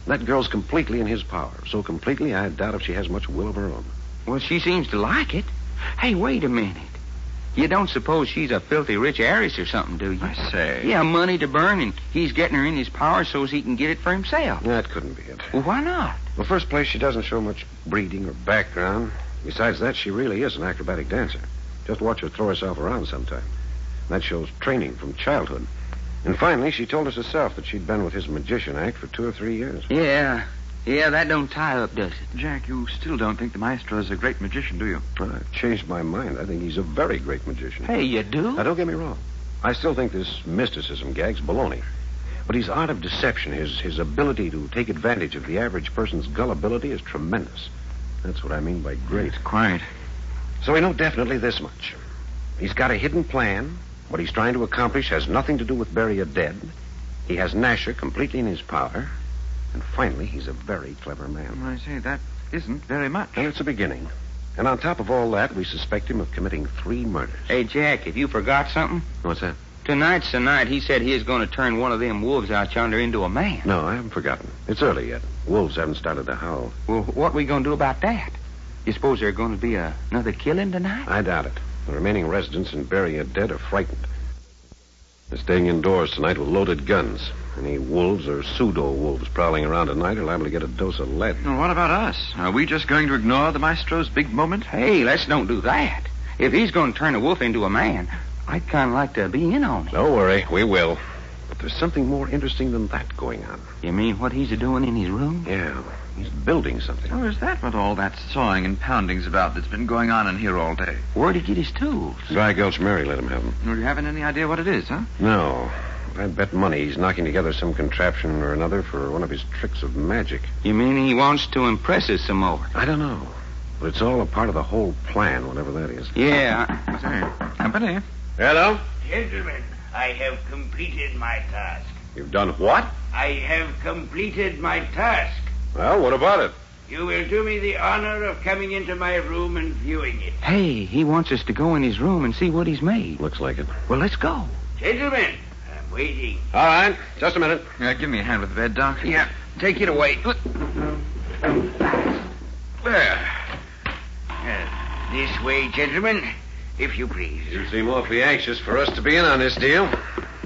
That girl's completely in his power. So completely, I doubt if she has much will of her own. Well, she seems to like it. Hey, wait a minute. You don't suppose she's a filthy rich heiress or something, do you? I say. Yeah, money to burn, and he's getting her in his power so's he can get it for himself. That couldn't be it. Well, why not? Well, first place, she doesn't show much breeding or background. Besides that, she really is an acrobatic dancer. Just watch her throw herself around sometime. That shows training from childhood. And finally, she told us herself that she'd been with his magician act for 2 or 3 years. Yeah, that don't tie up, does it? Jack, you still don't think the maestro is a great magician, do you? Well, I've changed my mind. I think he's a very great magician. Hey, you do? Now, don't get me wrong. I still think this mysticism gag's baloney. But his art of deception, his ability to take advantage of the average person's gullibility is tremendous. That's what I mean by great. Quite. So we know definitely this much. He's got a hidden plan. What he's trying to accomplish has nothing to do with bury a dead. He has Nasher completely in his power. And finally, he's a very clever man. I say, that isn't very much. And it's a beginning. And on top of all that, we suspect him of committing 3 murders. Hey, Jack, have you forgot something? What's that? Tonight's the night he said he is going to turn one of them wolves out yonder into a man. No, I haven't forgotten. It's early yet. Wolves haven't started to howl. Well, what are we going to do about that? You suppose there's going to be another killing tonight? I doubt it. The remaining residents in Bury a Dead are frightened. They're staying indoors tonight with loaded guns. Any wolves or pseudo-wolves prowling around tonight are liable to get a dose of lead. Well, what about us? Are we just going to ignore the maestro's big moment? Hey, let's don't do that. If he's going to turn a wolf into a man, I'd kind of like to be in on it. Don't worry, we will. But there's something more interesting than that going on. You mean what he's doing in his room? Yeah, he's building something. Oh, is that what all that sawing and pounding's about that's been going on in here all day? Where'd he get his tools? Dry Gulch Mary let him have them. Well, you haven't any idea what it is, huh? No. I'd bet money he's knocking together some contraption or another for one of his tricks of magic. You mean he wants to impress us some more? I don't know. But it's all a part of the whole plan, whatever that is. Yeah. Say, company. Hello? Gentlemen, I have completed my task. You've done what? I have completed my task. Well, what about it? You will do me the honor of coming into my room and viewing it. Hey, he wants us to go in his room and see what he's made. Looks like it. Well, let's go. Gentlemen, I'm waiting. All right. Just a minute. Give me a hand with the bed, Doc. Yeah, take it away. There. This way, gentlemen, if you please. You seem awfully anxious for us to be in on this deal.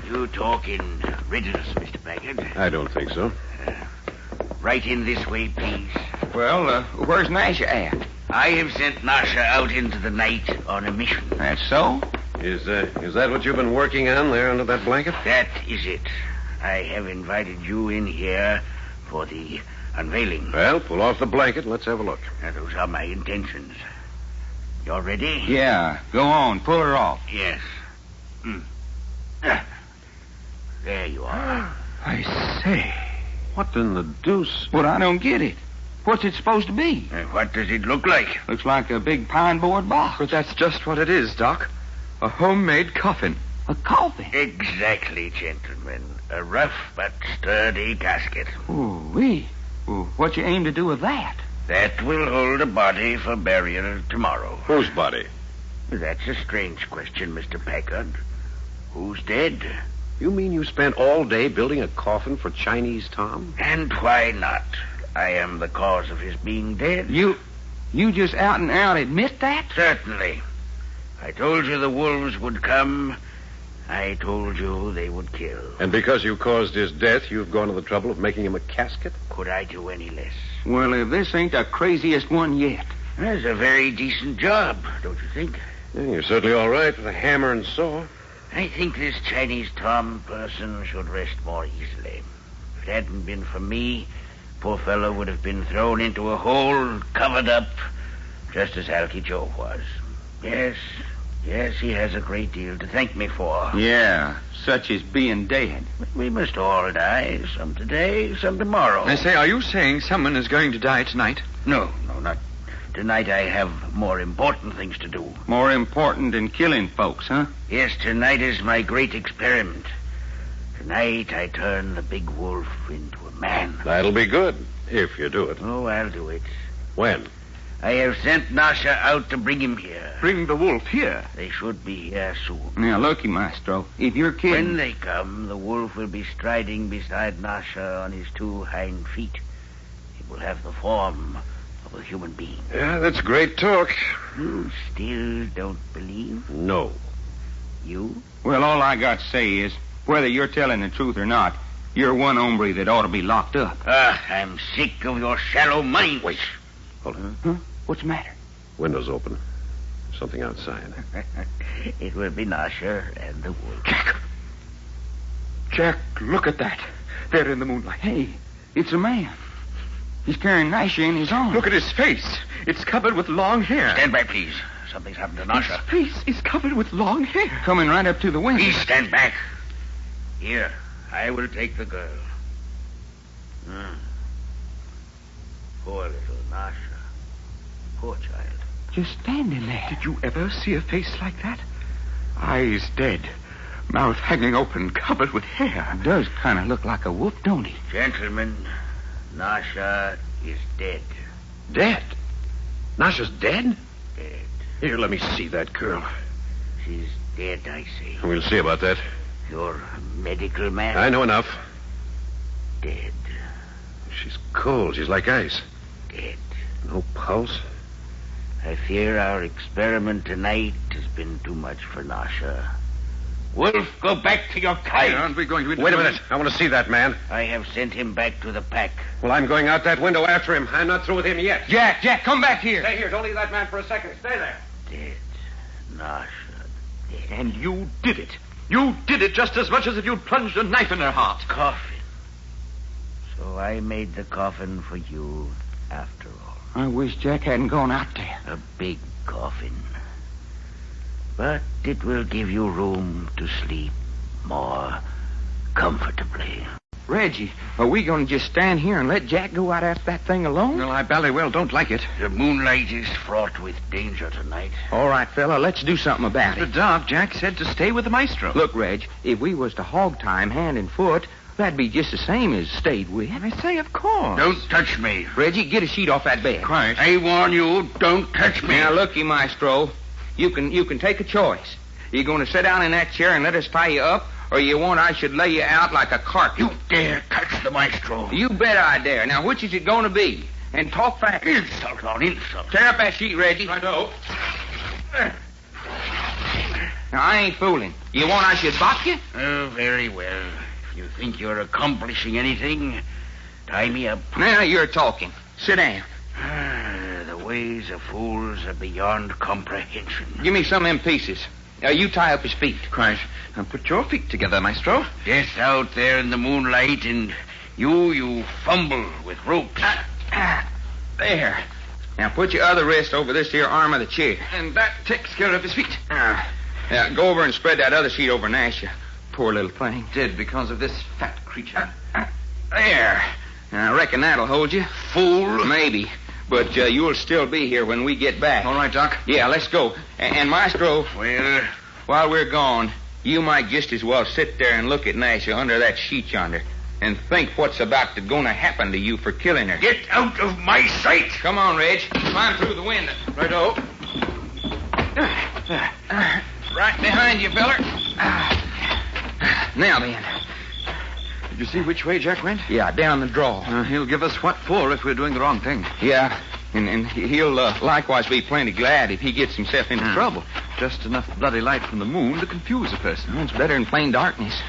You talk in riddles, Mr. Packard. I don't think so. Right in this way, please. Well, where's Nasha at? I have sent Nasha out into the night on a mission. That's so? Is that what you've been working on there under that blanket? That is it. I have invited you in here for the unveiling. Well, pull off the blanket and let's have a look. Now, those are my intentions. You're ready? Yeah, go on, pull her off. Yes. There you are. I say. What in the deuce? Well, I don't get it. What's it supposed to be? What does it look like? Looks like a big pine board box. But that's just what it is, Doc. A homemade coffin. A coffin? Exactly, gentlemen. A rough but sturdy casket. Ooh-wee. Well, what you aim to do with that? That will hold a body for burial tomorrow. Whose body? That's a strange question, Mr. Packard. Who's dead? You mean you spent all day building a coffin for Chinese Tom? And why not? I am the cause of his being dead. You just out and out admit that? Certainly. I told you the wolves would come. I told you they would kill. And because you caused his death, you've gone to the trouble of making him a casket? Could I do any less? Well, if this ain't the craziest one yet. That's a very decent job, don't you think? Yeah, you're certainly all right with a hammer and saw. I think this Chinese Tom person should rest more easily. If it hadn't been for me, poor fellow would have been thrown into a hole, covered up, just as Alky Joe was. Yes, he has a great deal to thank me for. Yeah, such as being dead. But we must all die, some today, some tomorrow. I say, are you saying someone is going to die tonight? No, not tonight. I have more important things to do. More important than killing folks, huh? Yes, tonight is my great experiment. Tonight I turn the big wolf into a man. That'll be good, if you do it. Oh, I'll do it. When? I have sent Nasha out to bring him here. Bring the wolf here? They should be here soon. Now, looky, Maestro, if you're kidding... When they come, the wolf will be striding beside Nasha on his 2 hind feet. He will have the form of of a human being. Yeah, that's great talk. You still don't believe? No. You? Well, all I got to say is, whether you're telling the truth or not, you're one hombre that ought to be locked up. I'm sick of your shallow money. Wait. Hold on. Huh? What's the matter? Window's open. Something outside. It will be Nasha and the wolf. Jack, look at that. There in the moonlight. Hey, it's a man. He's carrying Nasha in his arms. Look at his face. It's covered with long hair. Stand back, please. Something's happened to Nasha. His face is covered with long hair. Coming right up to the window. Please stand back. Here, I will take the girl. Poor little Nasha. Poor child. Just standing there. Did you ever see a face like that? Eyes dead. Mouth hanging open, covered with hair. Does kind of look like a wolf, don't he? Gentlemen, Nasha is dead. Dead? Nasha's dead? Dead. Here, let me see that girl. She's dead, I say. We'll see about that. You're a medical man. I know enough. Dead. She's cold. She's like ice. Dead. No pulse. I fear our experiment tonight has been too much for Nasha. Wolf, go back to your kite. Aren't we going to... Wait a minute. I want to see that man. I have sent him back to the pack. Well, I'm going out that window after him. I'm not through with him yet. Jack, come back here. Stay here. Don't leave that man for a second. Stay there. Dead. Nasha, dead. And you did it. You did it just as much as if you'd plunged a knife in her heart. Coffin. So I made the coffin for you after all. I wish Jack hadn't gone out there. A big coffin. But it will give you room to sleep more comfortably. Reggie, are we going to just stand here and let Jack go out after that thing alone? Well, I bally well don't like it. The moonlight is fraught with danger tonight. All right, fella, let's do something about The it. dark, Jack said to stay with the maestro. Look, Reg, if we was to hog time hand and foot, that'd be just the same as stayed with. I say, of course. Don't touch me. Reggie, get a sheet off that bed. Quiet. I warn you, don't touch me. Now, looky, Maestro. You can take a choice. You going to sit down in that chair and let us tie you up, or you want I should lay you out like a carcass? You dare touch the maestro. You bet I dare. Now, which is it going to be? And talk fast. Insult on insult. Tear up that sheet, Reggie. Righto. Now, I ain't fooling. You want I should box you? Oh, very well. If you think you're accomplishing anything, tie me up. Now you're talking. Sit down. The ways of fools are beyond comprehension. Give me some of them pieces. You tie up his feet. Quiet. Now put your feet together, maestro. Yes, out there in the moonlight, and you fumble with ropes. There. Now put your other wrist over this here arm of the chair. And that takes care of his feet. Now, go over and spread that other sheet over Nasha. Poor little thing. Dead because of this fat creature. There. Now, I reckon that'll hold you. Fool. Maybe. But you'll still be here when we get back. All right, Doc. Yeah, let's go. And Maestro, Well, while we're gone, you might just as well sit there and look at Nasha under that sheet yonder and think what's about to going to happen to you for killing her. get out of my sight. Come on, Reg. Climb through the window. Righto. Right behind you, feller. Now then. Did you see which way Jack went? Yeah, down the draw. He'll give us what for if we're doing the wrong thing. Yeah, and he'll likewise be plenty glad if he gets himself into trouble. Just enough bloody light from the moon to confuse a person. It's better than plain darkness.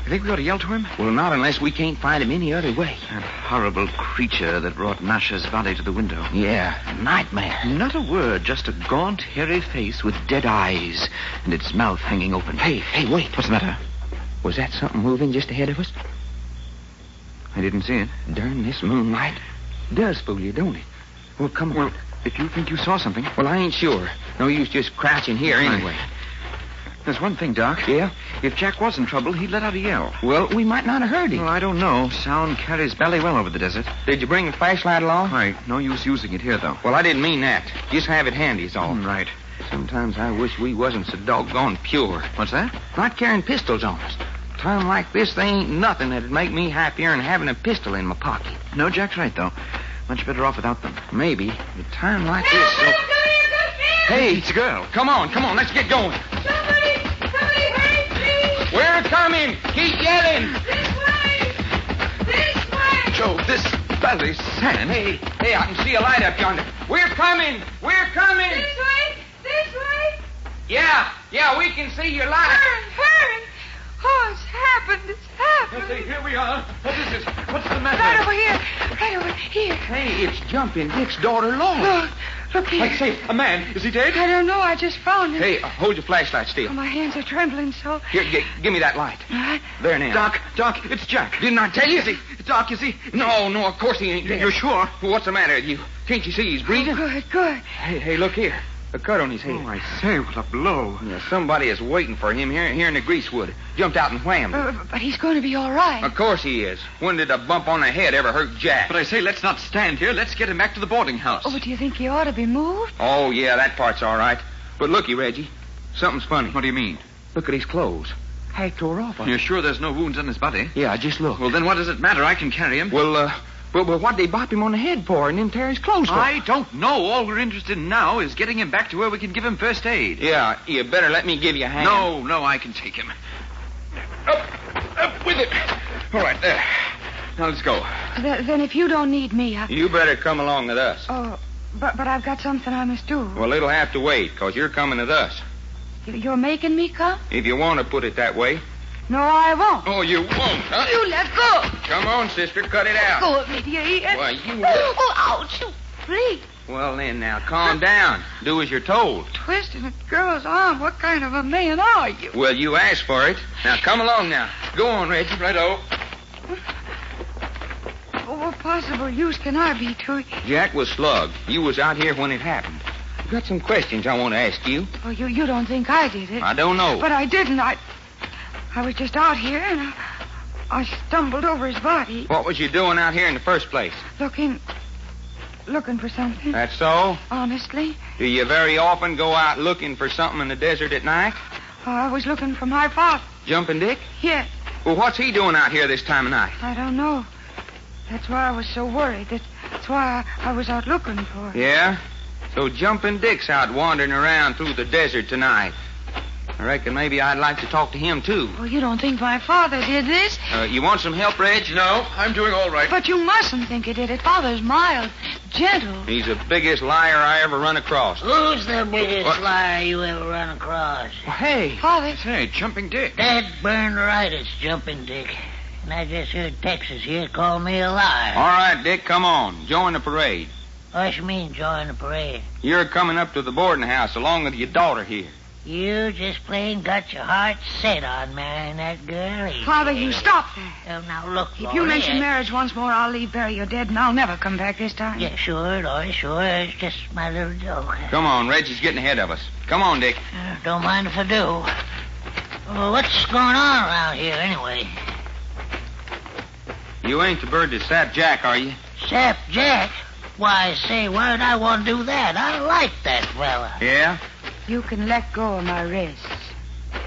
You think we ought to yell to him? Well, not unless we can't find him any other way. That horrible creature that brought Nasha's body to the window. Yeah, a nightmare. Not a word, just a gaunt, hairy face with dead eyes and its mouth hanging open. Hey, wait. What's the matter? Was that something moving just ahead of us? I didn't see it. Darn this moonlight. Does fool you, don't it? Well, come on. Well, if you think you saw something... Well, I ain't sure. No use just crouching here anyway. There's one thing, Doc. Yeah? If Jack was in trouble, he'd let out a yell. Well, we might not have heard him. Well, I don't know. Sound carries bally well over the desert. Did you bring a flashlight along? Right. No use using it here, though. Well, I didn't mean that. Just have it handy is all. Right. Sometimes I wish we wasn't so doggone pure. What's that? Not carrying pistols on us. Time like this, there ain't nothing that'd make me happier than having a pistol in my pocket. No, Jack's right, though. Much better off without them. Maybe. But time like this... Hey, it's a girl. Come on, let's get going. Somebody hurry, please! We're coming. Keep yelling. This way! Joe, this Well, there's sand. Hey, I can see a light up yonder. We're coming. We're coming. This way. This way. Yeah, we can see your light. Hurry. Oh, it's happened. It's happened. Let's see, here we are. What is it? What's the matter? Right over here. Right over here. Hey, it's Jumping Dick's daughter, Laura. Look here. I say, a man. Is he dead? I don't know. I just found him. Hey, hold your flashlight still. Oh, my hands are trembling so. Here, give me that light. What? There now. Doc, it's Jack. Didn't I tell you? Is he? Doc, is he? No, of course he ain't dead. You're sure? What's the matter with you? Can't you see he's breathing? Oh, good. Hey, look here. A cut on his head. Oh, I say, what a blow. Yeah, somebody is waiting for him here in the greasewood. Jumped out and whammed him. But he's going to be all right. Of course he is. When did a bump on the head ever hurt Jack? But I say, let's not stand here. Let's get him back to the boarding house. Oh, but do you think he ought to be moved? Oh, yeah, that part's all right. But looky, Reggie, something's funny. What do you mean? Look at his clothes. Hank tore off on You're him. sure there's no wounds on his body? Yeah, just look. Well, then what does it matter? I can carry him. Well, what'd they bop him on the head for and then tear his clothes for? I don't know. All we're interested in now is getting him back to where we can give him first aid. Yeah, you better let me give you a hand. No, I can take him. Up with it. All right, there. Now let's go. Then if you don't need me, You better come along with us. Oh, but I've got something I must do. Well, it'll have to wait, because you're coming with us. You're making me come? If you want to put it that way. No, I won't. Oh, you won't, huh? You let go. Come on, sister, cut it out. Go of me, dear. Why, you... Oh, ouch. Please. Well, then, now, calm down. Do as you're told. Twisting a girl's arm. What kind of a man are you? Well, you asked for it. Now, come along now. Go on, Reggie. Righto. Oh, what possible use can I be to you? Jack was slugged. You was out here when it happened. I've got some questions I want to ask you. Oh, you don't think I did it? I don't know. But I didn't. I was just out here, and I stumbled over his body. What was you doing out here in the first place? Looking for something. That's so? Honestly. Do you very often go out looking for something in the desert at night? I was looking for my father. Jumping Dick? Yes. Well, what's he doing out here this time of night? I don't know. That's why I was so worried. That's why I was out looking for him. Yeah? So Jumping Dick's out wandering around through the desert tonight. I reckon maybe I'd like to talk to him, too. Well, you don't think my father did this? You want some help, Reg? No, I'm doing all right. But you mustn't think he did it. Father's mild, gentle. He's the biggest liar I ever run across. Who's the biggest liar you ever run across? Well, hey. Father. Say, Jumping Dick. Dead burned right, it's Jumping Dick. And I just heard Texas here call me a liar. All right, Dick, come on. Join the parade. What you mean, join the parade? You're coming up to the boarding house along with your daughter here. You just plain got your heart set on marrying that girl. Father, you stop that. Oh, now look, If you mention marriage once more, I'll leave, bury your dead, and I'll never come back this time. Yeah, sure, Laurie, sure. It's just my little joke. Come on, Reggie's getting ahead of us. Come on, Dick. Don't mind if I do. Well, what's going on around here, anyway? You ain't the bird that sapped Jack, are you? Sap Jack? Why, say, why would I want to do that? I like that fella. Yeah? You can let go of my wrists.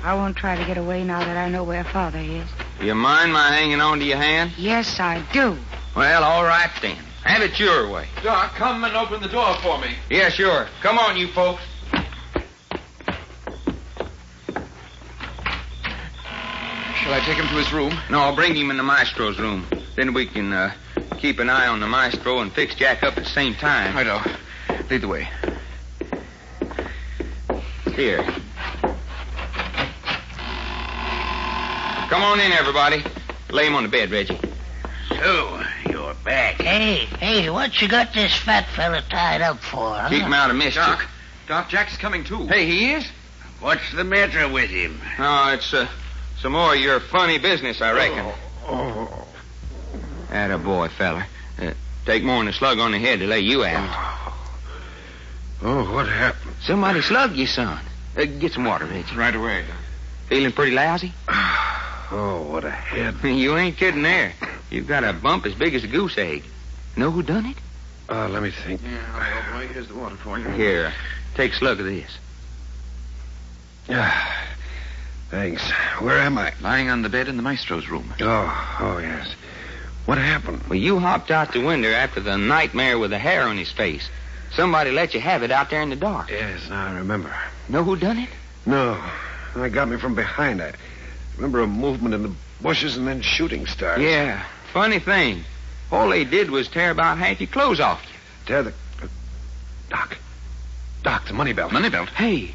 I won't try to get away now that I know where Father is. You mind my hanging on to your hand? Yes, I do. Well, all right then. Have it your way. Doc, come and open the door for me. Yeah, sure. Come on, you folks. Shall I take him to his room? No, I'll bring him in the maestro's room. Then we can keep an eye on the maestro and fix Jack up at the same time. Righto. Lead the way. Here. Come on in, everybody. Lay him on the bed, Reggie. So, you're back. Hey, what you got this fat fella tied up for, huh? Keep him out of mischief. Doc, Jack's coming too. Hey, he is? What's the matter with him? Oh, it's some more of your funny business, I reckon. Oh. Atta boy, feller. Take more than a slug on the head to lay you out. Oh, what happened? Somebody slugged you, son. Get some water, Reggie. Right away. Feeling pretty lousy? Oh, what a head. You ain't kidding there. You've got a bump as big as a goose egg. Know who done it? Let me think. Yeah, all right. Here's the water for you. Here, take a slug of this. Thanks. Where am I? Lying on the bed in the maestro's room. Oh, yes. What happened? Well, you hopped out the window after the nightmare with the hair on his face. Somebody let you have it out there in the dark. Yes, now I remember. Know who done it? No. They got me from behind. I remember a movement in the bushes and then shooting started. Yeah. Funny thing. All they did was tear about half your clothes off you. Tear the... Doc, the money belt. Money belt? Hey,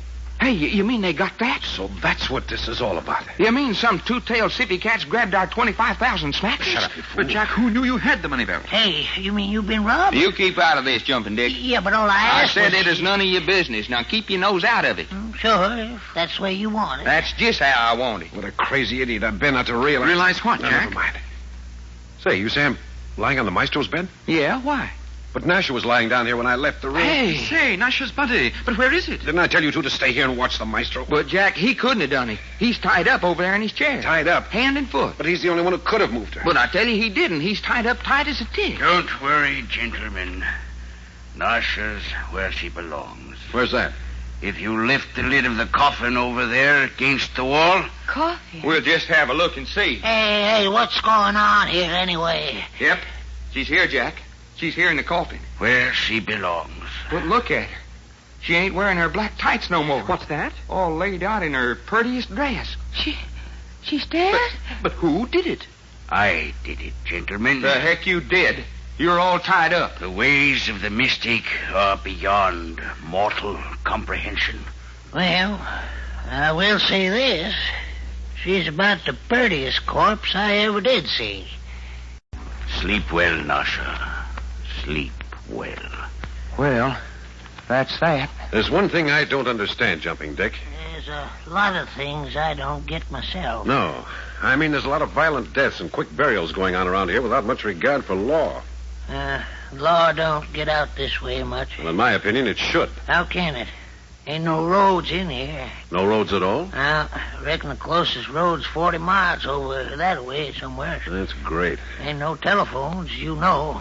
you mean they got that? So that's what this is all about. You mean some two-tailed sippy cats grabbed our 25,000 smackers? Shut up, you fool. But, Jack, who knew you had the money belt? Hey, you mean you've been robbed? You keep out of this, Jumping Dick. Yeah, but all I I asked said was... it is none of your business. Now keep your nose out of it. Sure, if that's the way you want it. That's just how I want it. What a crazy idiot I've been not to realize. Realize what, No, Jack? never mind. Say, you say I'm lying on the maestro's bed? Yeah, why? But Nasha was lying down here when I left the room. Hey, say, Nasha's body. But where is it? Didn't I tell you two to stay here and watch the maestro? But, Jack, he couldn't have done it. He's tied up over there in his chair. Tied up? Hand and foot. But he's the only one who could have moved her. But I tell you, he didn't. He's tied up tight as a tick. Don't worry, gentlemen. Nasha's where she belongs. Where's that? If you lift the lid of the coffin over there against the wall... Coffee? We'll just have a look and see. Hey, what's going on here anyway? Yep. She's here, Jack. She's here in the coffin. Where she belongs. But look at her. She ain't wearing her black tights no more. What's that? All laid out in her prettiest dress. She's dead? But who did it? I did it, gentlemen. The heck you did. You're all tied up. The ways of the mystic are beyond mortal comprehension. Well, I will say this. She's about the prettiest corpse I ever did see. Sleep well, Nasha. Sleep well. Well, that's that. There's one thing I don't understand, Jumping Dick. There's a lot of things I don't get myself. No. I mean, there's a lot of violent deaths and quick burials going on around here without much regard for law. Law don't get out this way much. Well, in my opinion, it should. How can it? Ain't no roads in here. No roads at all? I reckon the closest road's 40 miles over that way somewhere. That's great. Ain't no telephones, you know.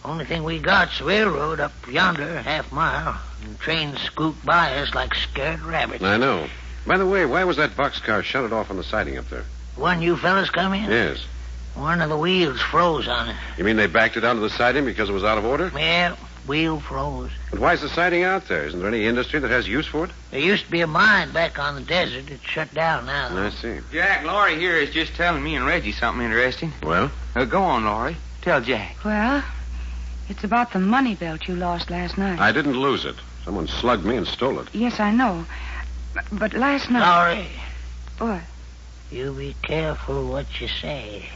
Only thing we got's the railroad up yonder, half mile. And trains scoot by us like scared rabbits. I know. By the way, why was that boxcar shunted off on the siding up there? One you fellas come in? Yes. One of the wheels froze on it. You mean they backed it onto the siding because it was out of order? Yeah, wheel froze. But why's the siding out there? Isn't there any industry that has use for it? There used to be a mine back on the desert. It's shut down now, though. I see. Jack, Laurie here is just telling me and Reggie something interesting. Well? Go on, Laurie. Tell Jack. Well, it's about the money belt you lost last night. I didn't lose it. Someone slugged me and stole it. Yes, I know. But last night... Laurie, What? you be careful what you say.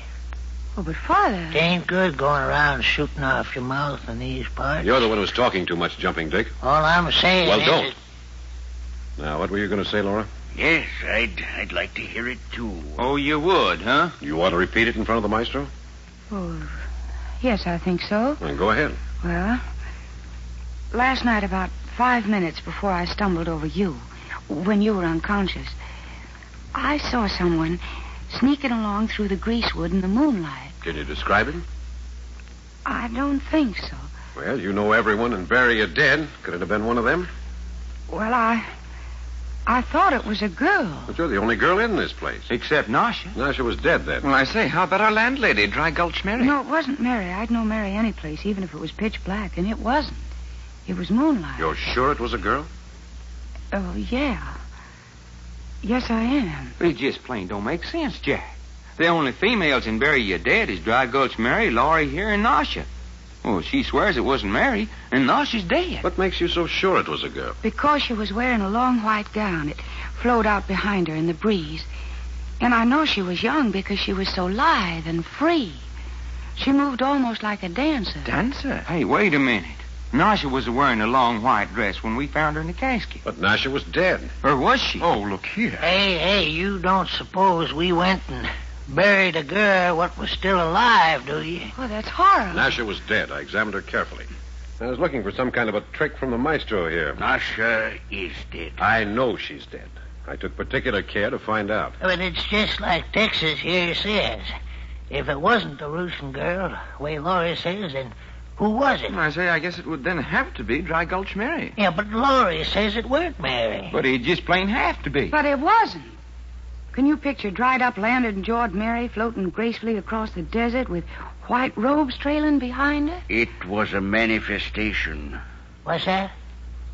Oh, but Father... It ain't good going around shooting off your mouth in these parts. You're the one who's talking too much, Jumping Dick. All I'm saying Well, is... don't. Now, what were you going to say, Laura? Yes, I'd like to hear it, too. Oh, you would, huh? You want to repeat it in front of the maestro? Oh, yes, I think so. Then go ahead. Well, last night, about 5 minutes before I stumbled over you, when you were unconscious, I saw someone sneaking along through the greasewood in the moonlight. Can you describe it? I don't think so. Well, you know everyone in Barry are dead. Could it have been one of them? Well, I thought it was a girl. But you're the only girl in this place. Except Nasha. Nasha was dead then. Well, I say, how about our landlady, Dry Gulch Mary? No, it wasn't Mary. I'd know Mary any place, even if it was pitch black, and it wasn't. It was moonlight. You're sure it was a girl? Oh, yeah. Yes, I am. It just plain don't make sense, Jack. The only females in Bury You Dead is Dry Gulch Mary, Laurie here, and Nasha. Well, she swears it wasn't Mary, and Nasha's dead. What makes you so sure it was a girl? Because she was wearing a long white gown. It flowed out behind her in the breeze. And I know she was young because she was so lithe and free. She moved almost like a dancer. Dancer? Hey, wait a minute. Nasha was wearing a long white dress when we found her in the casket. But Nasha was dead. Or was she? Oh, look here. Hey, you don't suppose we went and buried a girl what was still alive, do you? Oh, that's horrible. Nasha was dead. I examined her carefully. I was looking for some kind of a trick from the maestro here. Nasha is dead. I know she's dead. I took particular care to find out. But it's just like Texas here says. If it wasn't the Russian girl, the way Laurie says, then who was it? I say, I guess it would then have to be Dry Gulch Mary. Yeah, but Laurie says it weren't Mary. But it just plain have to be. But it wasn't. Can you picture dried-up, landed-and-jawed Mary floating gracefully across the desert with white robes trailing behind her? It was a manifestation. What's that?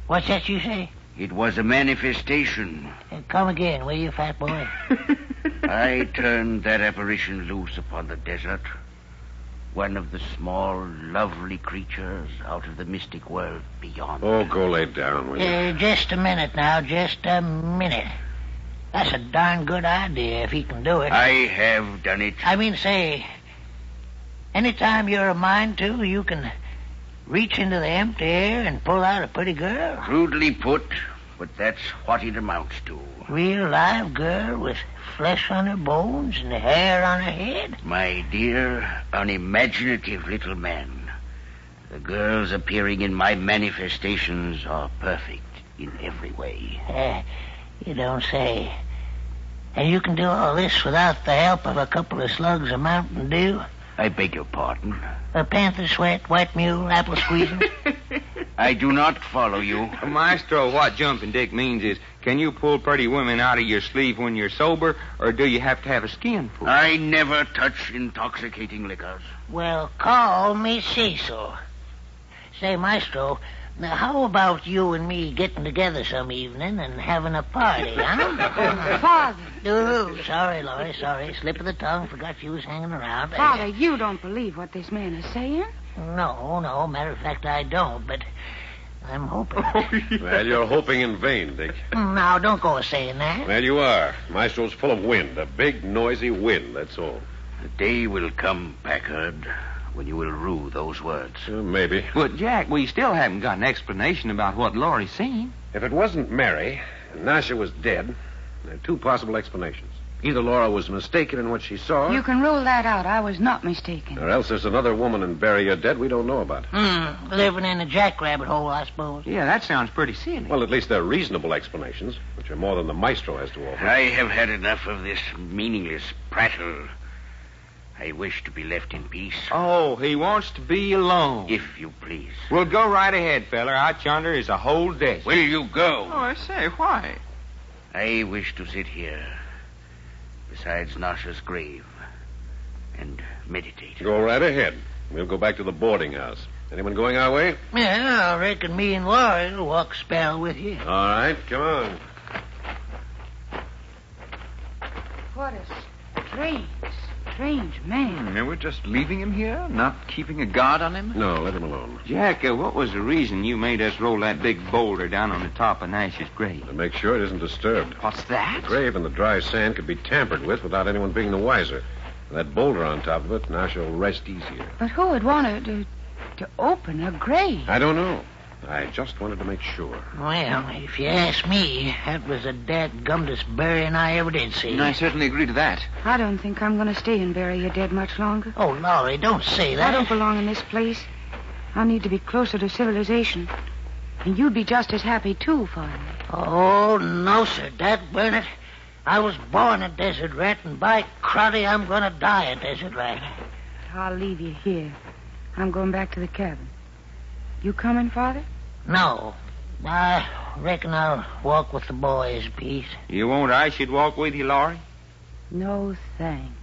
What's that you say? It was a manifestation. Come again, will you, fat boy? I turned that apparition loose upon the desert. One of the small, lovely creatures out of the mystic world beyond. Oh, go lay down, will you? Just a minute now, just a minute. That's a darn good idea if he can do it. I have done it. I mean, say, anytime you're a mind to, you can reach into the empty air and pull out a pretty girl. Crudely put, but that's what it amounts to. Real live girl with flesh on her bones and hair on her head. My dear, unimaginative little man, the girls appearing in my manifestations are perfect in every way. You don't say. And you can do all this without the help of a couple of slugs of Mountain Dew? I beg your pardon. A panther sweat, wet mule, apple squeezing? I do not follow you. Maestro, what Jumping Dick means is, can you pull pretty women out of your sleeve when you're sober, or do you have to have a skin full? I never touch intoxicating liquors. Well, call me Cecil. Say, Maestro, now how about you and me getting together some evening and having a party, huh? Father. Oh, sorry, Laurie, sorry. Slip of the tongue. Forgot you was hanging around. Father, you don't believe what this man is saying? No. Matter of fact, I don't, but I'm hoping. Well, you're hoping in vain, Dick. Now, don't go saying that. Well, you are. Maestro's full of wind. A big, noisy wind, that's all. The day will come, Packard, when you will rue those words. Maybe. But, Jack, we still haven't got an explanation about what Laurie's seen. If it wasn't Mary, and Nasha was dead, there are two possible explanations. Either Laura was mistaken in what she saw, You can rule that out. I was not mistaken. or else there's another woman in Bury or Dead we don't know about. Living in a jackrabbit hole, I suppose. Yeah, that sounds pretty silly. Well, at least they're reasonable explanations, which are more than the maestro has to offer. I have had enough of this meaningless prattle. I wish to be left in peace. Oh, he wants to be alone. If you please. Well, go right ahead, feller. Out yonder is a whole desk. Will you go? Oh, I say, why? I wish to sit here besides Nasha's grave and meditate. Go right ahead. We'll go back to the boarding house. Anyone going our way? Yeah, I reckon me and Laurie will walk a spell with you. All right, come on. What a strange man. And we're just leaving him here, not keeping a guard on him? No, let him alone. Jack, what was the reason you made us roll that big boulder down on the top of Nash's grave? To make sure it isn't disturbed. What's that? The grave and the dry sand could be tampered with without anyone being the wiser. That boulder on top of it, Nasha will rest easier. But who would want to open a grave? I don't know. I just wanted to make sure. Well, if you ask me, that was the dadgumdest burying I ever did see. I certainly agree to that. I don't think I'm going to stay and bury your dead much longer. Oh, Laurie, don't say that. I don't belong in this place. I need to be closer to civilization. And you'd be just as happy, too, Father. Oh, no, sir. Dad burn it. I was born a desert rat, and by cruddy, I'm going to die a desert rat. I'll leave you here. I'm going back to the cabin. You coming, Father? No. I reckon I'll walk with the boys a piece. You won't I should walk with you, Laurie? No, thanks.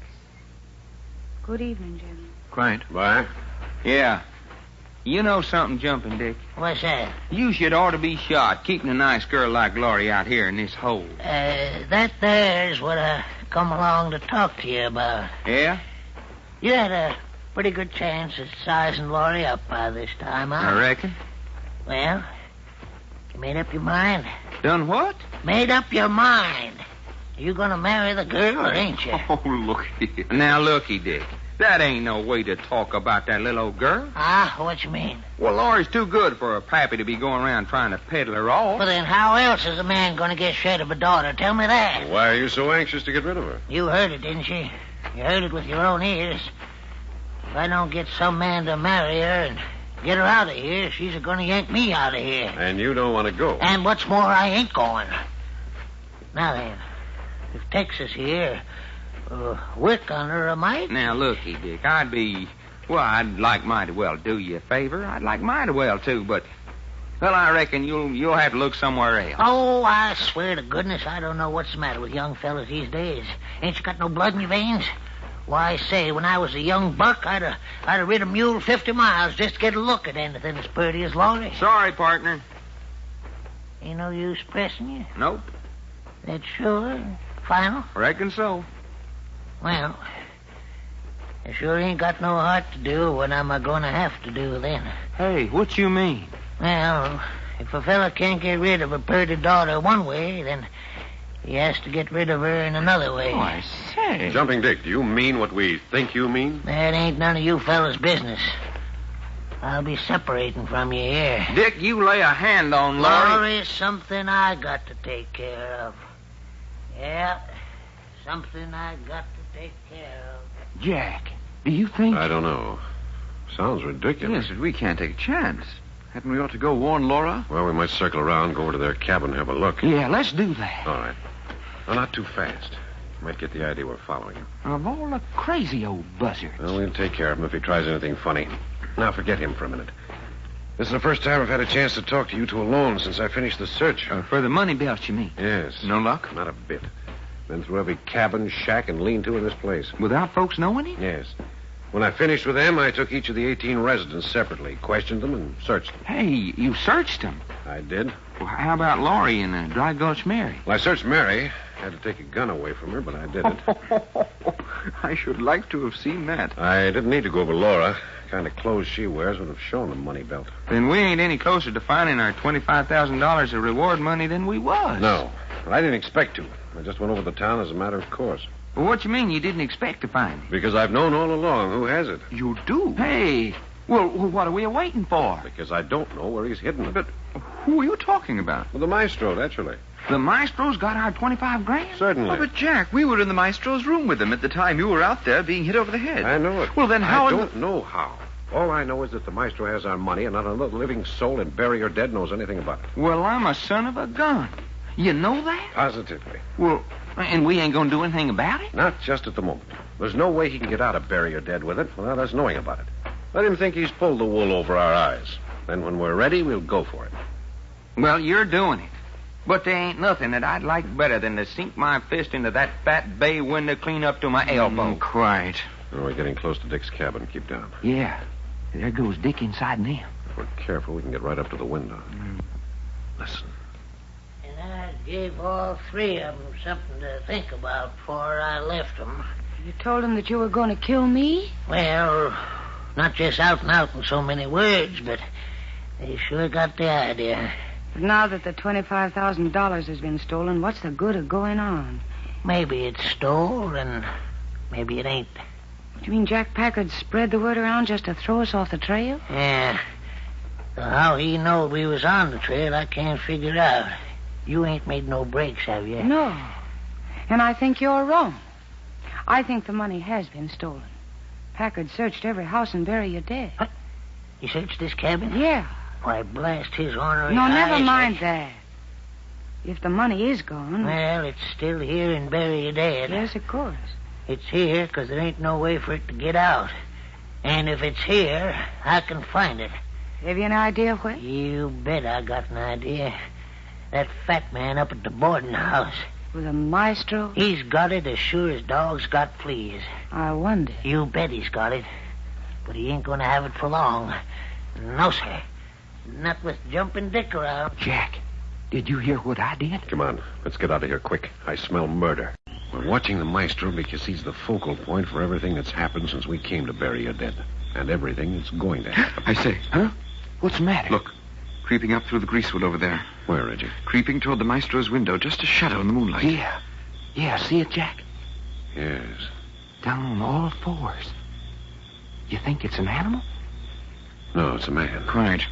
Good evening, gentlemen. Quite. Bye. Yeah. You know something, Jumping Dick? What's that? You should ought to be shot, keeping a nice girl like Laurie out here in this hole. That there's what I come along to talk to you about. Yeah? You had a pretty good chance at sizing Laurie up by this time, huh? I reckon. Well, you made up your mind? Done what? Made up your mind. You gonna marry the girl, or ain't you? Oh, look here. Now, looky, Dick. That ain't no way to talk about that little old girl. Ah, what you mean? Well, Laurie's too good for a pappy to be going around trying to peddle her off. Well, then how else is a man gonna get rid of a daughter? Tell me that. Why are you so anxious to get rid of her? You heard it, didn't you? You heard it with your own ears. If I don't get some man to marry her and get her out of here, she's gonna yank me out of here. And you don't want to go. And what's more, I ain't going. Now then, if Texas here, wick on her a mite. Now, looky, Dick, I'd like mighty well to do you a favor. I'd like mighty well, too, but, well, I reckon you'll have to look somewhere else. Oh, I swear to goodness, I don't know what's the matter with young fellas these days. Ain't you got no blood in your veins? Why, say, when I was a young buck, I'd have rid a mule 50 miles just to get a look at anything as pretty as Laurie. Sorry, partner. Ain't no use pressing you? Nope. That sure? Final? Reckon so. Well, I sure ain't got no heart to do what I'm going to have to do then. Hey, what you mean? Well, if a fella can't get rid of a pretty daughter one way, then he has to get rid of her in another way. Oh, I say. Jumping Dick, do you mean what we think you mean? That ain't none of you fellas' business. I'll be separating from you here. Dick, you lay a hand on Laurie. Laurie's something I got to take care of. Yeah, something I got to take care of. Jack, do you think... I don't know. Sounds ridiculous. Yes, but we can't take a chance. Hadn't we ought to go warn Laura? Well, we might circle around, go over to their cabin, have a look. Yeah, let's do that. All right. Well, not too fast. Might get the idea we're following him. Of all the crazy old buzzards. Well, we'll take care of him if he tries anything funny. Now, forget him for a minute. This is the first time I've had a chance to talk to you two alone since I finished the search. For the money belt, you mean? Yes. No luck? Not a bit. Been through every cabin, shack, and lean-to in this place. Without folks knowing it? Yes. When I finished with them, I took each of the 18 residents separately, questioned them, and searched them. Hey, you searched them. I did. Well, how about Laurie and Dry Gulch Mary? Well, I searched Mary. Had to take a gun away from her, but I did it. I should like to have seen that. I didn't need to go over Laura. Kind of clothes she wears would have shown the money belt. Then we ain't any closer to finding our $25,000 of reward money than we was. No, I didn't expect to. I just went over the town as a matter of course. Well, what you mean you didn't expect to find it? Because I've known all along who has it. You do? Hey, well, what are we waiting for? Because I don't know where he's hidden it. But who are you talking about? Well, the maestro, naturally. The maestro's got our 25 grand? Certainly. Oh, but Jack, we were in the maestro's room with him at the time you were out there being hit over the head. I know it. Well, then how... I don't know how. All I know is that the maestro has our money and not another living soul in Bury or Dead knows anything about it. Well, I'm a son of a gun. You know that? Positively. Well, and we ain't gonna do anything about it? Not just at the moment. There's no way he can get out of Bury or Dead with it without us knowing about it. Let him think he's pulled the wool over our eyes. Then when we're ready, we'll go for it. Well, you're doing it. But there ain't nothing that I'd like better than to sink my fist into that fat bay window clean up to my elbow. Quite. Oh, we're getting close to Dick's cabin. Keep down. Yeah. There goes Dick inside now. If we're careful, we can get right up to the window. Listen. And I gave all three of them something to think about before I left them. You told them that you were going to kill me? Well, not just out and out in so many words, but they sure got the idea. But now that the $25,000 has been stolen, what's the good of going on? Maybe it's stole, and maybe it ain't. You mean Jack Packard spread the word around just to throw us off the trail? Yeah. So how he knowed we was on the trail, I can't figure out. You ain't made no breaks, have you? No. And I think you're wrong. I think the money has been stolen. Packard searched every house in Bury Your Dead. What? He searched this cabin? Yeah. Why, blast his ornery No, eyes. never mind that. If the money is gone... Well, it's still here in Bury Your Dead. Yes, of course. It's here because there ain't no way for it to get out. And if it's here, I can find it. Have you an idea where? You bet I got an idea. That fat man up at the boarding house. With a maestro? He's got it as sure as dogs got fleas. I wonder. You bet he's got it. But he ain't going to have it for long. No, sir. Not with Jumping Dick around. Jack, did you hear what I did? Come on. Let's get out of here quick. I smell murder. We're watching the maestro because he's the focal point for everything that's happened since we came to Bury Your Dead. And everything that's going to happen. I say. Huh? What's the matter? Look. Creeping up through the greasewood over there. Where, Reggie? Creeping toward the maestro's window. Just a shadow in the moonlight. Yeah. Yeah, see it, Jack? Yes. Down on all fours. You think it's an animal? No, it's a man. Quite.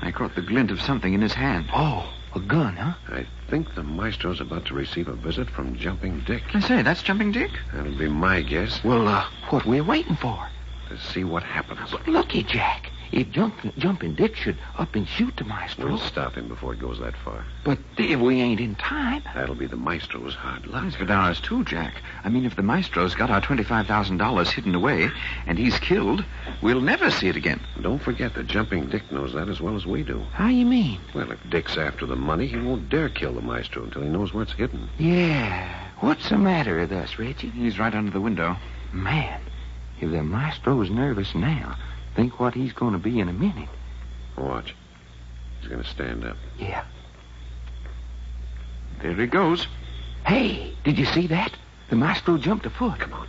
I caught the glint of something in his hand. Oh, a gun, huh? I think the maestro's about to receive a visit from Jumping Dick. I say, that's Jumping Dick? That'll be my guess. Well, what we're waiting for? To see what happens. But looky, Jack. If Jumping Dick should up and shoot the maestro... We'll stop him before it goes that far. But if we ain't in time... That'll be the maestro's hard luck. It's for ours, too, Jack. I mean, if the maestro's got our $25,000 hidden away and he's killed, we'll never see it again. Don't forget that Jumping Dick knows that as well as we do. How you mean? Well, if Dick's after the money, he won't dare kill the maestro until he knows where it's hidden. Yeah. What's the matter with us, Reggie? He's right under the window. Man, if the maestro's nervous now, think what he's going to be in a minute. Watch. He's going to stand up. Yeah. There he goes. Hey, did you see that? The maestro jumped a foot. Come on.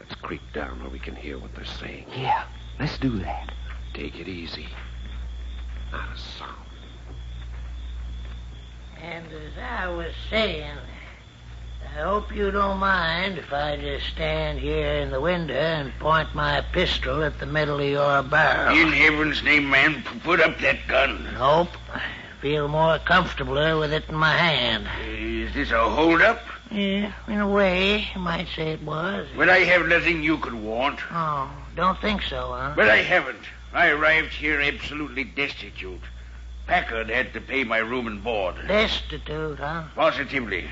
Let's Let's creep down where we can hear what they're saying. Yeah, let's do that. Take it easy. Not a sound. And as I was saying, I hope you don't mind if I just stand here in the window and point my pistol at the middle of your barrel. In heaven's name, man, put up that gun. Nope. I feel more comfortable with it in my hand. Is this a hold-up? Yeah, in a way, you might say it was. But I have nothing you could want. Oh, don't think so, huh? But I haven't. I arrived here absolutely destitute. Packard had to pay my room and board. Destitute, huh? Positively.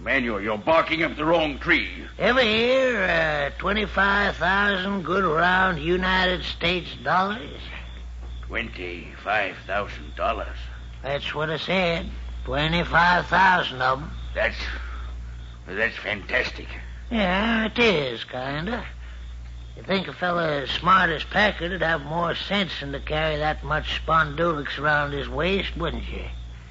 Man, you're barking up the wrong tree. Ever hear 25,000 good round United States dollars? $25,000. That's what I said. 25,000 of them. That's fantastic. Yeah, it is, kinda. You think a fella as smart as Packard would have more sense than to carry that much spondulix around his waist, wouldn't you?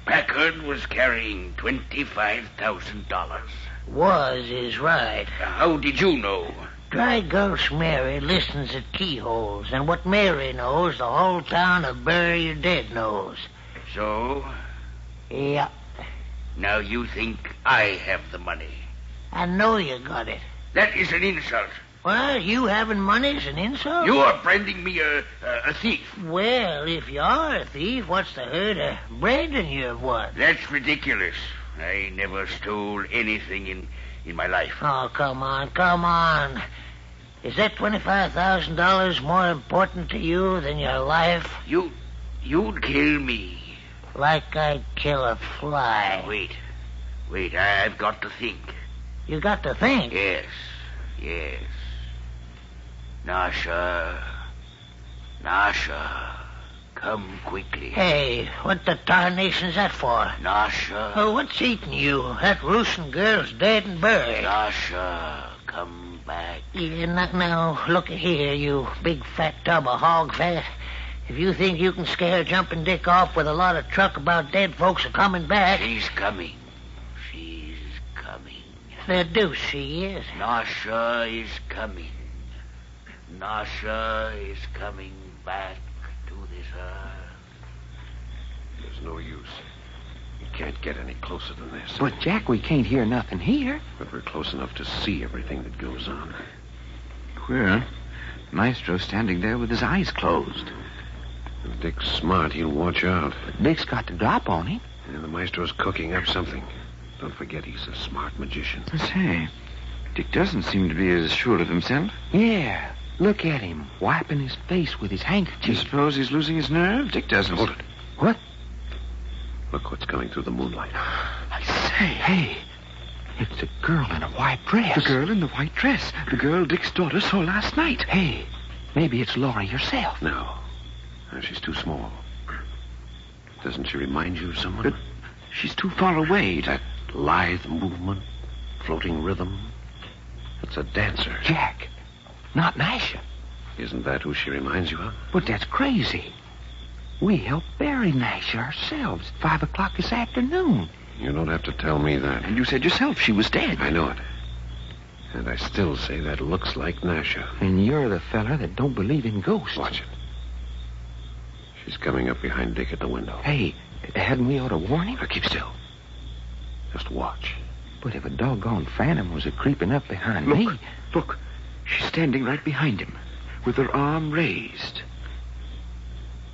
Packard was carrying $25,000. Was is right. How did you know? Dry Gulch Mary listens at keyholes, and what Mary knows, the whole town of Bury Your Dead knows. So? Yeah. Now you think I have the money. I know you got it. That is an insult. Well, you having money's an insult? You are branding me a thief. Well, if you are a thief, what's the hurt of branding you of one? That's ridiculous. I never stole anything in my life. Oh, come on. Is that $25,000 more important to you than your life? You'd kill me. Like I'd kill a fly. Wait, I've got to think. You got to think? Yes. Nasha, come quickly. Hey, what the tarnation's that for? Nasha. Oh, what's eating you? That roosting girl's dead and buried. Nasha, come back. Yeah, now, look here, you big fat tub of hog fat. If you think you can scare Jumping Dick off with a lot of truck about dead folks are coming back... She's coming. The deuce she is. Nasha is coming. Nasha is coming back to this earth. There's no use. We can't get any closer than this. But, Jack, we can't hear nothing here. But we're close enough to see everything that goes on. Queer. Maestro's standing there with his eyes closed. If Dick's smart, he'll watch out. But Dick's got the drop on him. And the maestro's cooking up something. Don't forget he's a smart magician. Say, Dick doesn't seem to be as sure of himself. Yeah. Look at him, wiping his face with his handkerchief. You suppose he's losing his nerve? Dick doesn't. Hold it. What? Look what's coming through the moonlight. I say, hey, it's a girl in a white dress. The girl in the white dress. The girl Dick's daughter saw last night. Hey, maybe it's Laurie herself. No. She's too small. Doesn't she remind you of someone? But she's too far away. That lithe movement, floating rhythm. It's a dancer. Jack, not Nasha. Isn't that who she reminds you of? But that's crazy. We helped bury Nasha ourselves at 5 o'clock this afternoon. You don't have to tell me that. And you said yourself she was dead. I know it. And I still say that looks like Nasha. And you're the fella that don't believe in ghosts. Watch it. She's coming up behind Dick at the window. Hey, hadn't we ought to warn him? Now keep still. Just watch. But if a doggone phantom was a-creeping up behind me... Look. She's standing right behind him, with her arm raised.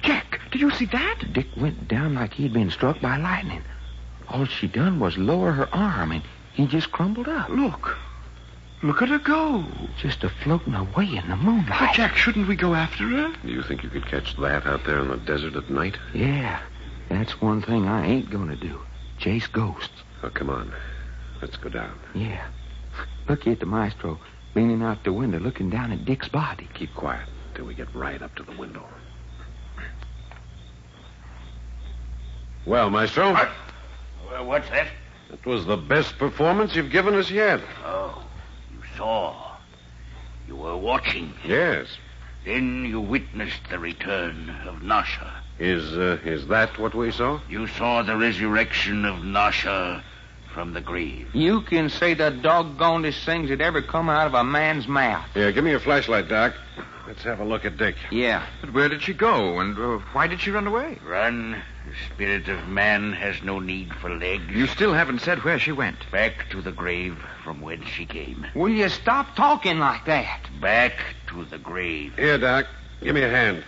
Jack, did you see that? Dick went down like he'd been struck by lightning. All she done was lower her arm, and he just crumbled up. Look. Look at her go. Just a-floating away in the moonlight. But, Jack, shouldn't we go after her? Do you think you could catch that out there in the desert at night? Yeah. That's one thing I ain't gonna do. Chase ghosts. Oh, come on. Let's go down. Yeah. Look at the maestro leaning out the window looking down at Dick's body. Keep quiet till we get right up to the window. Well, maestro? What's that? That was the best performance you've given us yet. Oh, you saw. You were watching. Yes. Then you witnessed the return of Nasha. Is that what we saw? You saw the resurrection of Nasha from the grave. You can say the doggonedest things that ever come out of a man's mouth. Here, give me your flashlight, Doc. Let's have a look at Dick. Yeah. But where did she go, and why did she run away? Run? The spirit of man has no need for legs. You still haven't said where she went. Back to the grave from whence she came. Will you stop talking like that? Back to the grave. Here, Doc. Give me a hand.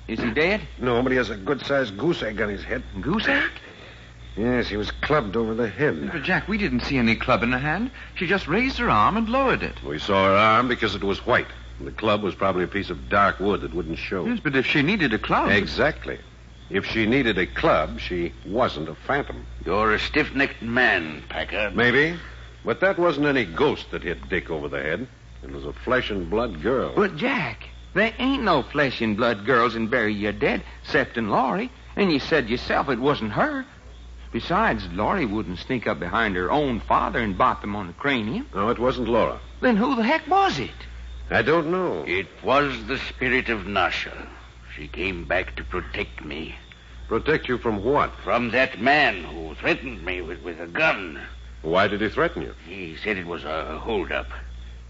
Is he dead? No, but he has a good-sized goose egg on his head. Goose egg? Yes, he was clubbed over the head. But, Jack, we didn't see any club in her hand. She just raised her arm and lowered it. We saw her arm because it was white. The club was probably a piece of dark wood that wouldn't show. Yes, but if she needed a club... Exactly. If she needed a club, she wasn't a phantom. You're a stiff-necked man, Packard. Maybe. But that wasn't any ghost that hit Dick over the head. It was a flesh-and-blood girl. But, Jack, there ain't no flesh-and-blood girls in Bury Your Dead, except in Laurie. And you said yourself it wasn't her. Besides, Laurie wouldn't sneak up behind her own father and bop him on the cranium. No, it wasn't Laura. Then who the heck was it? I don't know. It was the spirit of Nasha. She came back to protect me. Protect you from what? From that man who threatened me with a gun. Why did he threaten you? He said it was a hold-up.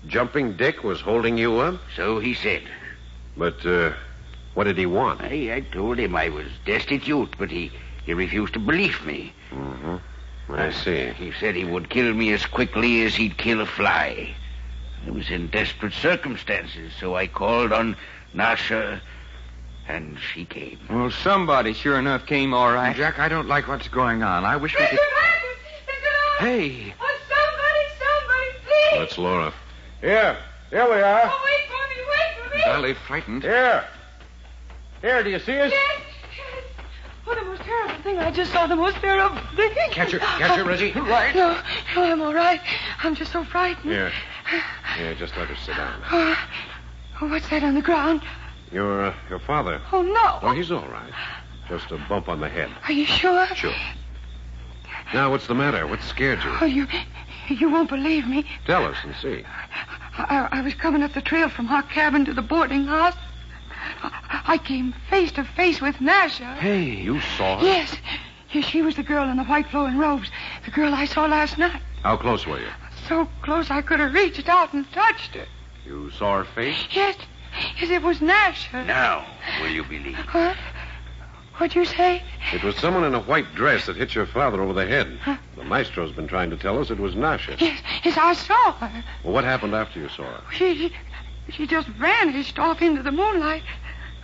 Jumping Dick was holding you up? So he said. But, what did he want? I told him I was destitute, but he refused to believe me. Mm-hmm. I see. He said he would kill me as quickly as he'd kill a fly. I was in desperate circumstances, so I called on Nasha, and she came. Well, somebody sure enough came all right. Jack, I don't like what's going on. I wish we could... Hey. Oh, somebody, please. That's Laura. Here we are. Oh, wait for me. Badly frightened. Here, do you see us? Yes. Oh, the most terrible thing. I just saw the most terrible thing. Catch her, Reggie. Right. No, I'm all right. I'm just so frightened. Here, just let her sit down. Oh, what's that on the ground? Your father. Oh, no. Oh, he's all right. Just a bump on the head. Are you sure? Sure. Now, what's the matter? What scared you? Oh, you won't believe me. Tell us and see. I was coming up the trail from our cabin to the boarding house. I came face to face with Nasha. Hey, you saw her? Yes. She was the girl in the white flowing robes. The girl I saw last night. How close were you? So close I could have reached out and touched her. You saw her face? Yes, it was Nasha. Now, will you believe? What? What'd you say? It was someone in a white dress that hit your father over the head. Huh? The maestro's been trying to tell us it was Nasha. Yes, I saw her. Well, what happened after you saw her? She just vanished off into the moonlight.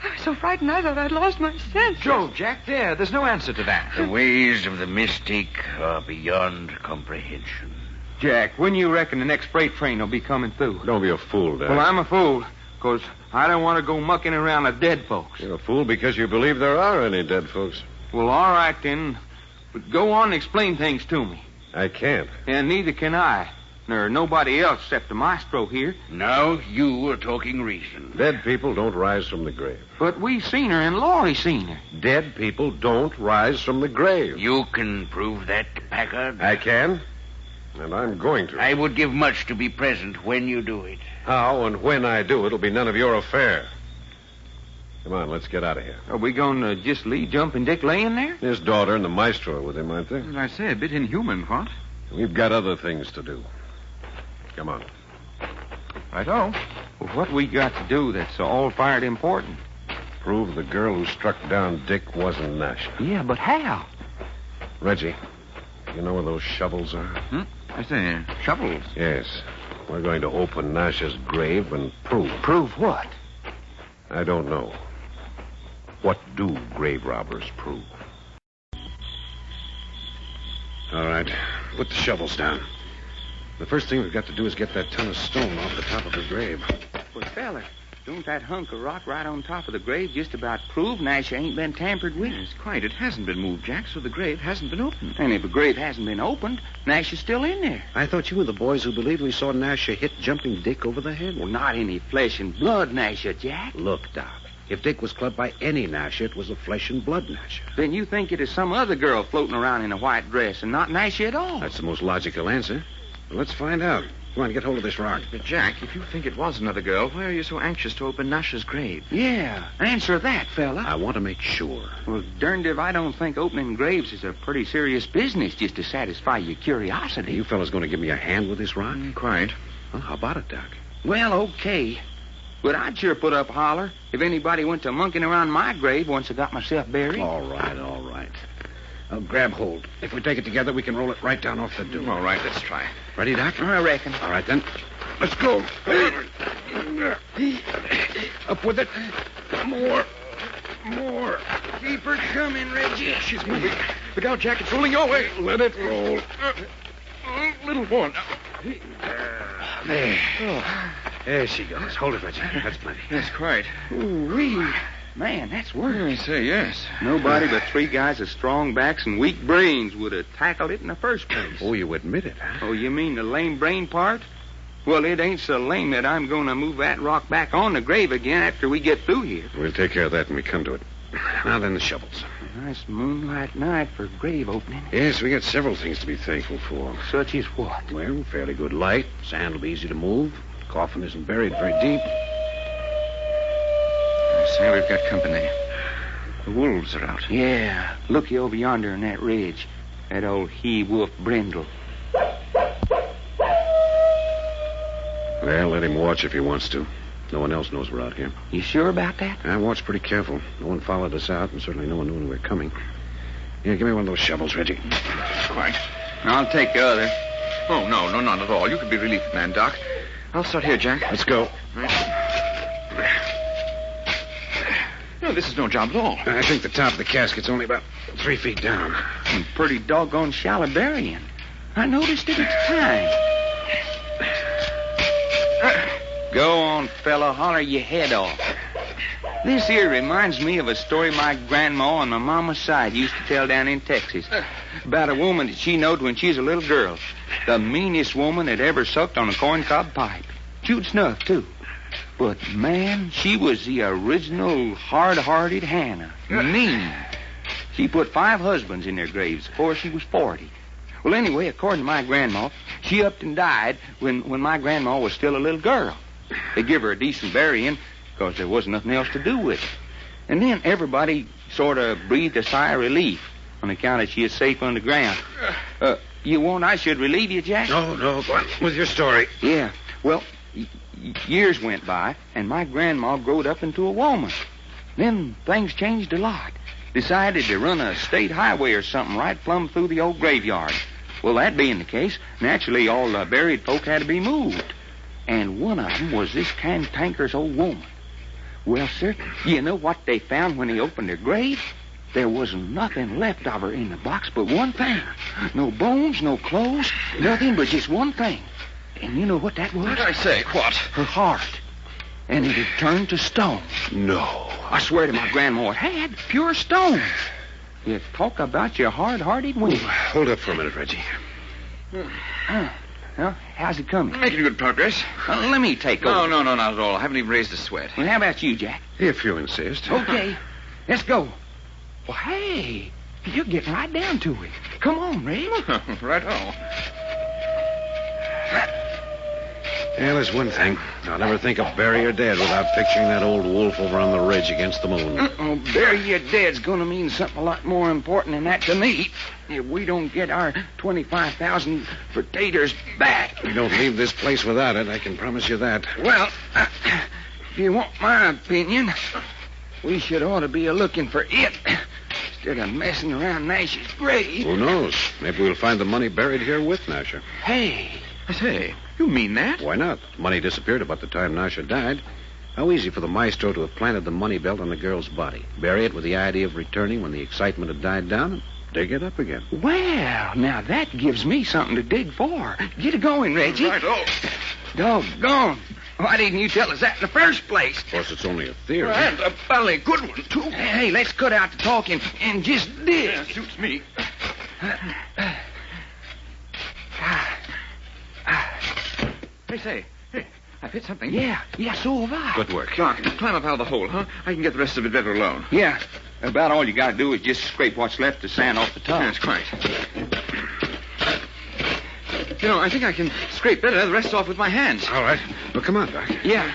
I was so frightened I thought I'd lost my senses. Joe, Jack, there's no answer to that. The ways of the mystic are beyond comprehension. Jack, when you reckon the next freight train will be coming through? Don't be a fool, Dad. Well, I'm a fool, because I don't want to go mucking around with dead folks. You're a fool because you believe there are any dead folks. Well, all right, then. But go on and explain things to me. I can't. And neither can I. Nor nobody else except the maestro here. Now you are talking reason. Dead people don't rise from the grave. But we seen her and Laurie seen her. Dead people don't rise from the grave. You can prove that, Packard? I can. And I'm going to. I would give much to be present when you do it. How and when I do, it'll be none of your affair. Come on, let's get out of here. Are we going to just leave Jumping Dick laying there? His daughter and the maestro are with him, aren't they? As I say, a bit inhuman, what? We've got other things to do. Come on. Righto. Well, what we got to do that's all fired important? Prove the girl who struck down Dick wasn't Nasha. Yeah, but how? Reggie, you know where those shovels are? I say, shovels. Yes. We're going to open Nasha's grave and prove. Prove what? I don't know. What do grave robbers prove? All right. Put the shovels down. The first thing we've got to do is get that ton of stone off the top of her grave. Well, fella, don't that hunk of rock right on top of the grave just about prove Nasha ain't been tampered with? Yes, quite. It hasn't been moved, Jack, so the grave hasn't been opened. And if the grave hasn't been opened, Nasha's still in there. I thought you were the boys who believed we saw Nasha hit Jumping Dick over the head. Well, not any flesh and blood Nasha, Jack. Look, Doc, if Dick was clubbed by any Nasha, it was a flesh and blood Nasha. Then you think it is some other girl floating around in a white dress and not Nasha at all. That's the most logical answer. Well, let's find out. Come on, get hold of this rock. But, Jack, if you think it was another girl, why are you so anxious to open Nasha's grave? Yeah, answer that, fella. I want to make sure. Well, darned if I don't think opening graves is a pretty serious business just to satisfy your curiosity. You fellas going to give me a hand with this rock? Quite. Well, how about it, Doc? Well, okay. But I'd sure put up a holler if anybody went to monkeying around my grave once I got myself buried. All right. I'll grab hold. If we take it together, we can roll it right down off the door. All right, let's try. Ready, Doc? I reckon. All right, then. Let's go. Up with it. More. Keep her coming, Reggie. She's moving. Look out, Jack. It's rolling your way. Let it roll. Little more. There. There she goes. Hold it, Reggie. That's plenty. That's quite. Ooh-wee. Man, that's work. I say yes. Nobody but three guys with strong backs and weak brains would have tackled it in the first place. Oh, you admit it, huh? Oh, you mean the lame brain part? Well, it ain't so lame that I'm going to move that rock back on the grave again after we get through here. We'll take care of that when we come to it. Now then, the shovels. A nice moonlight night for grave opening. Yes, we got several things to be thankful for. Such as what? Well, fairly good light. Sand will be easy to move. The coffin isn't buried very deep. I say we've got company. The wolves are out. Yeah. Looky over yonder on that ridge. That old he-wolf brindle. Well, let him watch if he wants to. No one else knows we're out here. You sure about that? I watched pretty careful. No one followed us out, and certainly no one knew when we were coming. Here, give me one of those shovels, Reggie. Quite. I'll take the other. Oh, no, not at all. You could be relief man, Doc. I'll start here, Jack. Let's go. Right. No, this is no job at all. I think the top of the casket's only about 3 feet down. And pretty doggone shallow burying. I noticed it at the time. Go on, fella. Holler your head off. This here reminds me of a story my grandma on my mama's side used to tell down in Texas about a woman that she knowed when she was a little girl. The meanest woman that ever sucked on a corncob pipe. Chewed snuff, too. But, man, she was the original hard-hearted Hannah. Mean. She put 5 husbands in their graves before she was 40. Well, anyway, according to my grandma, she upped and died when my grandma was still a little girl. They give her a decent burying because there wasn't nothing else to do with it. And then everybody sort of breathed a sigh of relief on account of she is safe underground. You want I should relieve you, Jack? No, go on with your story. Yeah. Well, years went by, and my grandma growed up into a woman. Then things changed a lot. Decided to run a state highway or something right plumb through the old graveyard. Well, that being the case, naturally all the buried folk had to be moved. And one of them was this cantankerous old woman. Well, sir, you know what they found when they opened her grave? There wasn't nothing left of her in the box but one thing. No bones, no clothes, nothing but just one thing. And you know what that was? I say, what? Her heart. And it had turned to stone. No. I swear to my grandma, it had pure stone. You talk about your hard-hearted woman. Hold up for a minute, Reggie. Well, how's it coming? Making good progress. Let me take over. No, not at all. I haven't even raised a sweat. Well, how about you, Jack? If you insist. Okay. Let's go. Well, hey, you're getting right down to it. Come on, Red. Right on. Yeah, there's one thing. I'll never think of bury her dead without picturing that old wolf over on the ridge against the moon. Bury your dead's gonna mean something a lot more important than that to me. If we don't get our 25,000 potatoes back. We don't leave this place without it, I can promise you that. Well, if you want my opinion, we should ought to be looking for it instead of messing around Nash's grave. Who knows? Maybe we'll find the money buried here with Nasha. Hey. I say, you mean that? Why not? The money disappeared about the time Nasha died. How easy for the maestro to have planted the money belt on the girl's body. Bury it with the idea of returning when the excitement had died down and dig it up again. Well, now that gives me something to dig for. Get it going, Reggie. Right, oh. Doggone. Why didn't you tell us that in the first place? Of course, it's only a theory. And a valley good one, too. Hey, let's cut out the talking and just dig. Yeah, suits me. Hey, I've hit something. Yeah, so have I. Good work. Doc, climb up out of the hole, huh? I can get the rest of it better alone. Yeah, about all you gotta do is just scrape what's left of sand off the top. That's quite. You know, I think I can scrape better the rest off with my hands. All right. Well, come on, Doc. Yeah.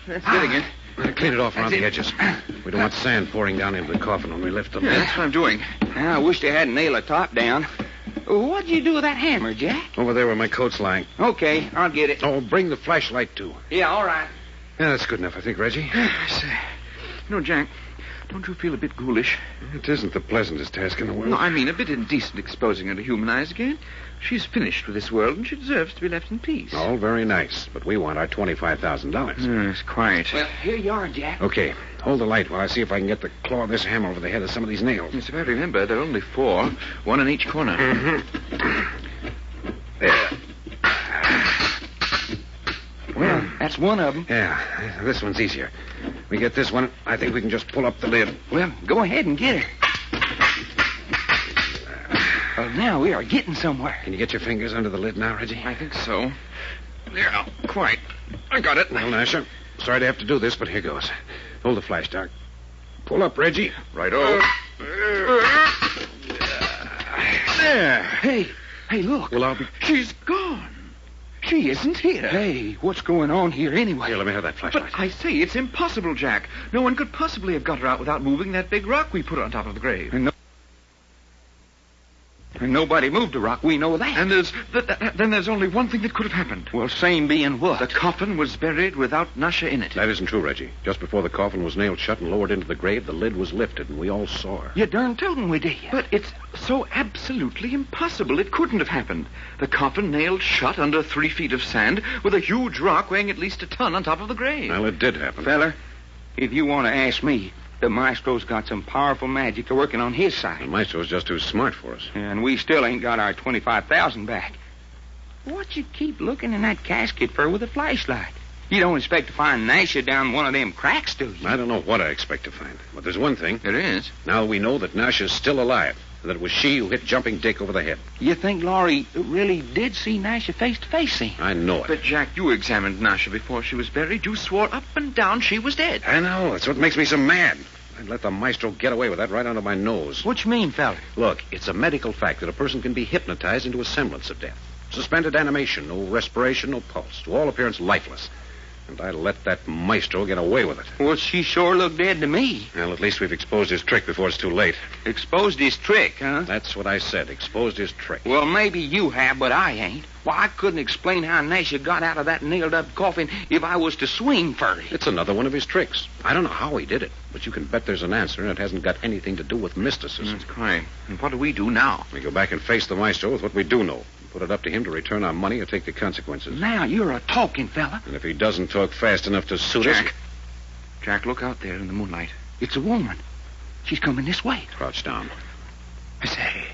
That's getting it. Clean it off around the edges. We don't want sand pouring down into the coffin when we lift the lid. Yeah, that's what I'm doing. I wish they hadn't nailed the top down. What'd you do with that hammer, Jack? Over there where my coat's lying. Okay, I'll get it. Oh, bring the flashlight, too. Yeah, all right. Yeah, that's good enough, I think, Reggie. I say, you know, Jack, don't you feel a bit ghoulish? It isn't the pleasantest task in the world. No, I mean a bit indecent exposing her to human eyes again. She's finished with this world, and she deserves to be left in peace. All very nice, but we want our $25,000. Yes, quite. Well, here you are, Jack. Okay, hold the light while I see if I can get the claw of this hammer over the head of some of these nails. Yes, if I remember, there are only 4, one in each corner. Mm-hmm. There. Well, that's one of them. Yeah, this one's easier. We get this one, I think we can just pull up the lid. Well, go ahead and get her. Well, now we are getting somewhere. Can you get your fingers under the lid now, Reggie? I think so. There, quite. I got it. Well, Nasher, sorry to have to do this, but here goes. Hold the flash, Doc. Pull up, Reggie. Righto. There. Hey, look. Well, I'll be... She's gone. She isn't here. Hey, what's going on here anyway? Here, let me have that flashlight. But I say, it's impossible, Jack. No one could possibly have got her out without moving that big rock we put on top of the grave. And nobody moved the rock, we know that. And then there's only one thing that could have happened. Well, same being what? The coffin was buried without Nasha in it. That isn't true, Reggie. Just before the coffin was nailed shut and lowered into the grave, the lid was lifted, and we all saw her. You darn tootin' we did. But it's so absolutely impossible. It couldn't have happened. The coffin nailed shut under 3 feet of sand with a huge rock weighing at least a ton on top of the grave. Well, it did happen. Feller, if you want to ask me, the maestro's got some powerful magic working on his side. The maestro's just too smart for us. And we still ain't got our $25,000 back. What you keep looking in that casket for with a flashlight? You don't expect to find Nasha down one of them cracks, do you? I don't know what I expect to find. But there's one thing. There is. Now we know that Nasha's still alive. And that it was she who hit Jumping Dick over the head. You think Laurie really did see Nasha face to face, then? I know it. But, Jack, you examined Nasha before she was buried. You swore up and down she was dead. I know. That's what makes me so mad. I'd let the maestro get away with that right under my nose. What you mean, fella? Look, it's a medical fact that a person can be hypnotized into a semblance of death. Suspended animation, no respiration, no pulse. To all appearance, lifeless. And I let that maestro get away with it. Well, she sure looked dead to me. Well, at least we've exposed his trick before it's too late. Exposed his trick, huh? That's what I said. Exposed his trick. Well, maybe you have, but I ain't. Why, I couldn't explain how Nasha got out of that nailed-up coffin if I was to swing for it. It's another one of his tricks. I don't know how he did it, but you can bet there's an answer, and it hasn't got anything to do with mysticism. That's quite. And what do we do now? We go back and face the maestro with what we do know. Put it up to him to return our money or take the consequences. Now you're a talking fella. And if he doesn't talk fast enough to suit us... Jack, look out there in the moonlight. It's a woman. She's coming this way. Crouch down. I say,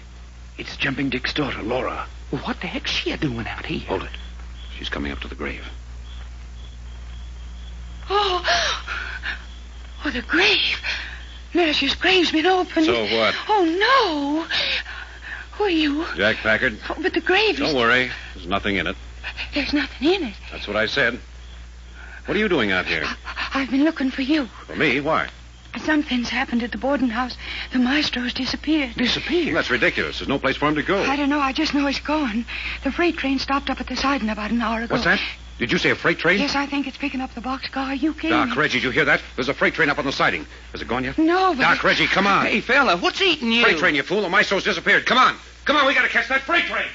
it's Jumping Dick's daughter, Laura. Well, what the heck's she doing out here? Hold it. She's coming up to the grave. Oh, the grave. Nasha's grave's been opened. So what? Oh, no. Who are you? Jack Packard. Oh, but the grave is... Don't worry. There's nothing in it. There's nothing in it. That's what I said. What are you doing out here? I've been looking for you. For me? Why? Something's happened at the boarding house. The maestro's disappeared. Disappeared? That's ridiculous. There's no place for him to go. I don't know. I just know he's gone. The freight train stopped up at the siding about an hour ago. What's that? Did you say a freight train? Yes, I think it's picking up the boxcar. Are you kidding Doc, me? Reggie, did you hear that? There's a freight train up on the siding. Has it gone yet? No, but... Doc, Reggie, come on. Hey, fella, what's eating you? Freight train, you fool. The maestro's disappeared. Come on. Come on, we gotta catch that freight train.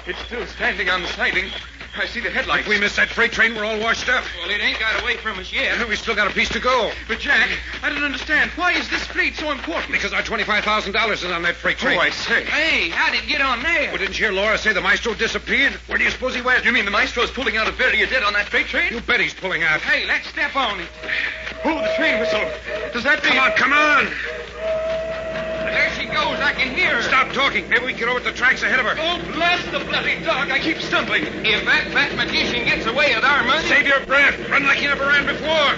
It's still standing on the siding. I see the headlights. If we miss that freight train, we're all washed up. Well, it ain't got away from us yet. We still got a piece to go. But, Jack, I don't understand. Why is this freight so important? Because our $25,000 is on that freight train. Oh, I say. Hey, how'd it get on there? Well, didn't you hear Laura say the maestro disappeared? Where do you suppose he went? You mean the maestro's pulling out of bury you dead on that freight train? You bet he's pulling out. Hey, let's step on it. Oh, the train whistle. Does that mean... Come on. There she goes. I can hear her. Stop talking. Maybe we can get over the tracks ahead of her. Oh, bless the bloody dog. I keep stumbling. If that fat magician gets away with our money... Save your breath. Run like you never ran before.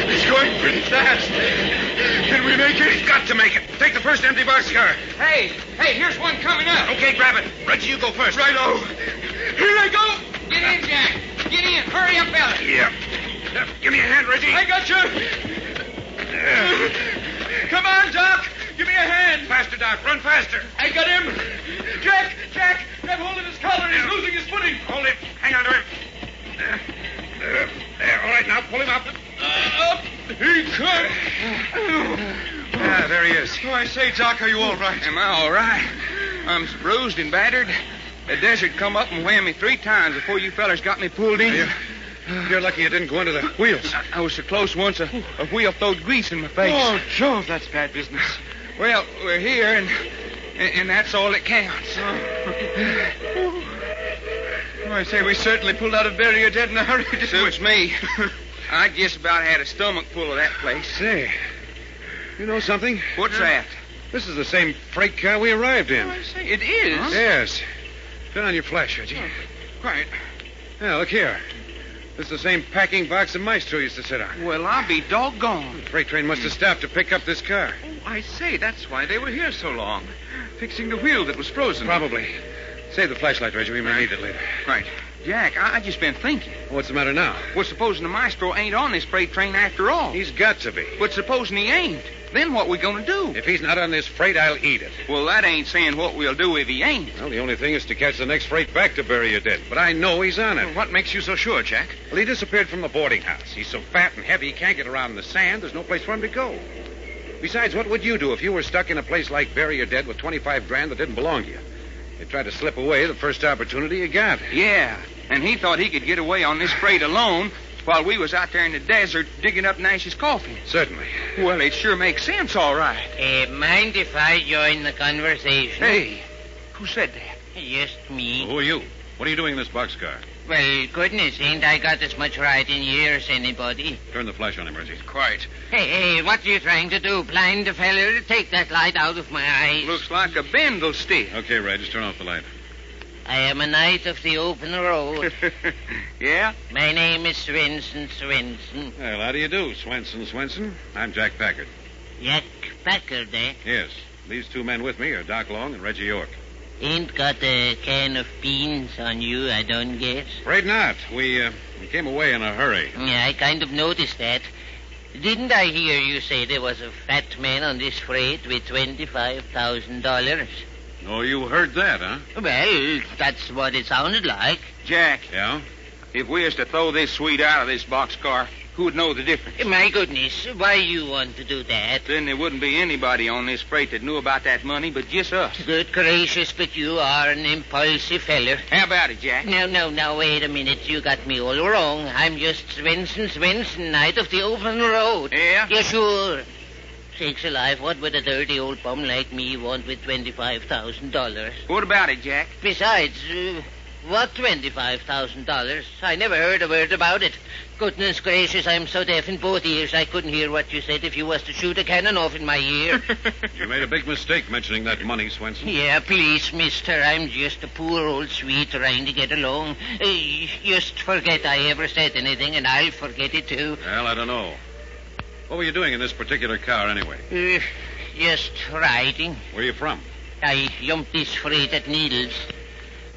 It's going pretty fast. Can we make it? We've got to make it. Take the first empty boxcar. Hey, here's one coming up. Okay, grab it. Reggie, you go first. Righto. Here I go. Get in, Jack. Get in. Hurry up, fella. Yeah. Give me a hand, Reggie. I got you. Come on, Doc. Give me a hand. Faster, Doc. Run faster. I got him. Jack, grab hold of his collar. He's losing his footing. Hold him. Hang on to him. There. All right, now pull him up. Up he comes. There he is. Oh, I say, Doc, are you all right? Am I all right? I'm bruised and battered. The desert come up and whammed me 3 times before you fellers got me pulled in. You're lucky you didn't go into the wheels. I was so close once a wheel throwed grease in my face. Oh, Jove, that's bad business. Well, we're here, and that's all that counts. Oh, I say, we certainly pulled out of Bury Your Dead in a hurry. Suits me. I just about had a stomach full of that place. Say, you know something? What's that? This is the same freight car we arrived in. Oh, I say, it is. Huh? Yes. Turn on your flash, Reggie. Quite. Yeah, look here. This is the same packing box the maestro used to sit on. Well, I'll be doggone. The freight train must have stopped to pick up this car. Oh, I say, that's why they were here so long. Fixing the wheel that was frozen. Probably. Save the flashlight, Reggie. We may need it later. Right. Jack, I just been thinking. What's the matter now? Well, supposing the maestro ain't on this freight train after all. He's got to be. But supposing he ain't, then what we gonna do? If he's not on this freight, I'll eat it. Well, that ain't saying what we'll do if he ain't. Well, the only thing is to catch the next freight back to Bury Your Dead. But I know he's on it. What makes you so sure, Jack? Well, he disappeared from the boarding house. He's so fat and heavy he can't get around in the sand. There's no place for him to go. Besides, what would you do if you were stuck in a place like Bury Your Dead with 25 grand that didn't belong to you? You'd try to slip away the first opportunity you got. Yeah, and he thought he could get away on this freight alone while we was out there in the desert digging up Nash's coffin. Certainly. Well, it sure makes sense, all right. Mind if I join the conversation? Hey, who said that? Just me. Who are you? What are you doing in this boxcar? Well, goodness, ain't I got as much right in here as anybody? Turn the flash on him, Reggie. Quite. Hey, what are you trying to do? Blind the feller? Take that light out of my eyes. Looks like a bindle stick. Okay, Reg, just turn off the light. I am a knight of the open road. Yeah? My name is Swenson. Well, how do you do, Swenson? I'm Jack Packard. Jack Packard, eh? Yes. These 2 men with me are Doc Long and Reggie York. Ain't got a can of beans on you, I don't guess. Afraid not. We came away in a hurry. Yeah, I kind of noticed that. Didn't I hear you say there was a fat man on this freight with $25,000? Oh, you heard that, huh? Well, that's what it sounded like. Jack, Yeah? if we was to throw this sweet out of this boxcar, who would know the difference? My goodness, why you want to do that? Then there wouldn't be anybody on this freight that knew about that money but just us. Good gracious, but you are an impulsive feller. How about it, Jack? No, wait a minute. You got me all wrong. I'm just Swenson, knight of the open road. Yeah? Yeah, sure. Sakes alive, what would a dirty old bum like me want with $25,000? What about it, Jack? Besides, what $25,000? I never heard a word about it. Goodness gracious, I'm so deaf in both ears I couldn't hear what you said if you was to shoot a cannon off in my ear. You made a big mistake mentioning that money, Swenson. Yeah, please, mister. I'm just a poor old sweet trying to get along. Just forget I ever said anything, and I'll forget it, too. Well, I don't know. What were you doing in this particular car, anyway? Just riding. Where are you from? I jumped this freight at Needles.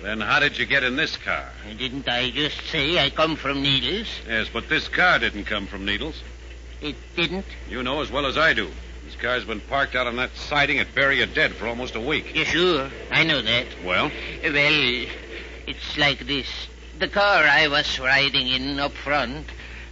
Then how did you get in this car? Didn't I just say I come from Needles? Yes, but this car didn't come from Needles. It didn't? You know as well as I do. This car's been parked out on that siding at Bury Your Dead for almost a week. Yeah, sure. I know that. Well? Well, it's like this. The car I was riding in up front,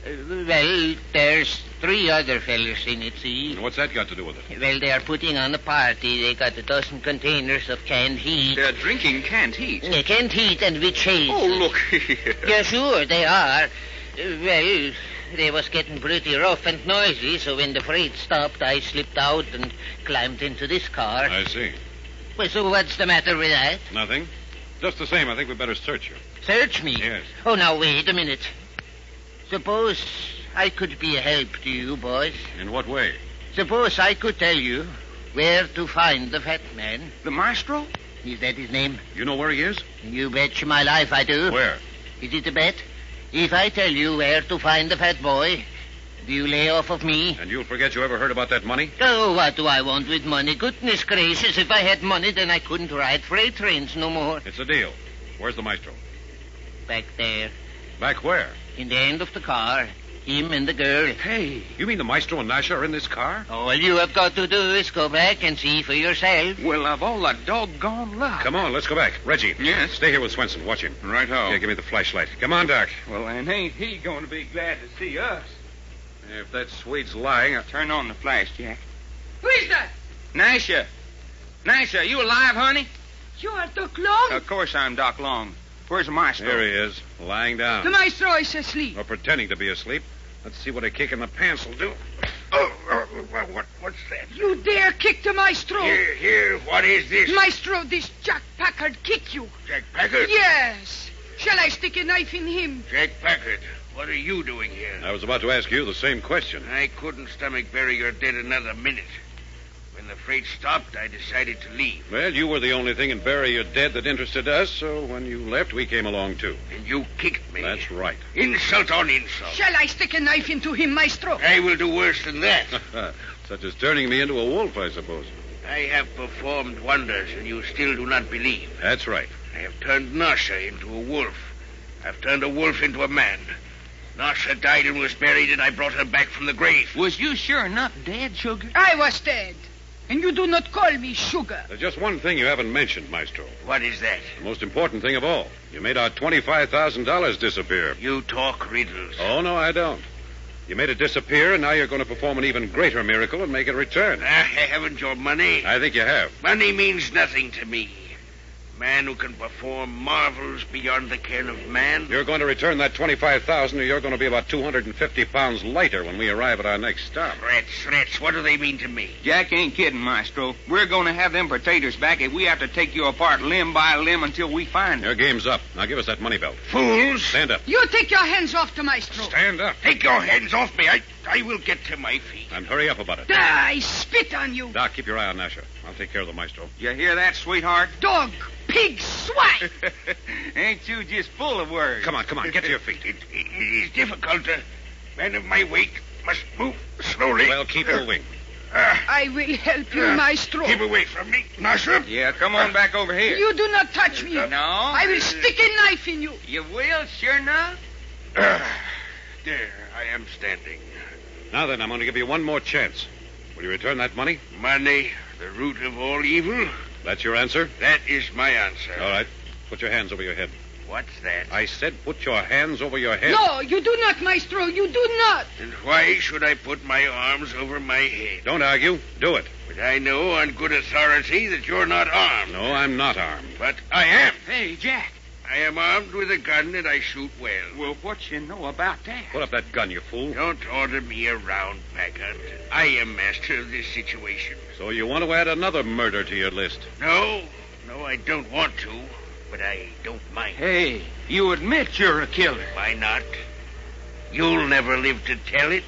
well, there's 3 other fellas in it, see? And what's that got to do with it? Well, they are putting on a party. They got a dozen containers of canned heat. They're drinking canned heat. Yeah, canned heat and with shades. Oh, look here. Yeah, sure, they are. Well, they was getting pretty rough and noisy, so when the freight stopped, I slipped out and climbed into this car. I see. Well, so what's the matter with that? Nothing. Just the same, I think we better search you. Search me? Yes. Oh, now, wait a minute. Suppose I could be a help to you, boys. In what way? Suppose I could tell you where to find the fat man. The maestro? Is that his name? You know where he is? You bet my life I do. Where? Is it a bet? If I tell you where to find the fat boy, do you lay off of me? And you'll forget you ever heard about that money? Oh, what do I want with money? Goodness gracious, if I had money, then I couldn't ride freight trains no more. It's a deal. Where's the maestro? back there. Back where? In the end of the car. Him and the girl. Hey, you mean the maestro and Nasha are in this car? All you have got to do is go back and see for yourself. Well, of all the doggone luck. Come on, let's go back. Reggie. Yes? Stay here with Swenson. Watch him. Right-o. Yeah, give me the flashlight. Come on, Doc. Well, and ain't he going to be glad to see us? If that Swede's lying, I'll... Turn on the flash, Jack. Who is that? Nasha. Nasha, you alive, honey? You are Doc Long? Of course I'm Doc Long. Where's the maestro? Here he is, lying down. The maestro is asleep. Or pretending to be asleep. Let's see what a kick in the pants will do. What's that? You dare kick the maestro? Here, what is this? Maestro, this Jack Packard kick you. Jack Packard? Yes. Shall I stick a knife in him? Jack Packard, what are you doing here? I was about to ask you the same question. I couldn't stomach bury your dead another minute. When the freight stopped, I decided to leave. Well, you were the only thing in Bury Your Dead that interested us, so when you left, we came along, too. And you kicked me. That's right. Insult on insult. Shall I stick a knife into him, maestro? I will do worse than that. Such as turning me into a wolf, I suppose. I have performed wonders, and you still do not believe. That's right. I have turned Nasha into a wolf. I've turned a wolf into a man. Nasha died and was buried, and I brought her back from the grave. Was you sure enough dead, Sugar? I was dead. And you do not call me Sugar. There's just one thing you haven't mentioned, Maestro. What is that? The most important thing of all. You made our $25,000 disappear. You talk riddles. Oh, no, I don't. You made it disappear, and now you're going to perform an even greater miracle and make it return. Haven't your money? I think you have. Money means nothing to me. Man who can perform marvels beyond the ken of man. You're going to return that $25,000, or you're going to be about 250 pounds lighter when we arrive at our next stop. Threats. What do they mean to me? Jack ain't kidding, Maestro. We're going to have them potatoes back if we have to take you apart limb by limb until we find them. Your game's up. Now give us that money belt. Fools! Stand up. You take your hands off the maestro. Stand up. Take your hands off me. I will get to my feet. And hurry up about it. I spit on you. Doc, keep your eye on Nasha. I'll take care of the Maestro. You hear that, sweetheart? Dog, pig, swine. Ain't you just full of words? Come on. Get to your feet. It is difficult. A man of my weight must move slowly. Well, keep moving. I will help you, maestro. Keep away from me, Nasha. Yeah, come on back over here. You do not touch me. No? I will stick a knife in you. You will, sure enough? There, I am standing. Now then, I'm going to give you one more chance. Will you return that money? Money, the root of all evil? That's your answer? That is my answer. All right. Put your hands over your head. What's that? I said put your hands over your head. No, you do not, maestro. You do not. And why should I put my arms over my head? Don't argue. Do it. But I know on good authority that you're not armed. No, I'm not armed. But I am. Hey, Jack. I am armed with a gun and I shoot well. Well, what you know about that? Put up that gun, you fool. Don't order me around, Packard. I am master of this situation. So you want to add another murder to your list? No, I don't want to, but I don't mind. Hey, you admit you're a killer. Why not? You'll never live to tell it.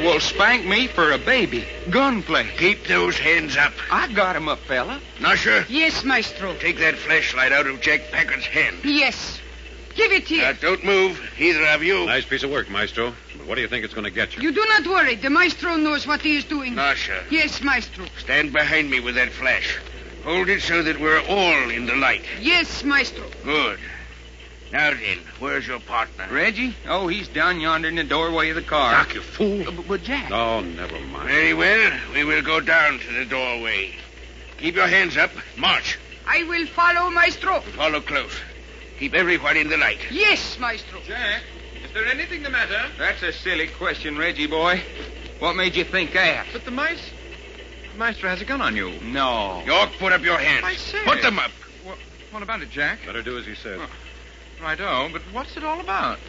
Well, spank me for a baby. Gunplay. Keep those hands up. I got him up, fella. Nasha, Yes, maestro. take that flashlight out of Jack Packard's hand. Yes. Give it here. Don't move, either of you. Nice piece of work, Maestro. But what do you think it's going to get you? You do not worry. The maestro knows what he is doing. Nasha, Yes, maestro. stand behind me with that flash. Hold it so that we're all in the light. Yes, maestro. Good. Now then, where's your partner? Reggie? Oh, he's down yonder in the doorway of the car. Doc, you fool. But Jack. Oh, never mind. Very well. We will go down to the doorway. Keep your hands up. March. I will follow, maestro. Follow close. Keep everyone in the light. Yes, maestro. Jack, is there anything the matter? That's a silly question, Reggie boy. What made you think that? But the maestro has a gun on you. No. York, put up your hands. I say. Put them up. What about it, Jack? Better do as he says. Righto, but what's it all about?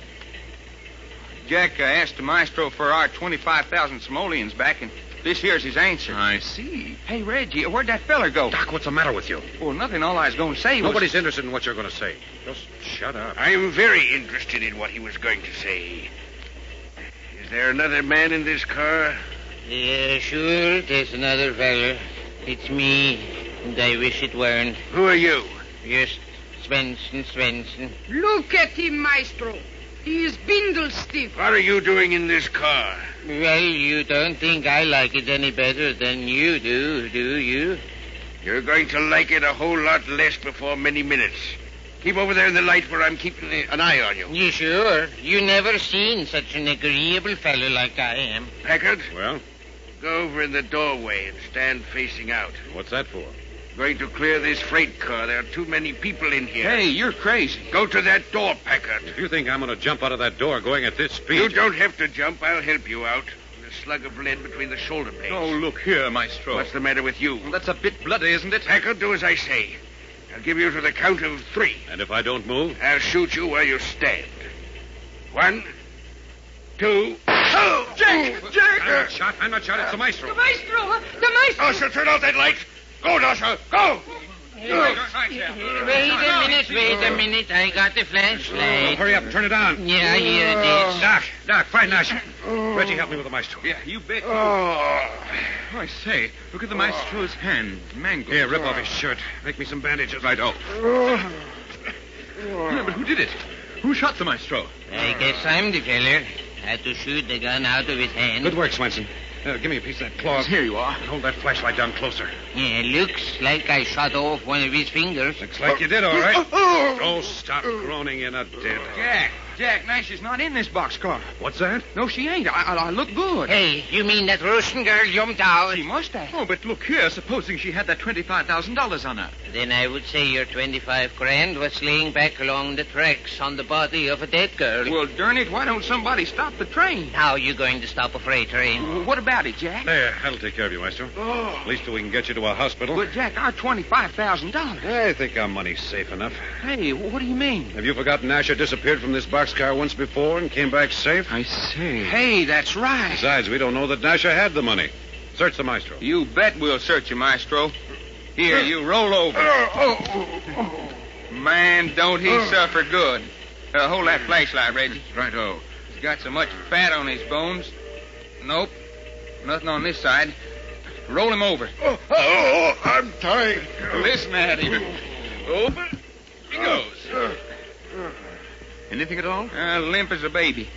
Jack asked the maestro for our 25,000 simoleons back, and this here's his answer. I see. Hey, Reggie, where'd that feller go? Doc, what's the matter with you? Well, nothing. All I was going to say was... Nobody's interested in what you're going to say. Just shut up. I'm very interested in what he was going to say. Is there another man in this car? Yeah, sure, there's another fella. It's me, and I wish it weren't. Who are you? Just Svensson. Look at him, maestro. He is bindle stiff. What are you doing in this car? Well, you don't think I like it any better than you do you? You're going to like it a whole lot less before many minutes. Keep over there in the light where I'm keeping an eye on you. You sure? You never seen such an agreeable fellow like I am. Packard, Well, go over in the doorway and stand facing out. what's that for? Going to clear this freight car. There are too many people in here. Hey, you're crazy. Go to that door, Packard. If you think I'm going to jump out of that door going at this speed... You don't have to jump. I'll help you out. A slug of lead between the shoulder blades. Oh, look here, Maestro. What's the matter with you? Well, that's a bit bloody, isn't it? Packard, do as I say. I'll give you to the count of 3. And if I don't move? I'll shoot you where you stand. 1, 2... Oh! Jack! I'm not shot. It's the maestro. The maestro! The maestro! Dasher, turn out that light. Go, Dasher, go! Wait a minute. I got the flashlight. Hurry up. Turn it on. Yeah, here it is. Doc, find Nash. Reggie, help me with the maestro. Yeah, you bet. Oh. Oh, I say, look at the maestro's hand. Mangled. Here, rip off his shirt. Make me some bandages. Right, oh. Yeah, but who did it? Who shot the maestro? I guess I'm the feller. Had to shoot the gun out of his hand. Good work, Swenson. Give me a piece of that cloth. Here you are. And hold that flashlight down closer. Yeah, looks like I shot off one of his fingers. Looks like you did, all right. Oh, stop groaning. You're not dead. Jack, Nash is not in this boxcar. What's that? No, she ain't. I look good. Hey, you mean that Russian girl jumped out? She must have. Oh, but look here. Supposing she had that $25,000 on her. Then I would say your 25 grand was laying back along the tracks on the body of a dead girl. Well, darn it, why don't somebody stop the train? How are you going to stop a freight train? What about it, Jack? There, that'll take care of you, Maestro. Oh. At least till we can get you to a hospital. But, Jack, our $25,000. I think our money's safe enough. Hey, what do you mean? Have you forgotten Asher disappeared from this boxcar once before and came back safe? I say. Hey, that's right. Besides, we don't know that Nasher had the money. Search the maestro. You bet we'll search you, Maestro. Here, you roll over. Man, don't he suffer good. Hold that flashlight, Reggie. Right-o. He's got so much fat on his bones. Nope. Nothing on this side. Roll him over. I'm tired. Listen at him. Over he goes. Anything at all? Limp as a baby.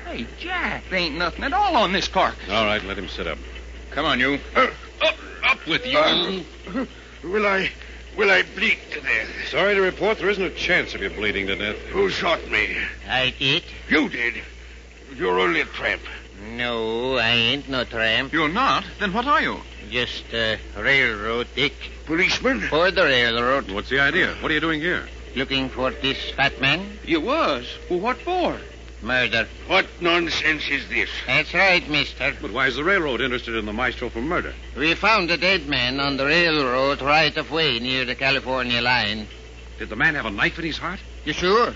Hey, Jack, there ain't nothing at all on this carcass. All right, let him sit up. Come on, you. Up with you. Will I bleed to death? Sorry to report there isn't a chance of you bleeding to death. Who shot me? I did? You did. You're only a tramp. No, I ain't no tramp. You're not? Then what are you? Just a railroad dick. Policeman? For the railroad. What's the idea? What are you doing here? Looking for this fat man? You was? Well, what for? Murder. What nonsense is this? That's right, mister. But why is the railroad interested in the maestro for murder? We found a dead man on the railroad right of way near the California line. Did the man have a knife in his heart? You sure?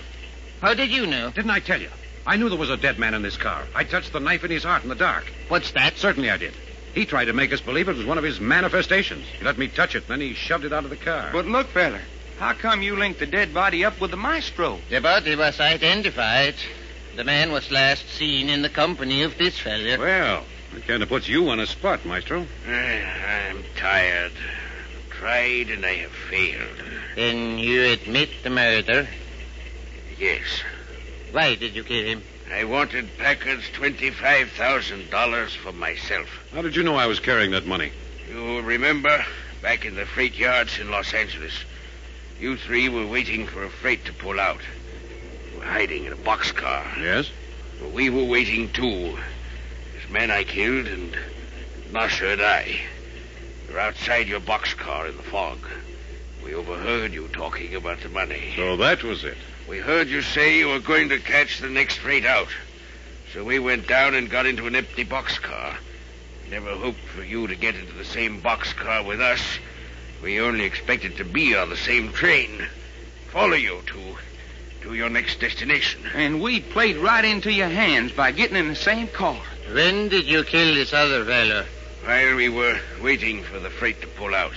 How did you know? Didn't I tell you? I knew there was a dead man in this car. I touched the knife in his heart in the dark. What's that? Certainly I did. He tried to make us believe it was one of his manifestations. He let me touch it, and then he shoved it out of the car. But look, feller, how come you linked the dead body up with the maestro? The body was identified. The man was last seen in the company of this fella. Well, it kind of puts you on a spot, Maestro. I'm tired. Tried and I have failed. Then you admit the murder? Yes. Why did you kill him? I wanted Packard's $25,000 for myself. How did you know I was carrying that money? You remember, back in the freight yards in Los Angeles, you 3 were waiting for a freight to pull out. You were hiding in a boxcar. Yes? Well, we were waiting, too. This man I killed and Nasha and I. We're outside your boxcar in the fog. We overheard you talking about the money. So that was it. We heard you say you were going to catch the next freight out. So we went down and got into an empty boxcar. Never hoped for you to get into the same boxcar with us. We only expected to be on the same train. Follow you to your next destination. And we played right into your hands by getting in the same car. When did you kill this other fellow? While we were waiting for the freight to pull out.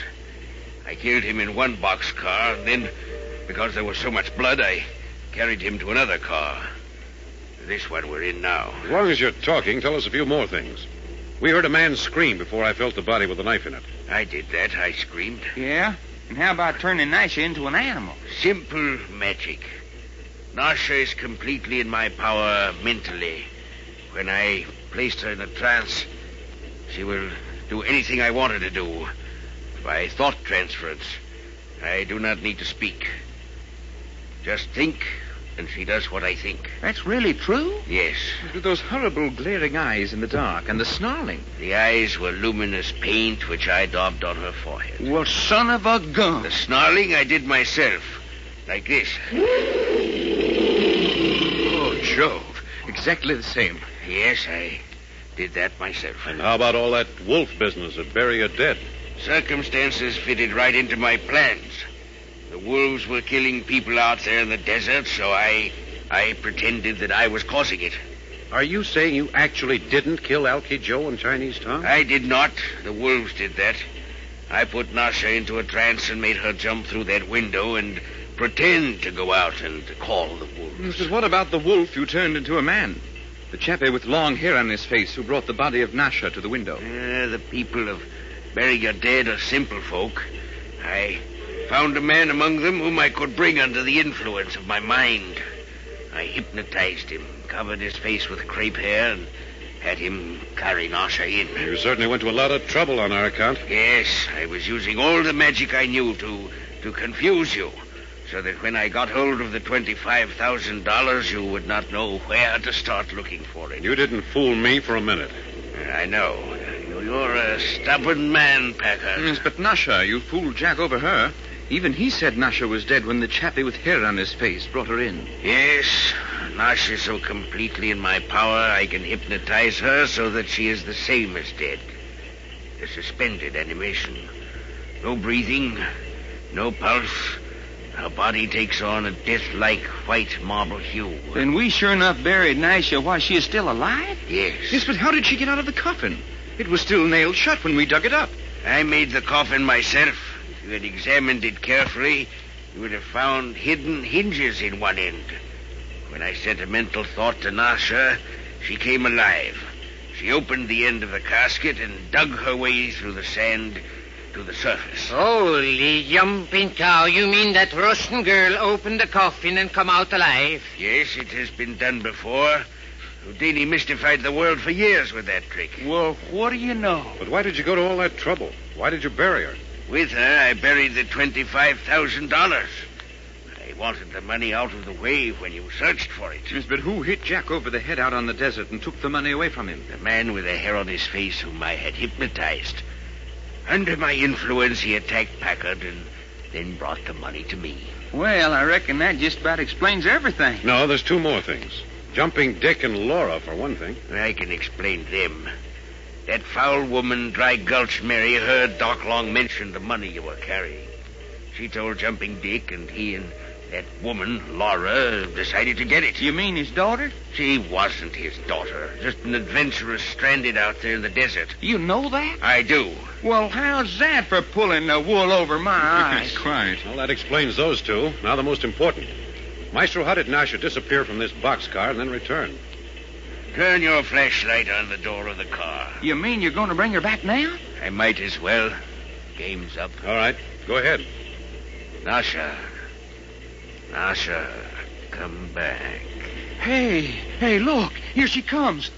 I killed him in one boxcar, and then, because there was so much blood, I carried him to another car. This one we're in now. As long as you're talking, tell us a few more things. We heard a man scream before I felt the body with a knife in it. I did that. I screamed. Yeah? And how about turning Nasha into an animal? Simple magic. Nasha is completely in my power mentally. When I placed her in a trance, she will do anything I want her to do. By thought transference, I do not need to speak. Just think, and she does what I think. That's really true? Yes. With those horrible glaring eyes in the dark and the snarling. The eyes were luminous paint which I daubed on her forehead. Well, son of a gun. The snarling I did myself. Like this. Oh, Jove. Exactly the same. Yes, I did that myself. And how about all that wolf business of bury her dead? Circumstances fitted right into my plans. The wolves were killing people out there in the desert, so I pretended that I was causing it. Are you saying you actually didn't kill Alky Joe and Chinese Tom? I did not. The wolves did that. I put Nasha into a trance and made her jump through that window and pretend to go out and call the wolves. But what about the wolf you turned into a man? The chappie with long hair on his face who brought the body of Nasha to the window. The people of Bury Your Dead are simple folk. I found a man among them whom I could bring under the influence of my mind. I hypnotized him, covered his face with crepe hair, and had him carry Nasha in. You certainly went to a lot of trouble on our account. Yes, I was using all the magic I knew to confuse you, so that when I got hold of the $25,000, you would not know where to start looking for it. You didn't fool me for a minute. I know. You're a stubborn man, Packard. Yes, but Nasha, you fooled Jack over her. Even he said Nasha was dead when the chappie with hair on his face brought her in. Yes, Nasha's so completely in my power, I can hypnotize her so that she is the same as dead. A suspended animation. No breathing, no pulse. Her body takes on a death-like white marble hue. Then we sure enough buried Nasha while she is still alive? Yes. Yes, but how did she get out of the coffin? It was still nailed shut when we dug it up. I made the coffin myself. If you had examined it carefully, you would have found hidden hinges in one end. When I sent a mental thought to Nasha, she came alive. She opened the end of the casket and dug her way through the sand to the surface. Holy jumping cow, you mean that Russian girl opened the coffin and come out alive? Yes, it has been done before. Houdini mystified the world for years with that trick. Well, what do you know? But why did you go to all that trouble? Why did you bury her? With her, I buried the $25,000. I wanted the money out of the way when you searched for it. Yes, but who hit Jack over the head out on the desert and took the money away from him? The man with the hair on his face whom I had hypnotized. Under my influence, he attacked Packard and then brought the money to me. Well, I reckon that just about explains everything. No, there's two more things. Jumping Dick and Laura, for one thing. I can explain them. That foul woman, Dry Gulch Mary, heard Doc Long mention the money you were carrying. She told Jumping Dick, and he and that woman, Laura, decided to get it. You mean his daughter? She wasn't his daughter. Just an adventuress stranded out there in the desert. You know that? I do. Well, how's that for pulling the wool over my eyes? Quite. Well, that explains those two. Now the most important. Maestro, how did Nasha disappear from this boxcar and then return? Turn your flashlight on the door of the car. You mean you're going to bring her back now? I might as well. Game's up. All right, go ahead. Nasha, come back. Hey, look. Here she comes.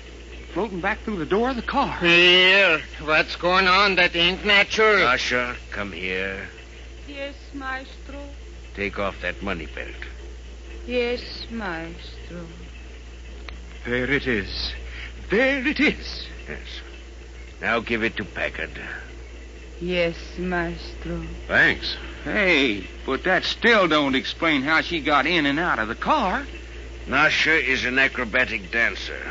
Floating back through the door of the car. Here, what's going on? That ain't natural. Nasha, come here. Yes, maestro. Take off that money belt. Yes, maestro. There it is. There it is. Yes. Now give it to Packard. Yes, maestro. Thanks. Hey, but that still don't explain how she got in and out of the car. Nasha is an acrobatic dancer.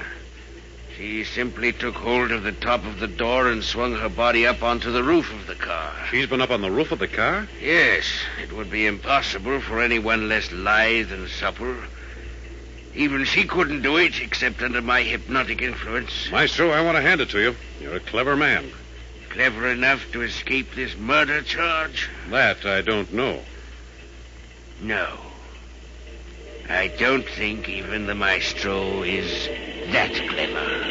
She simply took hold of the top of the door and swung her body up onto the roof of the car. She's been up on the roof of the car? Yes, it would be impossible for anyone less lithe and supple. Even she couldn't do it, except under my hypnotic influence. Maestro, I want to hand it to you. You're a clever man. Clever enough to escape this murder charge? That I don't know. No. I don't think even the maestro is that clever.